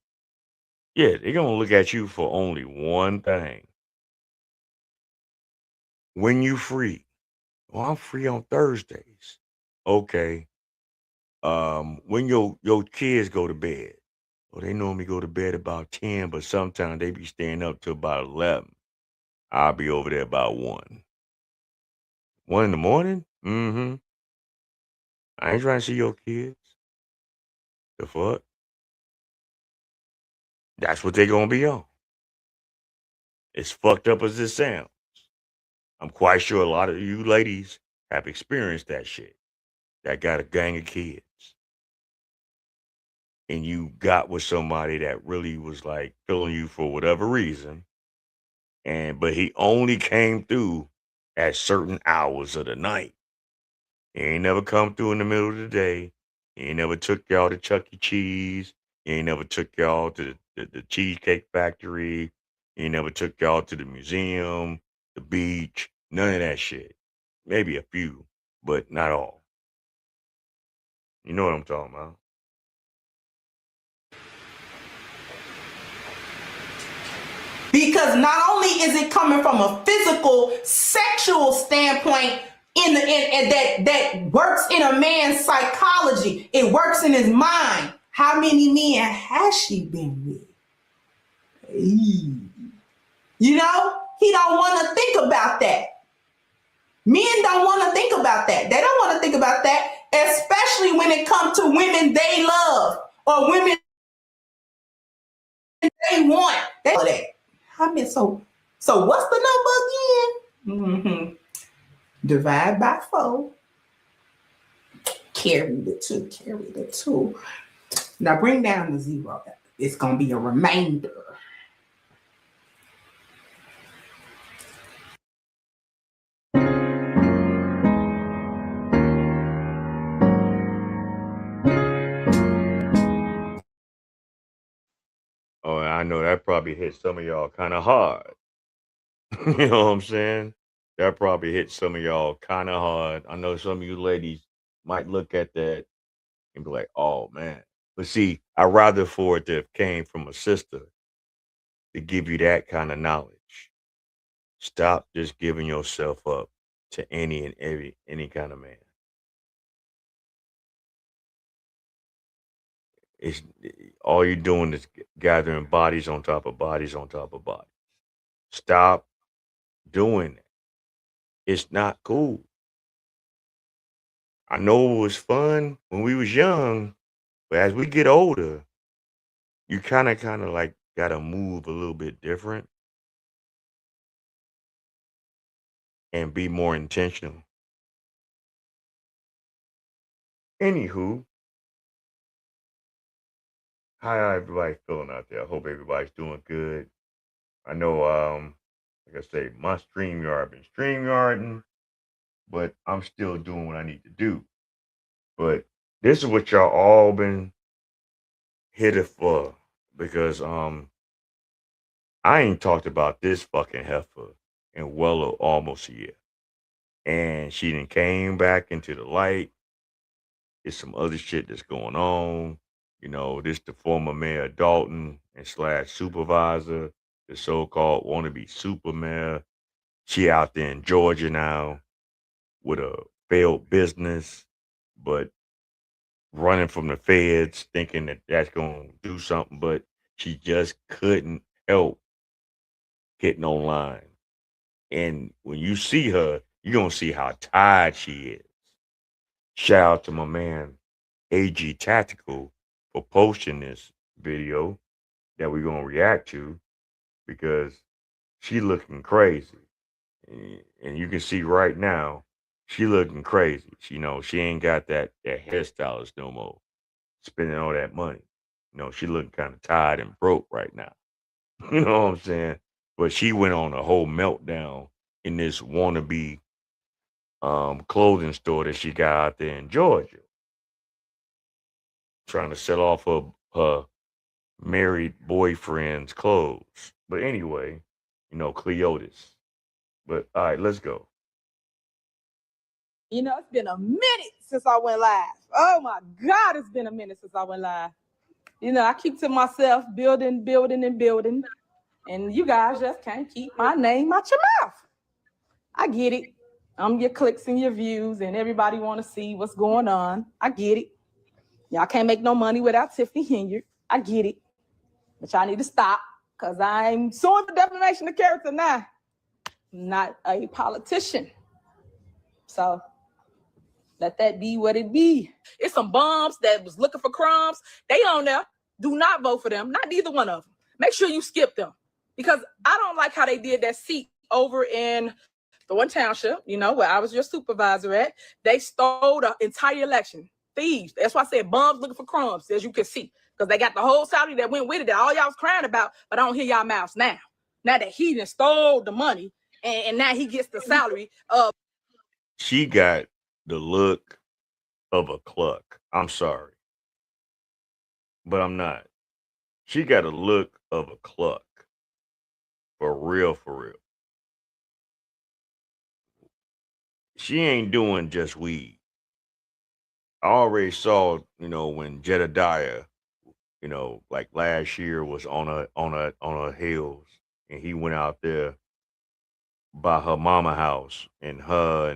Yeah, they're gonna look at you for only one thing. When you free. Well, I'm free on Thursdays. Okay. When your kids go to bed. Well, they normally go to bed about 10, but sometimes they be staying up till about 11. I'll be over there about 1. 1 in the morning? Mm-hmm. I ain't trying to see your kids. The fuck? That's what they gonna be on. As fucked up as it sounds. I'm quite sure a lot of you ladies have experienced that shit. that got a gang of kids, and you got with somebody that really was like feeling you for whatever reason, but he only came through at certain hours of the night. He ain't never come through in the middle of the day. He ain't never took y'all to Chuck E. Cheese. He ain't never took y'all to the Cheesecake Factory. He ain't never took y'all to the museum, the beach, none of that shit. Maybe a few, but not all. You know what I'm talking about. Because not only is it coming from a physical, sexual standpoint that works in a man's psychology, it works in his mind. How many men has she been with? You know, he don't want to think about that. Men don't want to think about that. They don't want to think about that, especially when it comes to women they love or women they want. They know that. I mean, so what's the number again? Divide by 4. Carry the 2. Now bring down the 0. It's going to be a remainder. Oh, I know that probably hit some of y'all kind of hard. You know what I'm saying? That probably hit some of y'all kind of hard. I know some of you ladies might look at that and be like, oh, man. But see, I'd rather for it to have came from a sister to give you that kind of knowledge. Stop just giving yourself up to any and any kind of man. It's all you're doing is gathering bodies on top of bodies on top of bodies. Stop doing it. It's not cool. I know it was fun when we was young, but as we get older, you kind of like gotta move a little bit different and be more intentional. Anywho, how everybody feeling out there? I hope everybody's doing good. I know, like I say, my StreamYard been StreamYarding, but I'm still doing what I need to do. But this is what y'all all been hitting for, because I ain't talked about this fucking heifer in well almost a year. And she done came back into the light. There's some other shit that's going on. You know, this the former mayor of Dalton and / supervisor, the so-called wannabe super mayor. She out there in Georgia now with a failed business, but running from the feds, thinking that that's going to do something, but she just couldn't help getting online. And when you see her, you're going to see how tired she is. Shout out to my man, AG Tactical, for posting this video that we're going to react to, because she looking crazy. And you can see right now, she looking crazy. You know, she ain't got that hairstylist no more, spending all that money. You know, she looking kind of tired and broke right now. You know what I'm saying? But she went on a whole meltdown in this wannabe clothing store that she got out there in Georgia, trying to sell off her married boyfriend's clothes. But anyway, you know, Cleotis. But all right, let's go. You know, it's been a minute since I went live. Oh my God, it's been a minute since I went live. You know, I keep to myself, building. And you guys just can't keep my name out your mouth. I get it. I'm your clicks and your views, and everybody want to see what's going on. I get it. Y'all can't make no money without Tiffany Hilliard. I get it. But y'all need to stop, because I'm suing for defamation of character now. I'm not a politician. So let that be what it be. It's some bums that was looking for crumbs. They on there. Do not vote for them. Not neither one of them. Make sure you skip them, because I don't like how they did that seat over in Thornton Township, you know, where I was your supervisor at. They stole the entire election. Thieves. That's why I said bums looking for crumbs, as you can see. Because they got the whole salary that went with it that all y'all was crying about, but I don't hear y'all mouths now. Now that he done stole the money and now he gets the salary of. She got the look of a cluck. I'm sorry, but I'm not. She got a look of a cluck. For real, for real. She ain't doing just weed. I already saw, you know, when Jedediah, you know, like last year was on her hills, and he went out there by her mama house, and her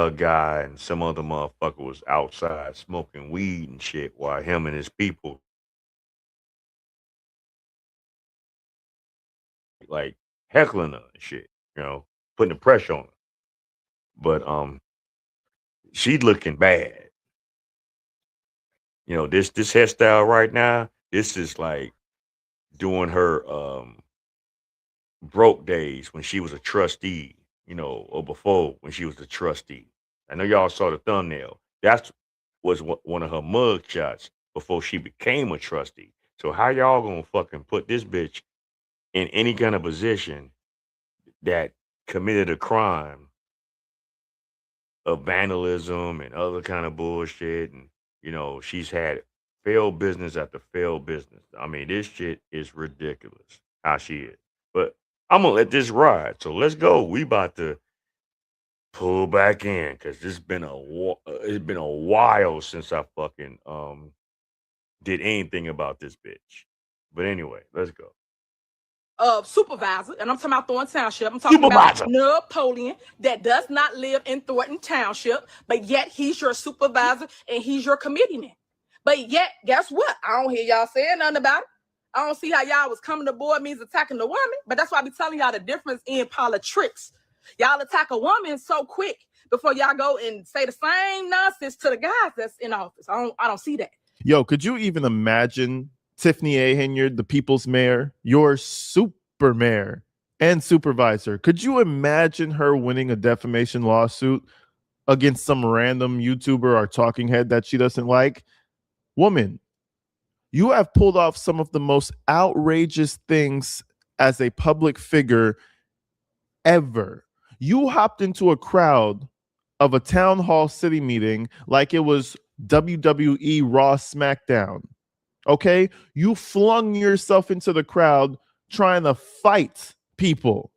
guy and some other motherfucker was outside smoking weed and shit while him and his people like heckling her and shit, you know, putting the pressure on her. But she looking bad. You know, this hairstyle right now, this is like doing her broke days when she was a trustee, you know, or before when she was a trustee. I know y'all saw the thumbnail. That was one of her mug shots before she became a trustee. So how y'all gonna fucking put this bitch in any kind of position that committed a crime of vandalism and other kind of bullshit? And, you know, she's had failed business after failed business. I mean, this shit is ridiculous how she is. But I'm gonna let this ride. So let's go. We about to pull back in because it's been a while since I fucking did anything about this bitch. But anyway, let's go. Supervisor, and I'm talking about Thornton Township. I'm talking about Napoleon that does not live in Thornton Township, but yet he's your supervisor and he's your committeeman. But yet, guess what? I don't hear y'all saying nothing about it. I don't see how y'all was coming to board means attacking the woman, but that's why I be telling y'all the difference in politics. Y'all attack a woman so quick before y'all go and say the same nonsense to the guys that's in office. I don't see that. Yo, could you even imagine Tiffany A. Henyard, the people's mayor, your super mayor and supervisor? Could you imagine her winning a defamation lawsuit against some random YouTuber or talking head that she doesn't like? Woman, you have pulled off some of the most outrageous things as a public figure ever. You hopped into a crowd of a town hall city meeting like it was WWE Raw SmackDown. Okay? You flung yourself into the crowd trying to fight people.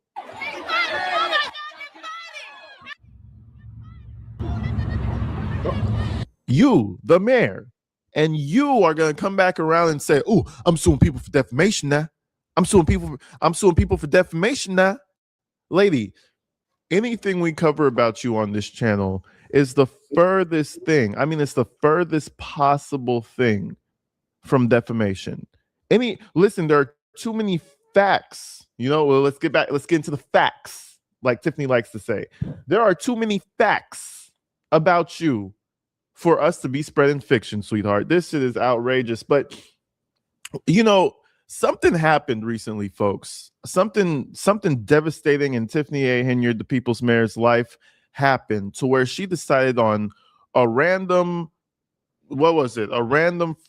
You, the mayor, and you are going to come back around and say, "Oh, I'm suing people for defamation now. I'm suing people for defamation now." Lady, anything we cover about you on this channel is the furthest thing. I mean, it's the furthest possible thing from defamation. Listen, there are too many facts. You know, well, let's get into the facts, like Tiffany likes to say. There are too many facts about you for us to be spreading fiction, sweetheart. This shit is outrageous. But, you know, something happened recently, folks. Something devastating in Tiffany A. Henyard, the people's mayor's life, happened to where she decided on a random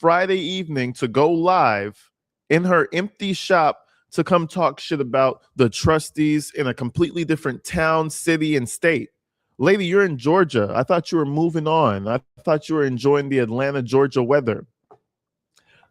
Friday evening to go live in her empty shop to come talk shit about the trustees in a completely different town, city, and state. Lady, you're in Georgia. I thought you were moving on. I thought you were enjoying the Atlanta, Georgia weather.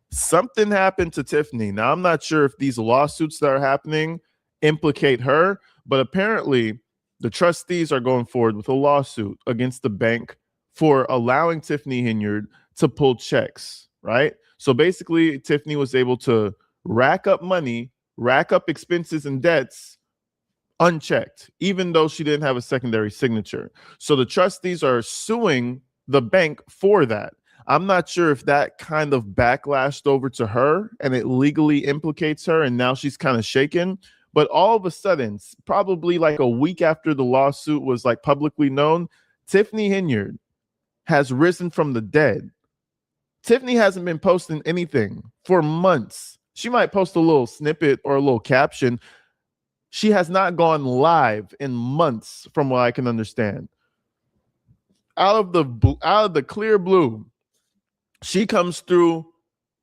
Something happened to Tiffany. Now, I'm not sure if these lawsuits that are happening implicate her, but apparently the trustees are going forward with a lawsuit against the bank for allowing Tiffany Henyard to pull checks, right? So basically, Tiffany was able to rack up money, rack up expenses and debts unchecked, even though she didn't have a secondary signature. So the trustees are suing the bank for that. I'm not sure if that kind of backlashed over to her and it legally implicates her, and now she's kind of shaken. But all of a sudden, probably like a week after the lawsuit was like publicly known, Tiffany Henyard has risen from the dead. Tiffany hasn't been posting anything for months. She might post a little snippet or a little caption. She has not gone live in months, from what I can understand. Out of the clear blue, she comes through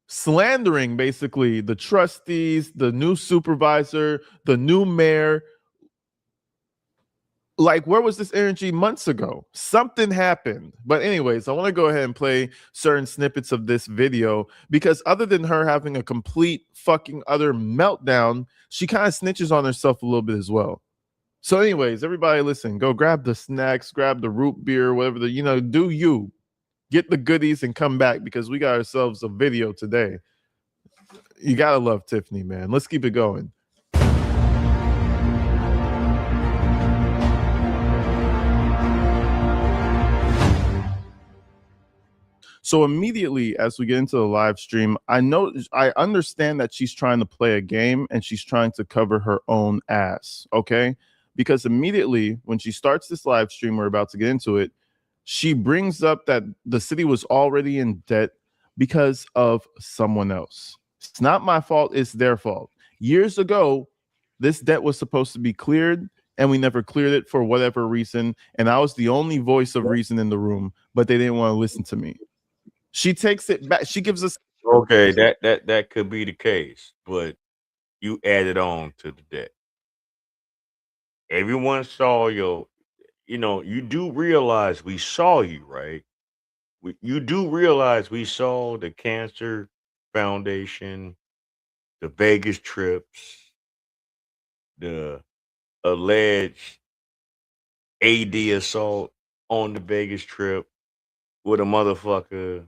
slandering basically the trustees, the new supervisor, the new mayor. Like, where was this energy months ago? Something happened. But anyways, I want to go ahead and play certain snippets of this video because other than her having a complete fucking other meltdown, she kind of snitches on herself a little bit as well. So anyways, everybody listen, go grab the snacks, grab the root beer, whatever do you. Get the goodies and come back because we got ourselves a video today. You gotta love Tiffany, man. Let's keep it going. So immediately as we get into the live stream, I understand that she's trying to play a game and she's trying to cover her own ass, okay? Because immediately when she starts this live stream, we're about to get into it, she brings up that the city was already in debt because of someone else. It's not my fault, it's their fault. Years ago, this debt was supposed to be cleared and we never cleared it for whatever reason. And I was the only voice of reason in the room, but they didn't want to listen to me. She takes it back. She gives us Okay, that could be the case, but you added on to the debt. Everyone saw you do realize we saw you, right? You do realize we saw the Cancer Foundation, the Vegas trips, the alleged AD assault on the Vegas trip with a motherfucker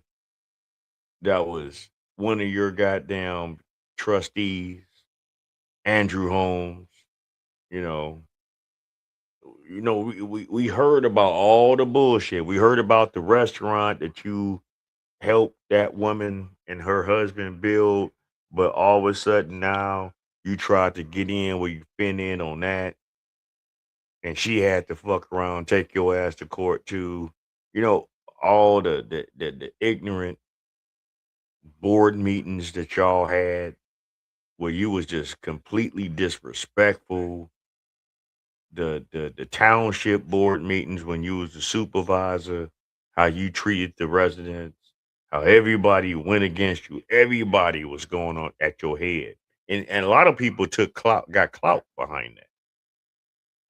that was one of your goddamn trustees, Andrew Holmes. We heard about all the bullshit. We heard about the restaurant that you helped that woman and her husband build, but all of a sudden now you tried to get in where you fit in on that, and she had to fuck around, take your ass to court too. All the ignorant board meetings that y'all had where you was just completely disrespectful. The township board meetings when you was the supervisor, how you treated the residents, how everybody went against you. Everybody was going on at your head. And a lot of people got clout behind that.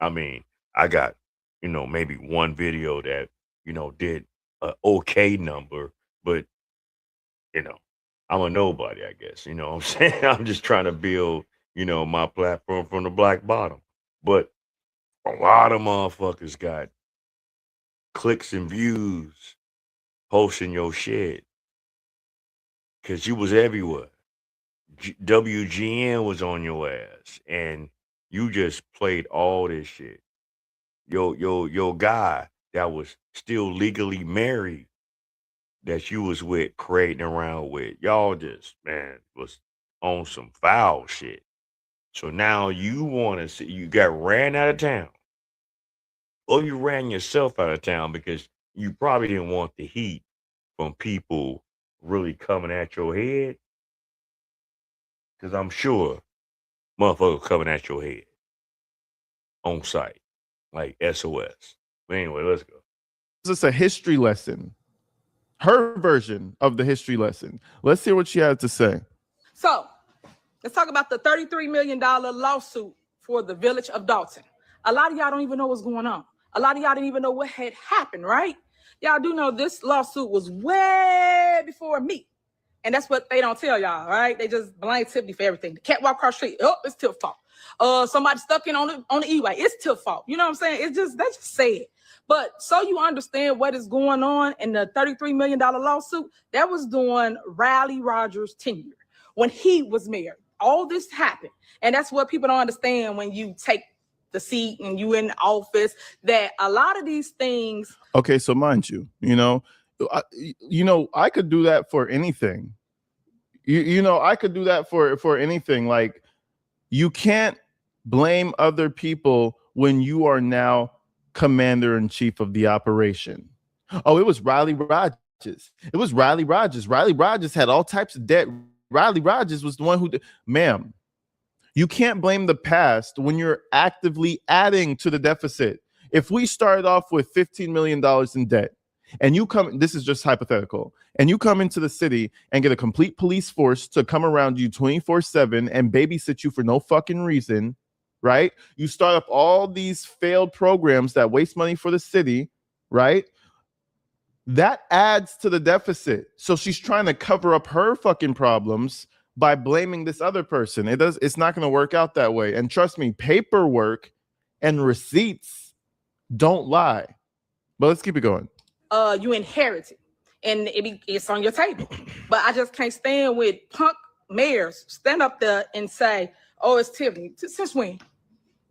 I mean, I got, maybe one video that, did a okay number, but I'm a nobody, I guess. You know what I'm saying? I'm just trying to build, my platform from the black bottom. But a lot of motherfuckers got clicks and views posting your shit because you was everywhere. WGN was on your ass, and you just played all this shit. Your guy that was still legally married that you was with, parading around with, y'all just, man, was on some foul shit. So now you want to see, you got ran out of town. Or you ran yourself out of town because you probably didn't want the heat from people really coming at your head. Because I'm sure motherfuckers coming at your head on site, like SOS. But anyway, let's go. This is a history lesson. Her version of the history lesson. Let's hear what she had to say. So let's talk about the $33 million lawsuit for the village of Dalton. A lot of y'all don't even know what's going on. A lot of y'all didn't even know what had happened, right? Y'all do know this lawsuit was way before me. And that's what they don't tell y'all, right? They just blame Tiffany for everything. The cat walk across the street, oh, it's Tiff's fault. Somebody stuck in on the E-way, it's Tiff's fault. You know what I'm saying? They just say it. But so you understand what is going on in the $33 million lawsuit, that was during Riley Rogers' tenure when he was mayor. All this happened. And that's what people don't understand when you take the seat and you in office, that a lot of these things. Okay, so mind you, I could do that for anything. I could do that for anything. Like, you can't blame other people when you are now commander-in-chief of the operation. Oh, it was Riley Rogers. It was Riley Rogers. Riley Rogers had all types of debt. Riley Rogers was the one who did. Ma'am, You can't blame the past when you're actively adding to the deficit. If we started off with $15 million in debt, and you come, this is just hypothetical, and you come into the city and get a complete police force to come around you 24/7 and babysit you for no fucking reason, right? You start up all these failed programs that waste money for the city, right? That adds to the deficit. So she's trying to cover up her fucking problems by blaming this other person. It's not going to work out that way. And trust me, paperwork and receipts don't lie. But let's keep it going. You inherit it, and it's on your table. But I just can't stand with punk mayors stand up there and say, "Oh, it's Tiffany." Since when?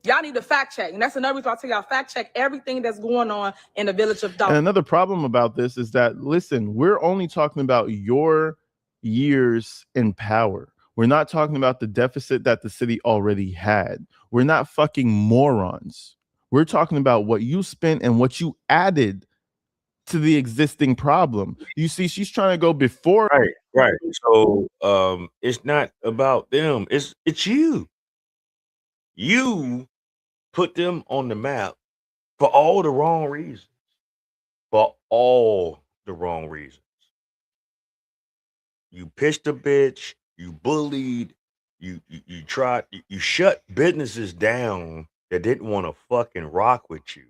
Y'all need to fact check, and that's another reason I tell y'all fact check everything that's going on in the village of Dalton. And another problem about this is that, listen, we're only talking about your years in power. We're not talking about the deficit that the city already had. We're not fucking morons. We're talking about what you spent and what you added to the existing problem. You see, she's trying to go before. Right. So it's not about them. It's you. You put them on the map for all the wrong reasons. For all the wrong reasons. You pitched a bitch, you bullied, you tried, you shut businesses down that didn't want to fucking rock with you.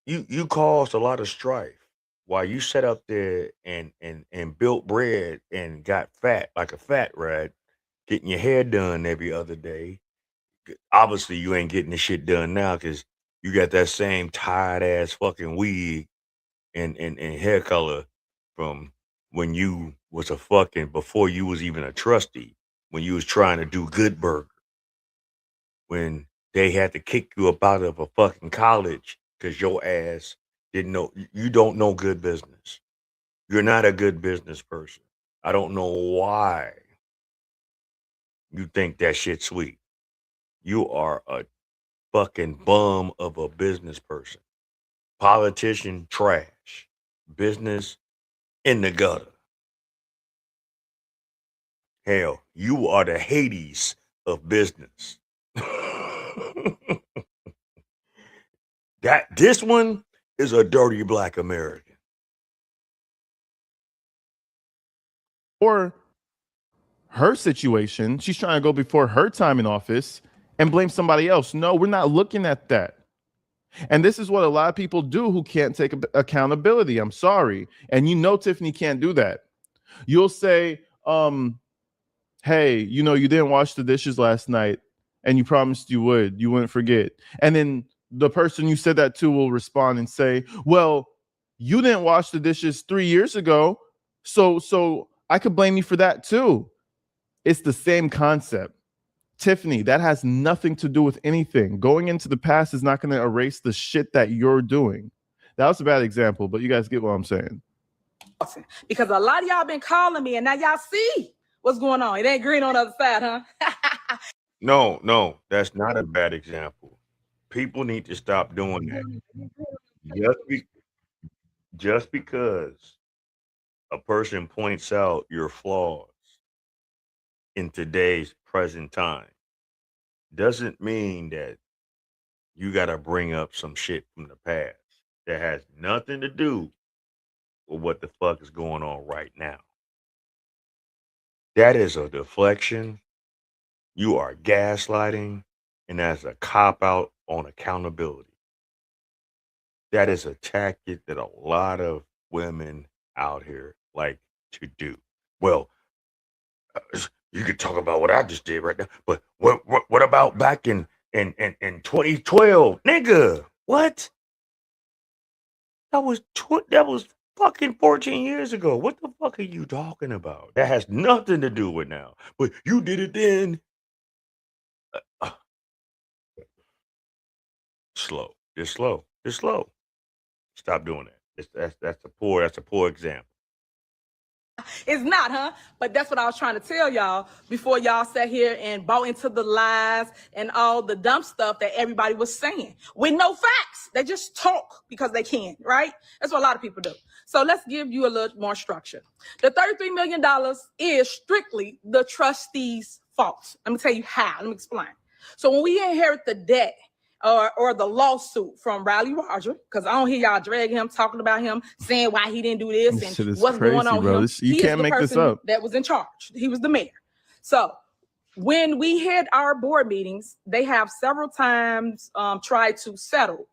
You caused a lot of strife while you sat up there and built bread and got fat like a fat rat, getting your hair done every other day. Obviously, you ain't getting the shit done now because you got that same tired ass fucking wig and hair color from when you was a fucking, before you was even a trustee, when you was trying to do Good Burger, when they had to kick you up out of a fucking college because your ass didn't know, you don't know good business. You're not a good business person. I don't know why you think that shit's sweet. You are a fucking bum of a business person. Politician trash. Business in the gutter. Hell, you are the Hades of business. This one is a dirty black American. Or her situation, she's trying to go before her time in office and blame somebody else. No, we're not looking at that. And this is what a lot of people do who can't take accountability. I'm sorry. And you know Tiffany can't do that. You'll say, hey, you know, you didn't wash the dishes last night and you promised you would. You wouldn't forget. And then the person you said that to will respond and say, well, you didn't wash the dishes 3 years ago, so I could blame you for that too. It's the same concept. Tiffany, that has nothing to do with anything. Going into the past is not going to erase the shit that you're doing. That was a bad example, but you guys get what I'm saying. Because a lot of y'all been calling me, and now y'all see what's going on. It ain't green on the other side, huh? No, that's not a bad example. People need to stop doing that. Just because a person points out your flaws in today's present time doesn't mean that you got to bring up some shit from the past that has nothing to do with what the fuck is going on right now. That is a deflection. You are gaslighting, and that's a cop-out on accountability. That is a tactic that a lot of women out here like to do. Well, you could talk about what I just did right now, but what about back in 2012, nigga? What? That was fucking 14 years ago. What the fuck are you talking about? That has nothing to do with now. But you did it then. Slow. It's slow. Stop doing that. That's a poor example. It's not, huh? But that's what I was trying to tell y'all before y'all sat here and bought into the lies and all the dumb stuff that everybody was saying with no facts. They just talk because they can, right? That's what a lot of people do. So let's give you a little more structure. The $33 million is strictly the trustees' fault. Let me tell you how. Let me explain. So when we inherit the debt or the lawsuit from Riley Roger, because I don't hear y'all drag him, talking about him, saying why he didn't do this This shit and is what's crazy, going on bro. him. This- you He is can't the make this person up. that was in charge. He was the mayor. So when we had our board meetings, they have several times tried to settle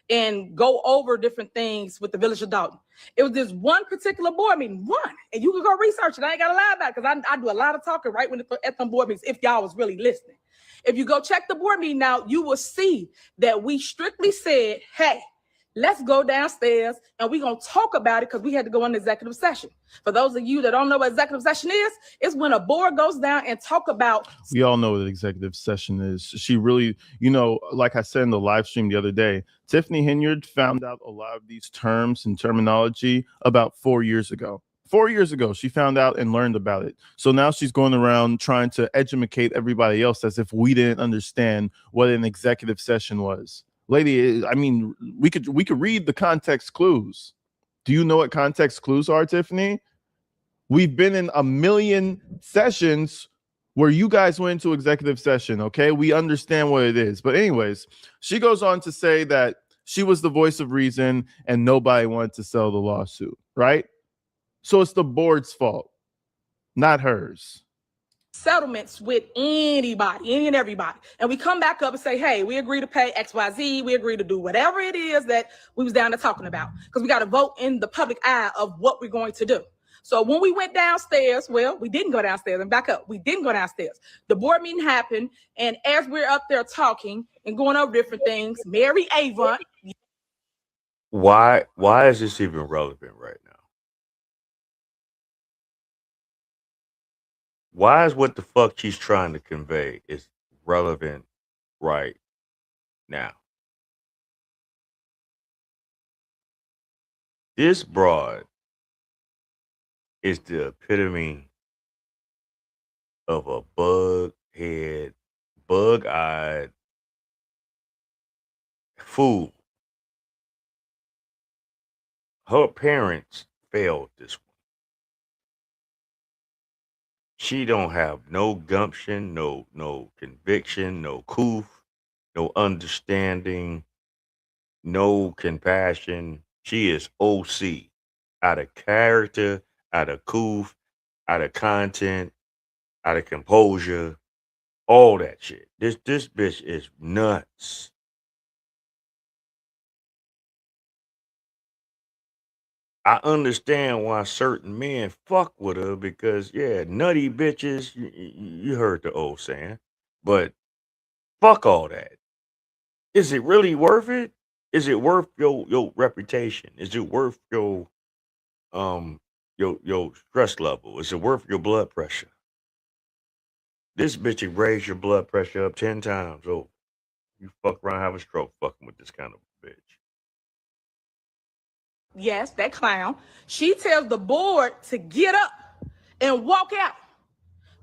and go over different things with the village of Dalton. It was this one particular board meeting, and you can go research it. I ain't gotta lie about it because I do a lot of talking right when at them board meetings. If y'all was really listening, if you go check the board meeting out, you will see that we strictly said, "Hey, let's go downstairs and we're gonna talk about it," because we had to go into executive session. For those of you that don't know what executive session is, it's when a board goes down and talk about. We all know what executive session is. She really, you know, like I said in the live stream the other day, Tiffany Hinyard found out a lot of these terms and terminology about 4 years ago. 4 years ago, she found out and learned about it. So now she's going around trying to educate everybody else as if we didn't understand what an executive session was. Lady, I mean, we could read the context clues. Do you know what context clues are, Tiffany? We've been in a million sessions where you guys went into executive session, okay? We understand what it is. But anyways, she goes on to say that she was the voice of reason and nobody wanted to sell the lawsuit, right? So it's the board's fault, not hers. Settlements with anybody, any and everybody. And we come back up and say, hey, we agree to pay XYZ. We agree to do whatever it is that we was down there talking about. Because we got to vote in the public eye of what we're going to do. So when we went downstairs, well, we didn't go downstairs and back up. We didn't go downstairs. The board meeting happened. And as we're up there talking and going over different things, Mary Avon. Why is this even relevant right now? Why is what the fuck she's trying to convey is relevant right now? This broad is the epitome of a bug-head, bug-eyed fool. Her parents failed this one. She don't have no gumption, no conviction, no coof, no understanding, no compassion. She is OC, out of character, out of coof, out of content, out of composure, all that shit. This bitch is nuts. I understand why certain men fuck with her because, yeah, nutty bitches, you heard the old saying, but fuck all that. Is it really worth it? Is it worth your reputation? Is it worth your stress level? Is it worth your blood pressure? This bitch will raise your blood pressure up 10 times over. You fuck around, have a stroke fucking with this kind of bitch. Yes, that clown. She tells the board to get up and walk out.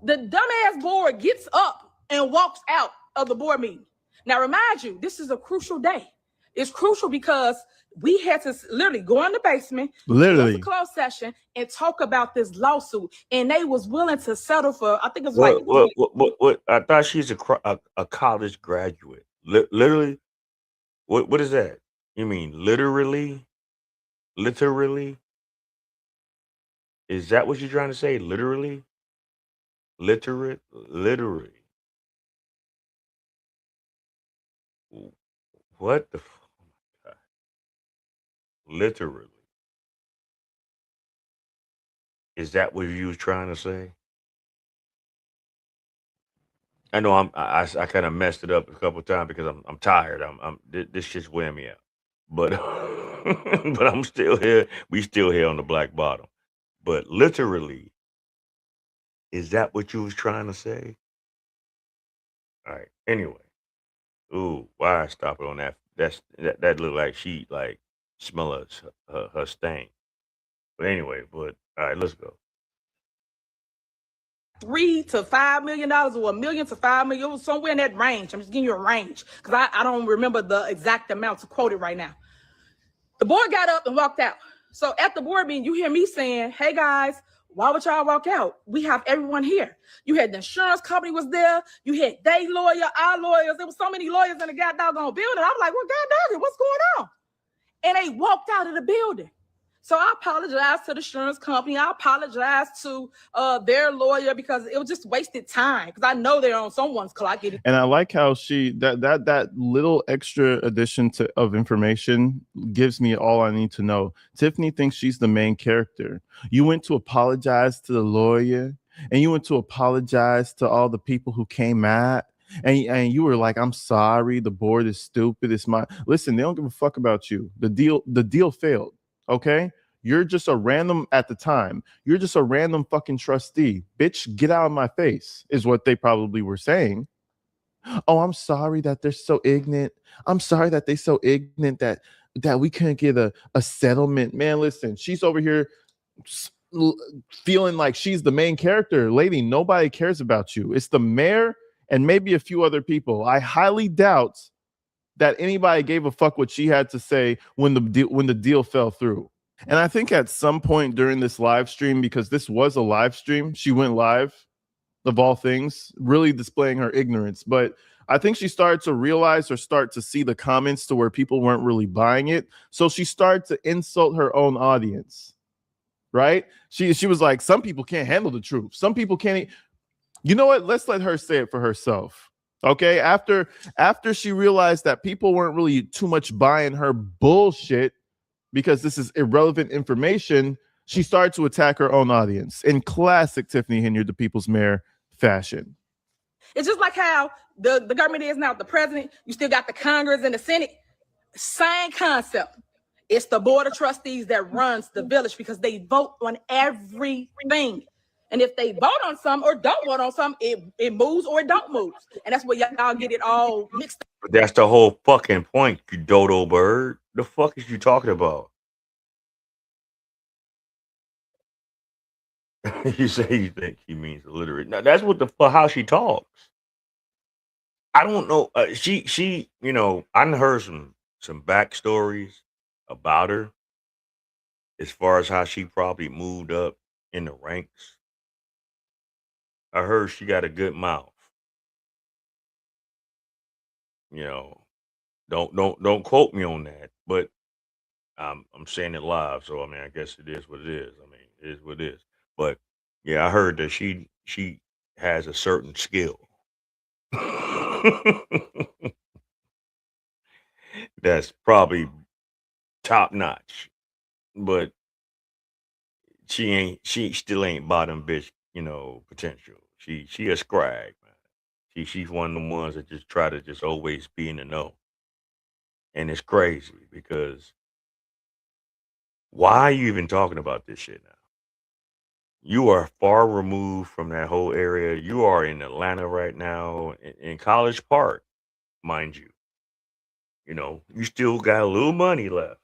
The dumbass board gets up and walks out of the board meeting. Now, remind you, this is a crucial day. It's crucial because we had to literally go in the basement, Literally. a closed session, and talk about this lawsuit. And they was willing to settle for, I think it was What? I thought she's a college graduate. Literally? What is that? You mean literally? Literally? Is that what you're trying to say? Literally? Literally? What the fuck? Literally. Is that what you was trying to say? I know I kind of messed it up a couple of times because I'm tired. This shit's wearing me out. But but I'm still here. We still here on the black bottom. But literally, is that what you was trying to say? All right. Anyway. Ooh, why I stop it on that? That look like she like smell her stain. But anyway, all right, let's go. $3 to $5 million or $1 million to $5 million. It was somewhere in that range. I'm just giving you a range because I don't remember the exact amount to quote it right now. The board got up and walked out. So at the board meeting, you hear me saying, hey guys, Why would y'all walk out? We have everyone here. You had the insurance company was there. You had they lawyer, our lawyers. There was so many lawyers in the goddamn building. I was like, well, goddamn, what's going on? And they walked out of the building. So I apologize to the insurance company. I apologize to their lawyer because it was just wasted time. Because I know they're on someone's clock. And I like how she that little extra addition of information gives me all I need to know. Tiffany thinks she's the main character. You went to apologize to the lawyer, and you went to apologize to all the people who came at. And you were like, I'm sorry, the board is stupid. It's my listen, they don't give a fuck about you. The deal failed. Okay, you're just a random at the time. You're just a random fucking trustee. Bitch, get out of my face, is what they probably were saying. Oh, I'm sorry that they're so ignorant. I'm sorry that they're so ignorant that we couldn't get a settlement. Man, listen, she's over here feeling like she's the main character. Lady, nobody cares about you. It's the mayor and maybe a few other people. I highly doubt that anybody gave a fuck what she had to say when the deal fell through. And I think at some point during this live stream, because this was a live stream, she went live, of all things, really displaying her ignorance. But I think she started to realize or start to see the comments to where people weren't really buying it. So she started to insult her own audience, right? She was like, some people can't handle the truth. Some people can't. You know what? Let's let her say it for herself. Okay, after she realized that people weren't really too much buying her bullshit because this is irrelevant information, she started to attack her own audience in classic Tiffany Henyard, the People's Mayor fashion. It's just like how the government is now. The president, you still got the Congress and the Senate. Same concept. It's the board of trustees that runs the village because they vote on everything. And if they vote on something or don't vote on something, it moves or it don't move. And that's where y'all get it all mixed up. But that's the whole fucking point, you dodo bird. The fuck is you talking about? You say you think he means illiterate. Now that's what the fuck how she talks. I don't know. She, you know, I heard some backstories about her as far as how she probably moved up in the ranks. I heard she got a good mouth. You know, don't quote me on that, but I'm saying it live, so I mean, I guess it is what it is. I mean, it is what it is. But yeah, I heard that she has a certain skill. That's probably top notch, but she still ain't bottom bitch, you know, potential. She a scrag, man. She's one of the ones that just try to just always be in the know. And it's crazy because why are you even talking about this shit now? You are far removed from that whole area. You are in Atlanta right now, in College Park, mind you. You know, you still got a little money left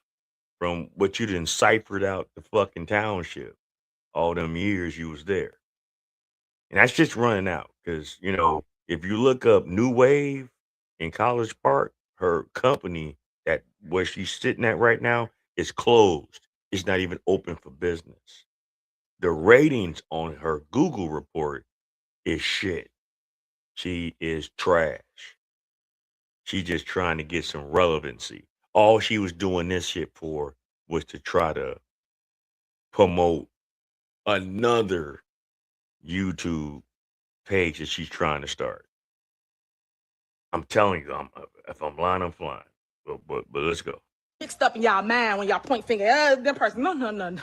from what you done ciphered out the fucking township all them years you was there. And that's just running out because, you know, if you look up New Wave in College Park, her company that where she's sitting at right now is closed. It's not even open for business. The ratings on her Google report is shit. She is trash. She's just trying to get some relevancy. All she was doing this shit for was to try to promote another YouTube page that she's trying to start. I'm telling you, if I'm lying, I'm flying. But let's go. Mixed up in y'all mind when y'all point finger at that person. No.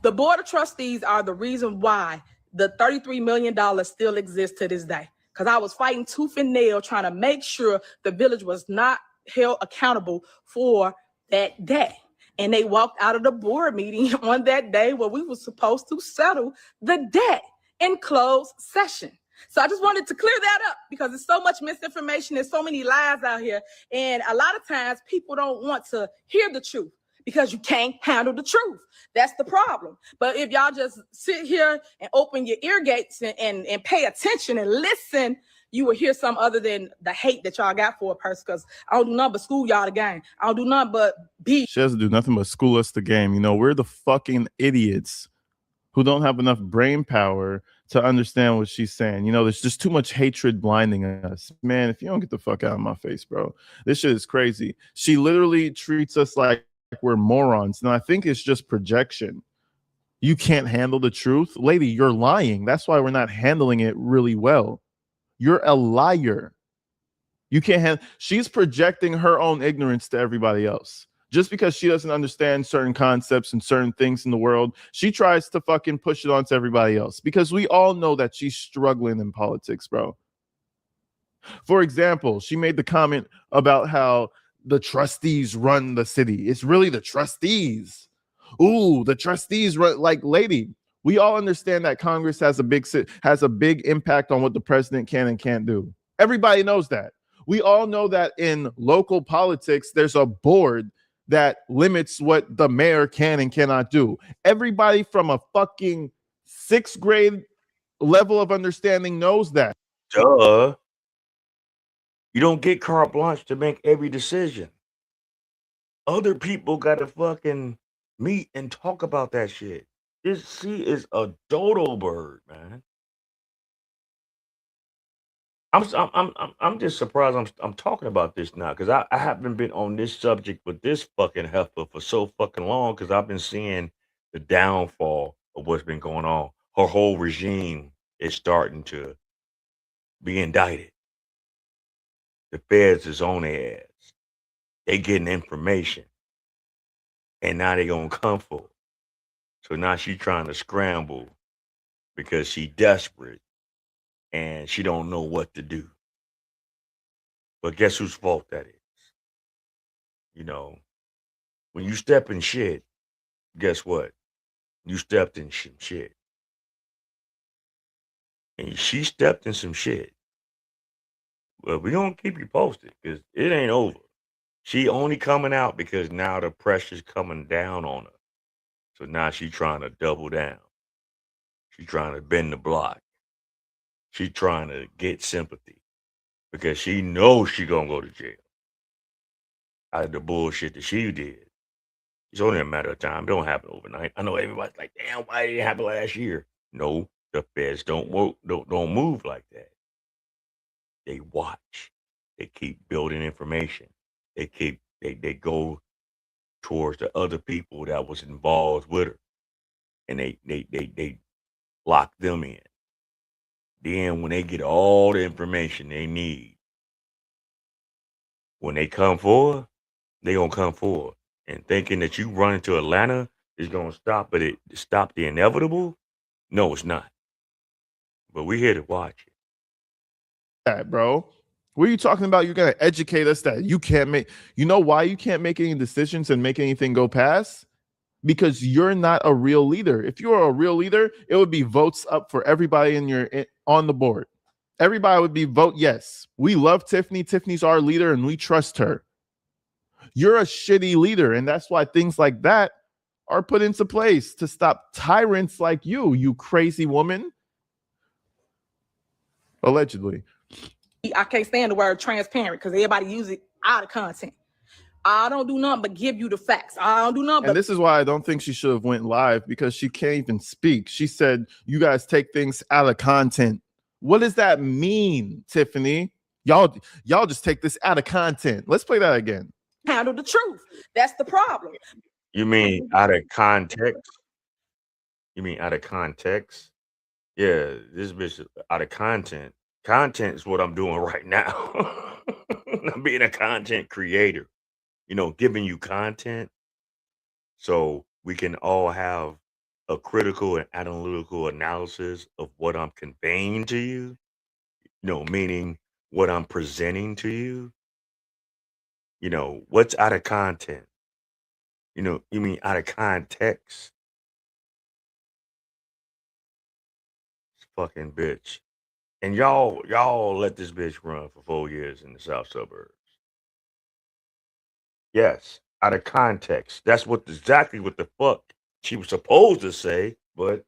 The board of trustees are the reason why the $33 million still exists to this day. Because I was fighting tooth and nail trying to make sure the village was not held accountable for that day. And they walked out of the board meeting on that day where we were supposed to settle the debt in closed session. So I just wanted to clear that up because there's so much misinformation. There's so many lies out here. And a lot of times people don't want to hear the truth because you can't handle the truth. That's the problem. But if y'all just sit here and open your ear gates and pay attention and listen, you will hear some other than the hate that y'all got for a person. Because I don't do nothing but school y'all the game. I don't do nothing but be. She doesn't do nothing but school us the game. You know, we're the fucking idiots who don't have enough brain power to understand what she's saying. You know, there's just too much hatred blinding us. Man, if you don't get the fuck out of my face, bro, this shit is crazy. She literally treats us like we're morons. And I think it's just projection. You can't handle the truth. Lady, you're lying. That's why we're not handling it really well. You're a liar. You can't handle. She's projecting her own ignorance to everybody else. Just because she doesn't understand certain concepts and certain things in the world, she tries to fucking push it onto everybody else because we all know that she's struggling in politics, bro. For example, she made the comment about how the trustees run the city. It's really the trustees. Ooh, the trustees run. Like, lady, we all understand that Congress has a big impact on what the president can and can't do. Everybody knows that. We all know that in local politics, there's a board that limits what the mayor can and cannot do. Everybody from a fucking 6th grade level of understanding knows that. Duh. You don't get carte blanche to make every decision. Other people got to fucking meet and talk about that shit. She is a dodo bird, man. I'm just surprised I'm talking about this now because I haven't been on this subject with this fucking heifer for so fucking long because I've been seeing the downfall of what's been going on. Her whole regime is starting to be indicted. The feds is on their ass. They getting information. And now they gonna come for it. So now she trying to scramble because she desperate and she don't know what to do. But guess whose fault that is? You know, when you step in shit, guess what? You stepped in some shit. And she stepped in some shit. Well, we gonna keep you posted because it ain't over. She only coming out because now the pressure's coming down on her. So now she trying to double down. She trying to bend the block. She trying to get sympathy because she knows she gonna go to jail out of the bullshit that she did. It's only a matter of time. It don't happen overnight. I know everybody's like, damn, why did it happen last year? No, the feds don't move like that. They watch. They keep building information. They go towards the other people that was involved with her, and they lock them in. Then when they get all the information they need, when they come forward, they gonna come forward. And thinking that you run into Atlanta is gonna stop the inevitable? No, it's not. But we're here to watch it. That, bro. What are you talking about? You're gonna educate us that you can't make. You know why you can't make any decisions and make anything go past? Because you're not a real leader. If you were a real leader, it would be votes up for everybody on the board. Everybody would be vote yes. We love Tiffany. Tiffany's our leader and we trust her. You're a shitty leader, and that's why things like that are put into place to stop tyrants like you crazy woman. Allegedly. I can't stand the word transparent because everybody use it out of content. I don't do nothing but give you the facts. I don't do nothing but. And this is why I don't think she should have went live, because she can't even speak. She said, you guys take things out of content. What does that mean, Tiffany? Y'all just take this out of content. Let's play that again. Handle the truth. That's the problem. You mean out of context? You mean out of context? Yeah, this bitch is out of content. Content is what I'm doing right now. I'm being a content creator, giving you content so we can all have a critical and analytical analysis of what I'm conveying to you, meaning what I'm presenting to you. What's out of content? You mean out of context? Fucking bitch. And y'all let this bitch run for 4 years in the South suburbs. Yes, out of context. That's exactly what the fuck she was supposed to say, but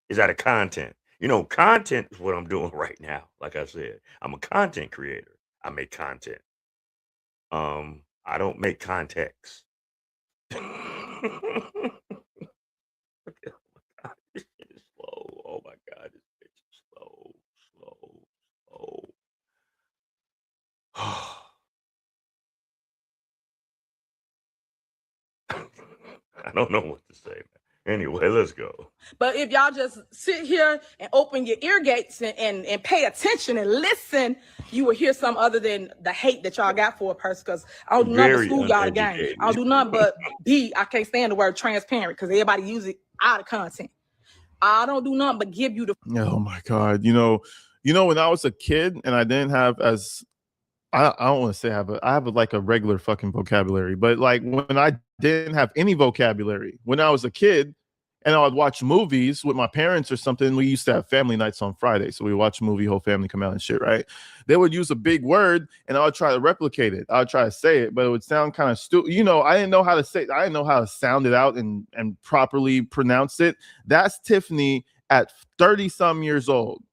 it's out of content. Content is what I'm doing right now. Like I said, I'm a content creator. I make content. I don't make context. I don't know what to say, man. Anyway, let's go. But if y'all just sit here and open your ear gates and pay attention and listen, you will hear some other than the hate that y'all got for a person. Because I don't do nothing but Very school y'all the game. uneducated. I don't do nothing but I can't stand the word transparent because everybody use it out of content. I don't do nothing but give you the Oh my God. You know, when I was a kid and I didn't have as I don't want to say I have like a regular fucking vocabulary, but like when I didn't have any vocabulary when I was a kid and I would watch movies with my parents or something, we used to have family nights on Friday. So we watch a movie, whole family come out and shit, right? They would use a big word and I would try to replicate it. I would try to say it, but it would sound kind of stupid. You know, I didn't know how to say it. I didn't know how to sound it out and properly pronounce it. That's Tiffany at 30 some years old.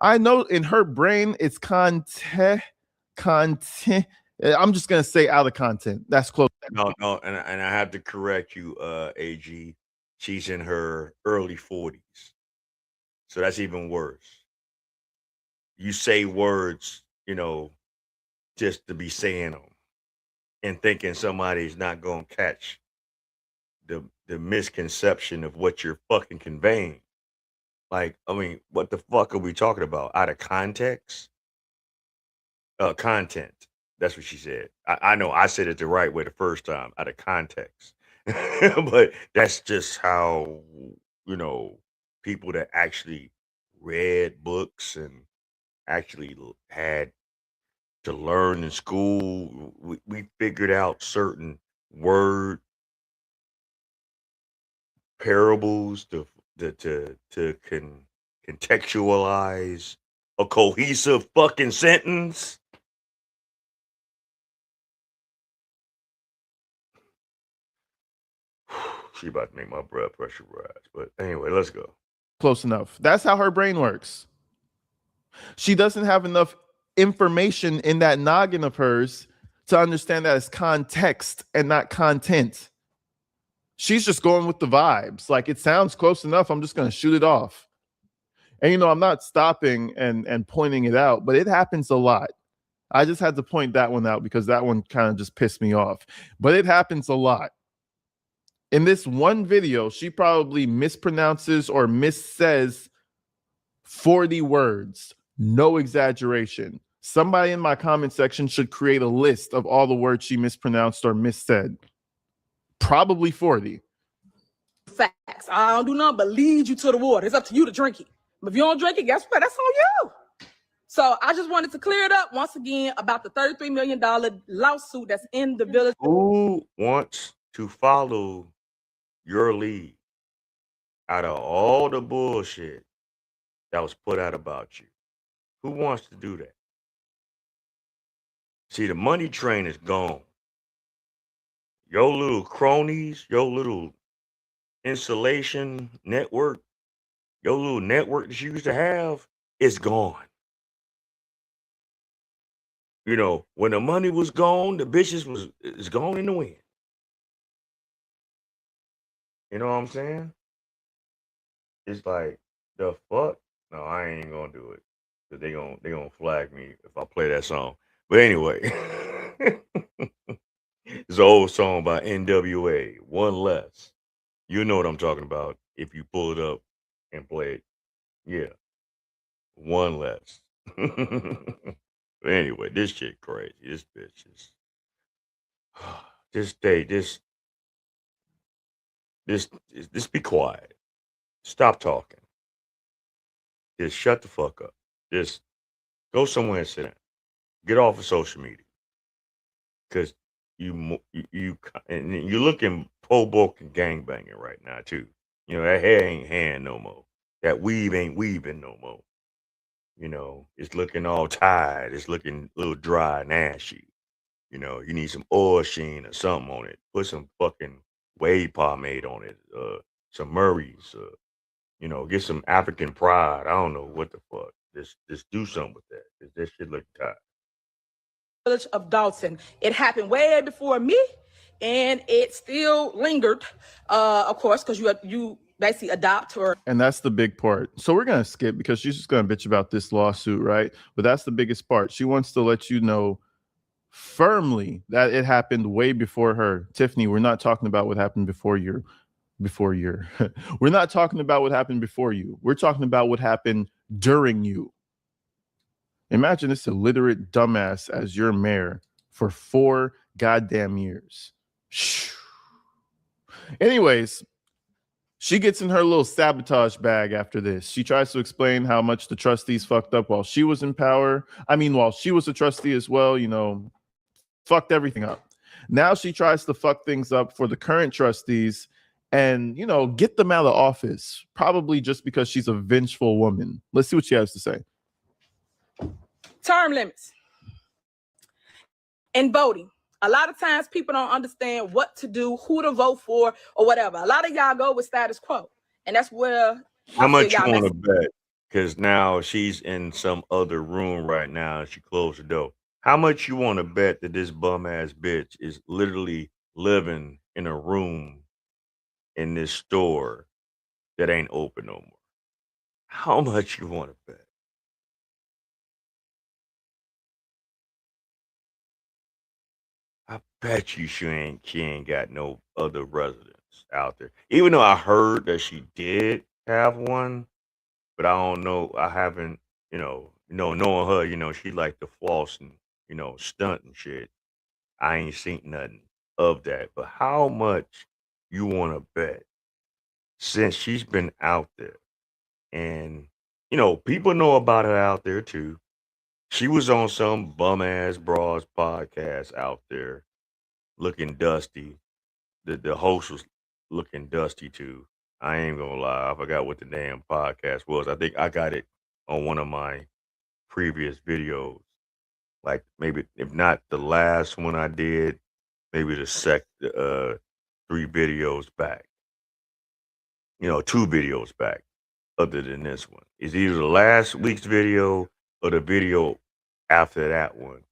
I know in her brain it's content. I'm just gonna say out of content. That's close. No, and I have to correct you, AG. She's in her early 40s, so that's even worse. You say words, you know, just to be saying them, and thinking somebody's not gonna catch the misconception of what you're fucking conveying. Like, I mean, what the fuck are we talking about? Out of context? Content. That's what she said. I know I said it the right way the first time, out of context. But that's just how, you know, people that actually read books and actually had to learn in school, we figured out certain word parables to contextualize a cohesive fucking sentence. She about to make my blood pressure rise. But anyway, let's go. Close enough. That's how her brain works. She doesn't have enough information in that noggin of hers to understand that it's context and not content. She's just going with the vibes. Like, it sounds close enough, I'm just going to shoot it off. And, you know, I'm not stopping and pointing it out, but it happens a lot. I just had to point that one out because that one kind of just pissed me off. But it happens a lot. In this one video, she probably mispronounces or missays 40 words. No exaggeration. Somebody in my comment section should create a list of all the words she mispronounced or missaid. Probably 40. facts. I don't do nothing but lead you to the water. It's up to you to drink it. But if you don't drink it, guess what? That's on you. So I just wanted to clear it up once again about the $33 million lawsuit that's in the village. Who wants to follow your lead out of all the bullshit that was put out about you? Who wants to do that? See, the money train is gone. Your little cronies, your little insulation network, your little network that you used to have, is gone. You know, when the money was gone, the bitches is gone in the wind. You know what I'm saying? It's like, the fuck? No, I ain't gonna do it. Cause they gonna flag me if I play that song. But anyway, it's an old song by NWA, One Less. You know what I'm talking about if you pull it up and play it. Yeah. One Less. But anyway, this shit crazy. This bitch is this be quiet. Stop talking. Just shut the fuck up. Just go somewhere and sit down. Get off of social media. Cause you looking po book and gangbanging right now too. You know, that hair ain't hair no more. That weave ain't weaving no more. You know, it's looking all tired. It's looking a little dry and ashy. You know, you need some oil sheen or something on it. Put some fucking wave pomade on it. Some Murray's. You know, get some African pride. I don't know what the fuck. Just do something with that. Cause this shit look tired. Village of Dalton. It happened way before me, and it still lingered, of course, because the basically adopt or. And that's the big part. So we're gonna skip because she's just gonna bitch about this lawsuit, right? But that's the biggest part. She wants to let you know firmly that it happened way before her. Tiffany, we're not talking about what happened before your we're not talking about what happened before you. We're talking about what happened during you. Imagine this illiterate dumbass as your mayor for 4 goddamn years. Anyways, she gets in her little sabotage bag after this. She tries to explain how much the trustees fucked up while she was in power. I mean, while she was a trustee as well, you know, fucked everything up. Now she tries to fuck things up for the current trustees and, you know, get them out of office, probably just because she's a vengeful woman. Let's see what she has to say. Term limits and voting. A lot of times people don't understand what to do, who to vote for, or whatever. A lot of y'all go with status quo, and that's where. How much you want to bet? Because now she's in some other room right now, and she closed the door. How much you want to bet that this bum ass bitch is literally living in a room in this store that ain't open no more? How much you want to bet? I bet you she ain't got no other residents out there. Even though I heard that she did have one, but I don't know. I haven't, knowing her, she like to floss and, stunt and shit. I ain't seen nothing of that. But how much you want to bet since she's been out there? And, people know about her out there too. She was on some bum ass bras podcast out there looking dusty. The host was looking dusty too. I ain't gonna lie. I forgot what the damn podcast was. I think I got it on one of my previous videos. Like maybe if not the last one I did, maybe the 3 videos back. 2 videos back other than this one. It's either the last week's video or the video after that one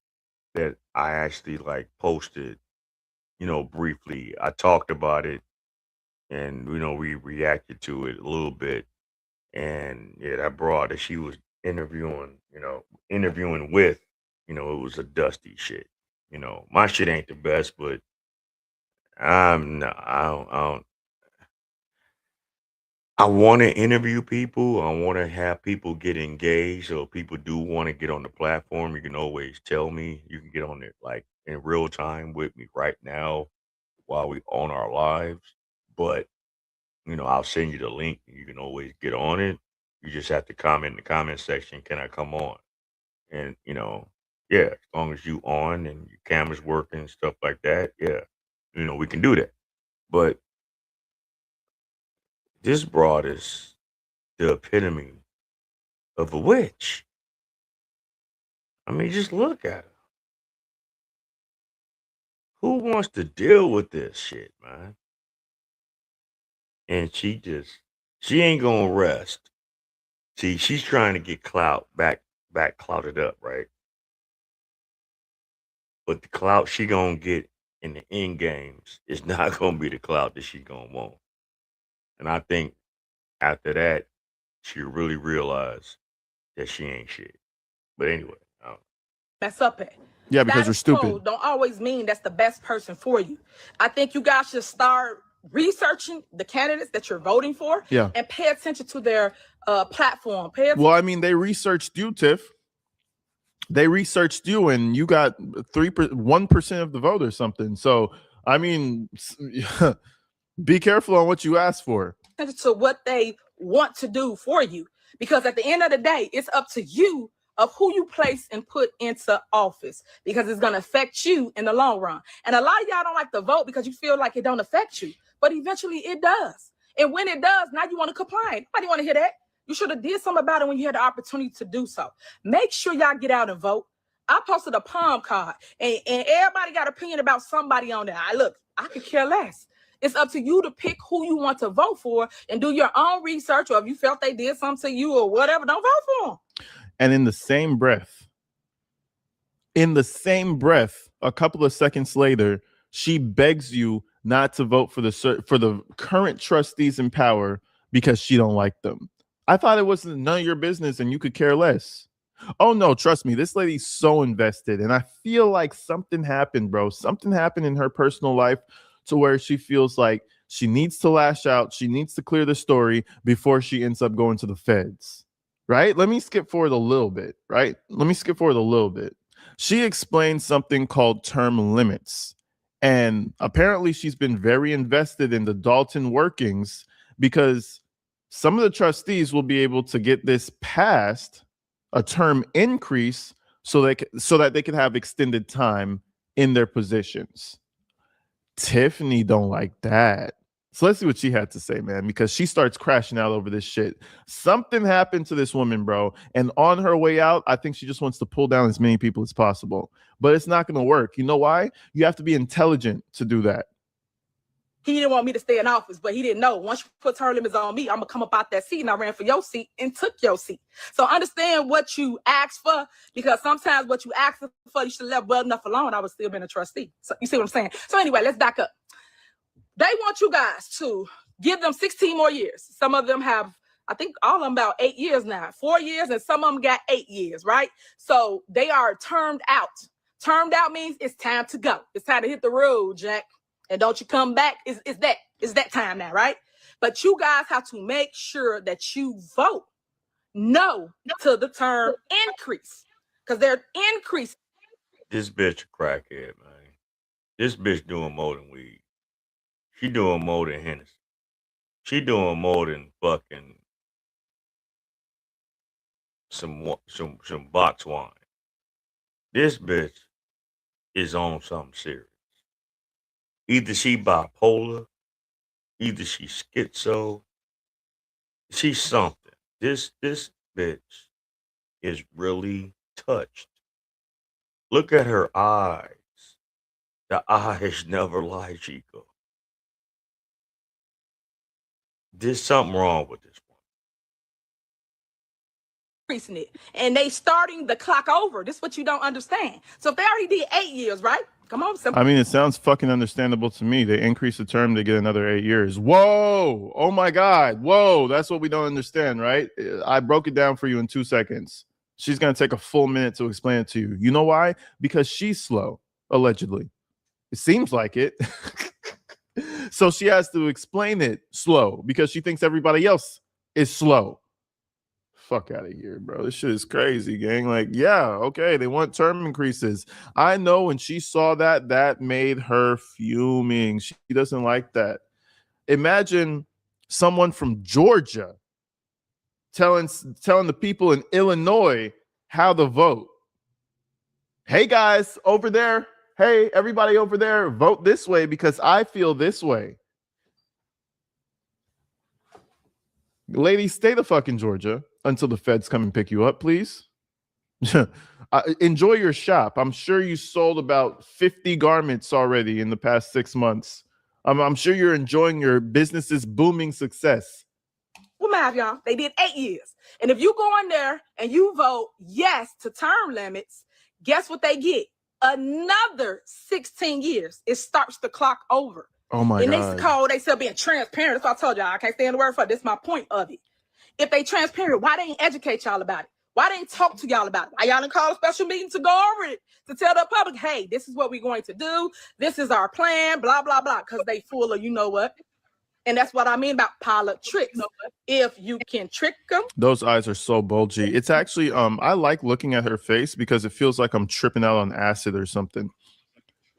that I actually posted, briefly. I talked about it and, we reacted to it a little bit. And yeah, that broad that she was interviewing with, it was a dusty shit. My shit ain't the best, but I want to interview people. I want to have people get engaged. So if people do want to get on the platform, you can always tell me. You can get on it in real time with me right now while we on our lives. But, I'll send you the link and you can always get on it. You just have to comment in the comment section, can I come on? And, yeah, as long as you on and your camera's working and stuff like that, yeah, we can do that. But this broad is the epitome of a witch. I mean, just look at her. Who wants to deal with this shit, man? And she ain't gonna rest. See, she's trying to get clout back clouted up, right? But the clout she gonna get in the end games is not gonna be the clout that she gonna want. And I think after that, she really realized that she ain't shit. But anyway, mess up at. Yeah, because you're Status quo stupid. don't always mean that's the best person for you. I think you guys should start researching the candidates that you're voting for. Yeah. And pay attention to their platform. Well, I mean, they researched you, Tiff. They researched you, and you got 1% of the vote or something. So, I mean, be careful on what you ask for. To what they want to do for you, because at the end of the day, it's up to you of who you place and put into office, because it's going to affect you in the long run. And a lot of y'all don't like to vote because you feel like it don't affect you, but eventually it does. And when it does, now you want to complain. Nobody want to hear that. You should have did something about it when you had the opportunity to do so. Make sure y'all get out and vote. I posted a palm card, and everybody got an opinion about somebody on there. I could care less. It's up to you to pick who you want to vote for and do your own research, or if you felt they did something to you or whatever, don't vote for them. And in the same breath, a couple of seconds later, she begs you not to vote for the current trustees in power because she don't like them. I thought it wasn't none of your business and you could care less. Oh no, trust me, this lady's so invested, and I feel like something happened, bro. Something happened in her personal life to where she feels like she needs to lash out. She needs to clear the story before she ends up going to the feds, right? Let me skip forward a little bit, right? Let me skip forward a little bit. She explained something called term limits, and apparently she's been very invested in the Dalton workings because some of the trustees will be able to get this passed, a term increase, so that they can have extended time in their positions. Tiffany don't like that. So let's see what she had to say, man, because she starts crashing out over this shit. Something happened to this woman, bro. And on her way out, I think she just wants to pull down as many people as possible. But it's not going to work. You know why? You have to be intelligent to do that. He didn't want me to stay in office, but he didn't know. Once you put term limits on me, I'm going to come up out that seat, and I ran for your seat and took your seat. So understand what you asked for, because sometimes what you asked for, you should have left well enough alone. I would still been a trustee. So you see what I'm saying? So anyway, let's back up. They want you guys to give them 16 more years. Some of them have, I think all of them about 8 years now, 4 years, and some of them got 8 years, right? So they are termed out. Termed out means it's time to go. It's time to hit the road, Jack. And don't you come back. It's that time now, right? But you guys have to make sure that you vote no to the term increase, because they're increasing. This bitch a crackhead, man. This bitch doing more than weed. She doing more than Hennessy. She doing more than fucking some box wine. This bitch is on something serious. Either she bipolar, either she schizo, she's something. This bitch is really touched. Look at her eyes. The eyes never lie, Chico. There's something wrong with this one. Increasing it, and they starting the clock over. This is what you don't understand. So if they already did 8 years, right? Come on, I mean, it sounds fucking understandable to me. They increase the term, they get another 8 years. Whoa! Oh my God! Whoa! That's what we don't understand, right? I broke it down for you in 2 seconds. She's gonna take a full minute to explain it to you. You know why? Because she's slow, allegedly. It seems like it. So she has to explain it slow because she thinks everybody else is slow. Fuck out of here, bro. This shit is crazy, gang. Like, yeah, okay, they want term increases. I know when she saw that, that made her fuming. She doesn't like that. Imagine someone from Georgia telling the people in Illinois how to vote. Hey, guys, over there. Hey, everybody over there, vote this way because I feel this way. Ladies, stay the fuck in Georgia until the feds come and pick you up, please. Enjoy your shop. I'm sure you sold about 50 garments already in the past 6 months. I'm sure you're enjoying your business's booming success. Well, Mav, y'all, they did 8 years. And if you go in there and you vote yes to term limits, guess what they get? Another 16 years. It starts the clock over. Oh my God. God. They call, they still being transparent. That's what I told y'all. I can't stand the word for it. This is my point of it. If they transparent, why they ain't educate y'all about it? Why they ain't talk to y'all about it? Why y'all didn't call a special meeting to go over it, to tell the public, hey, this is what we're going to do. This is our plan, blah, blah, blah, because they full of you know what. And that's what I mean about politics. If you can trick them. Those eyes are so bulgy. It's actually, I like looking at her face because it feels like I'm tripping out on acid or something.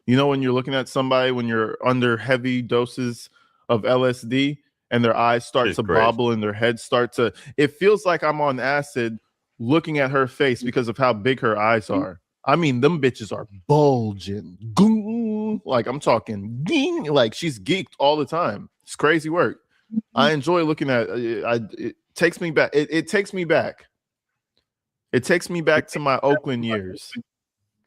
You know, when you're looking at somebody, when you're under heavy doses of LSD and their eyes start to bobble and their heads start to, it feels like I'm on acid looking at her face because of how big her eyes are. I mean, them bitches are bulging. Like I'm talking, like she's geeked all the time. It's crazy work. I enjoy looking at it. Takes me back. It takes me back. It takes me back to my Oakland years.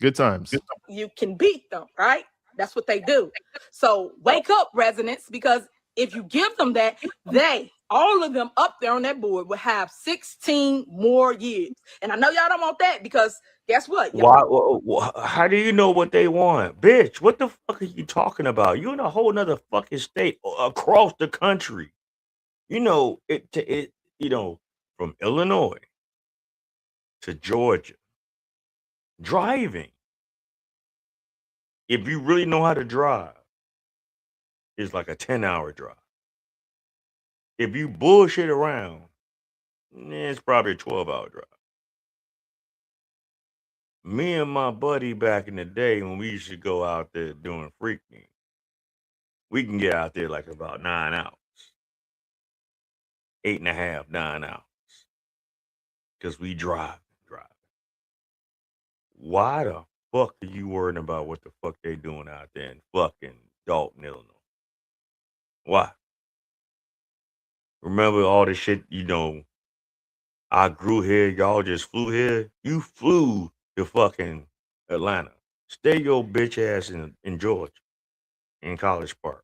Good times. You can beat them, right? That's what they do. So wake up, residents, because if you give them that, all of them up there on that board will have 16 more years. And I know y'all don't want that because guess what? Why, how do you know what they want? Bitch, what the fuck are you talking about? You're in a whole nother fucking state across the country. You know, from Illinois to Georgia, driving, if you really know how to drive, is like a 10-hour drive. If you bullshit around, it's probably a 12-hour drive. Me and my buddy back in the day when we used to go out there doing freaking, we can get out there like about 9 hours. 8.5, 9 hours. Because we drive. Why the fuck are you worrying about what the fuck they doing out there in fucking Dalton, Illinois? Why? Remember all the shit, I grew here, y'all just flew here. You flew to fucking Atlanta. Stay your bitch ass in Georgia, in College Park,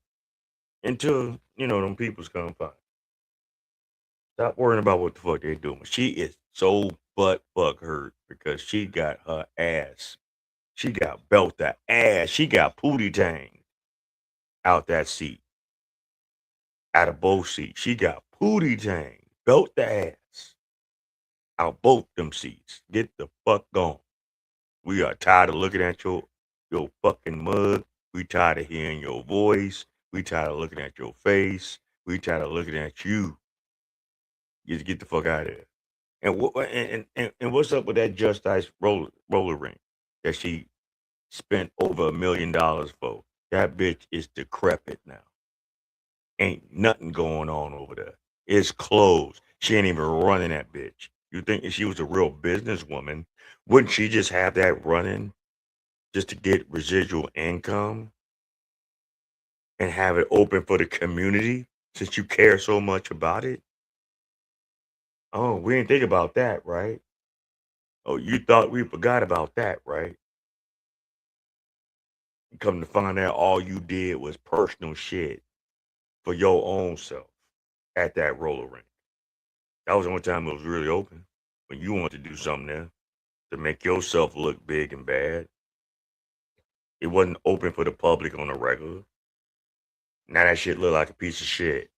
until, them people's come by. Stop worrying about what the fuck they doing. She is so butt fuck hurt because she got her ass. She got belt the ass. She got pootie tang out that seat. Out of both seats. She got pootie tang. Belt the ass. Out both them seats. Get the fuck gone. We are tired of looking at your fucking mug. We tired of hearing your voice. We tired of looking at your face. We tired of looking at you. You get the fuck out of there. And what's up with that Just Ice roller ring that she spent over $1 million for? That bitch is decrepit now. Ain't nothing going on over there. It's closed. She ain't even running that bitch. You think if she was a real businesswoman, wouldn't she just have that running just to get residual income and have it open for the community since you care so much about it? Oh, we didn't think about that, right? Oh, you thought we forgot about that, right? Come to find out all you did was personal shit for your own self at that roller rink. That was the only time it was really open. When you wanted to do something there to make yourself look big and bad. It wasn't open for the public on a regular. Now that shit look like a piece of shit.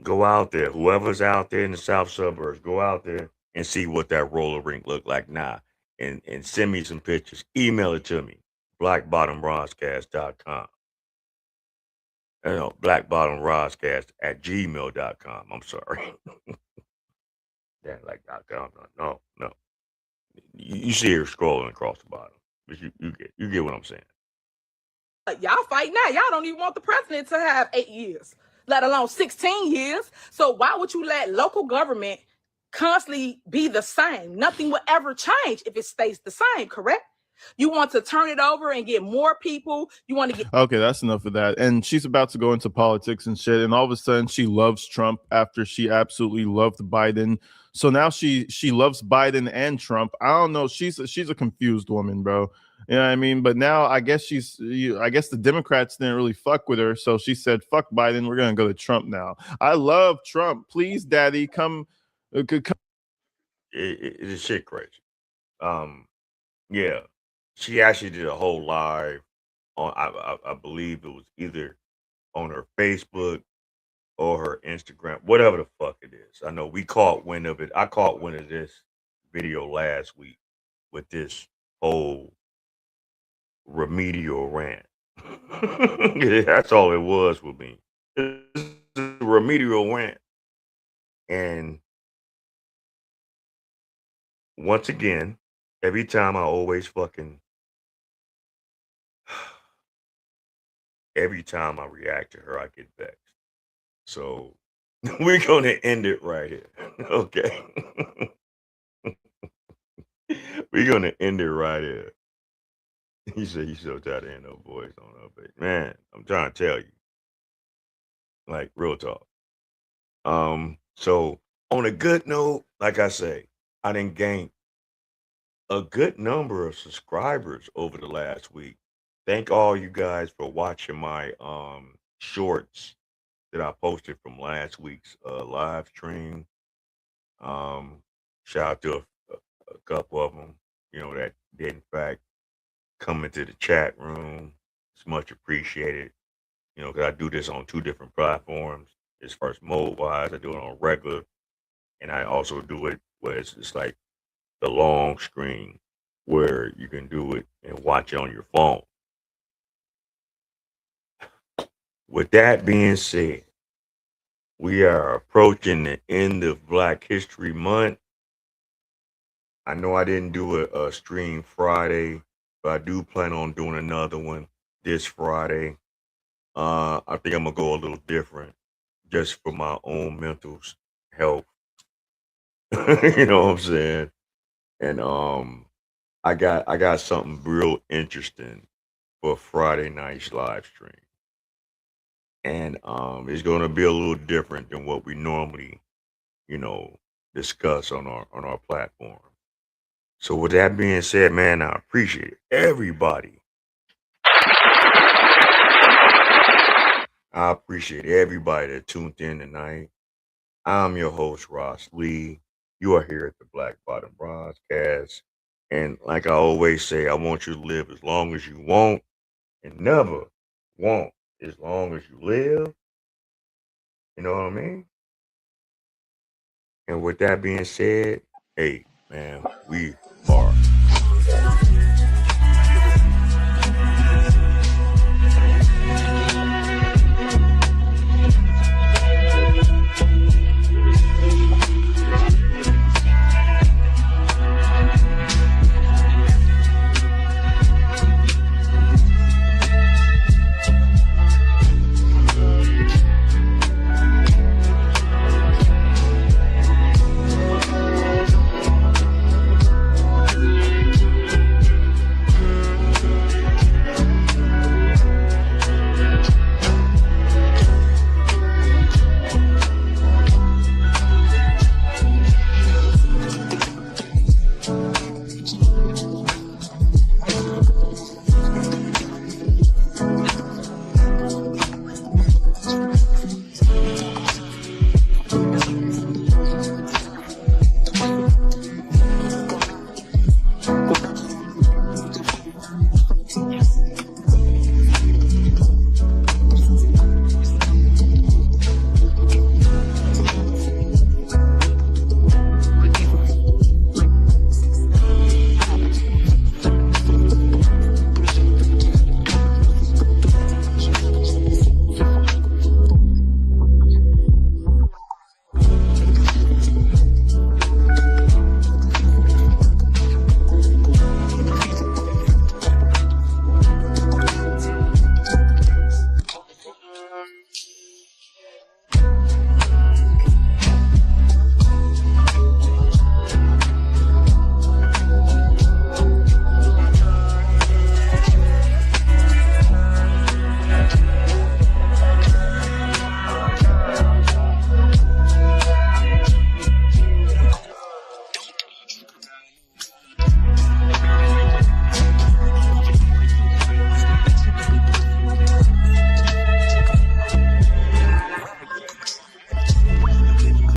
Go out there. Whoever's out there in the south suburbs, go out there and see what that roller rink look like now. And send me some pictures. Email it to me. blackbottomroscast.com. blackbottomroscast@gmail.com. I'm sorry. Yeah, like .com. No. You see her scrolling across the bottom. But you get what I'm saying. Y'all fight now. Y'all don't even want the president to have 8 years, let alone 16 years. So why would you let local government constantly be the same? Nothing will ever change if it stays the same, correct? You want to turn it over and get more people. You want to get Okay, that's enough of that. And she's about to go into politics and shit. And all of a sudden, she loves Trump after she absolutely loved Biden. So now she loves Biden and Trump. I don't know. She's a confused woman, bro. You know what I mean? But now I guess I guess the Democrats didn't really fuck with her. So she said, "Fuck Biden. We're gonna go to Trump now." I love Trump. Please, Daddy, come. It's shit crazy. Yeah. She actually did a whole live on I believe it was either on her Facebook or her Instagram, whatever the fuck it is. I know we caught wind of it. I caught wind of this video last week with this whole remedial rant. That's all it was with me. It's a remedial rant. And once again, every time I always every time I react to her, I get vexed. So we're going to end it right here. Okay. We're going to end it right here. He said he's so tired of hearing no voice on her face. Man, I'm trying to tell you. Like, real talk. So on a good note, like I say, I didn't gain a good number of subscribers over the last week. Thank all you guys for watching my shorts that I posted from last week's live stream. Shout out to a couple of them, that did in fact come into the chat room. It's much appreciated, because I do this on 2 different platforms. as far as mode wise. I do it on regular, and I also do it where it's like the long screen where you can do it and watch it on your phone. With that being said, we are approaching the end of Black History Month. I know I didn't do a stream Friday, but I do plan on doing another one this Friday. I think I'm gonna go a little different just for my own mental health. You know what I'm saying? And I got something real interesting for Friday night's live stream. And it's gonna be a little different than what we normally, discuss on our platform. So with that being said, man, I appreciate everybody. I appreciate everybody that tuned in tonight. I'm your host, Ross Lee. You are here at the Black Bottom Broadcast. And like I always say, I want you to live as long as you want and never want as long as you live. You know what I mean? And with that being said, hey, man, we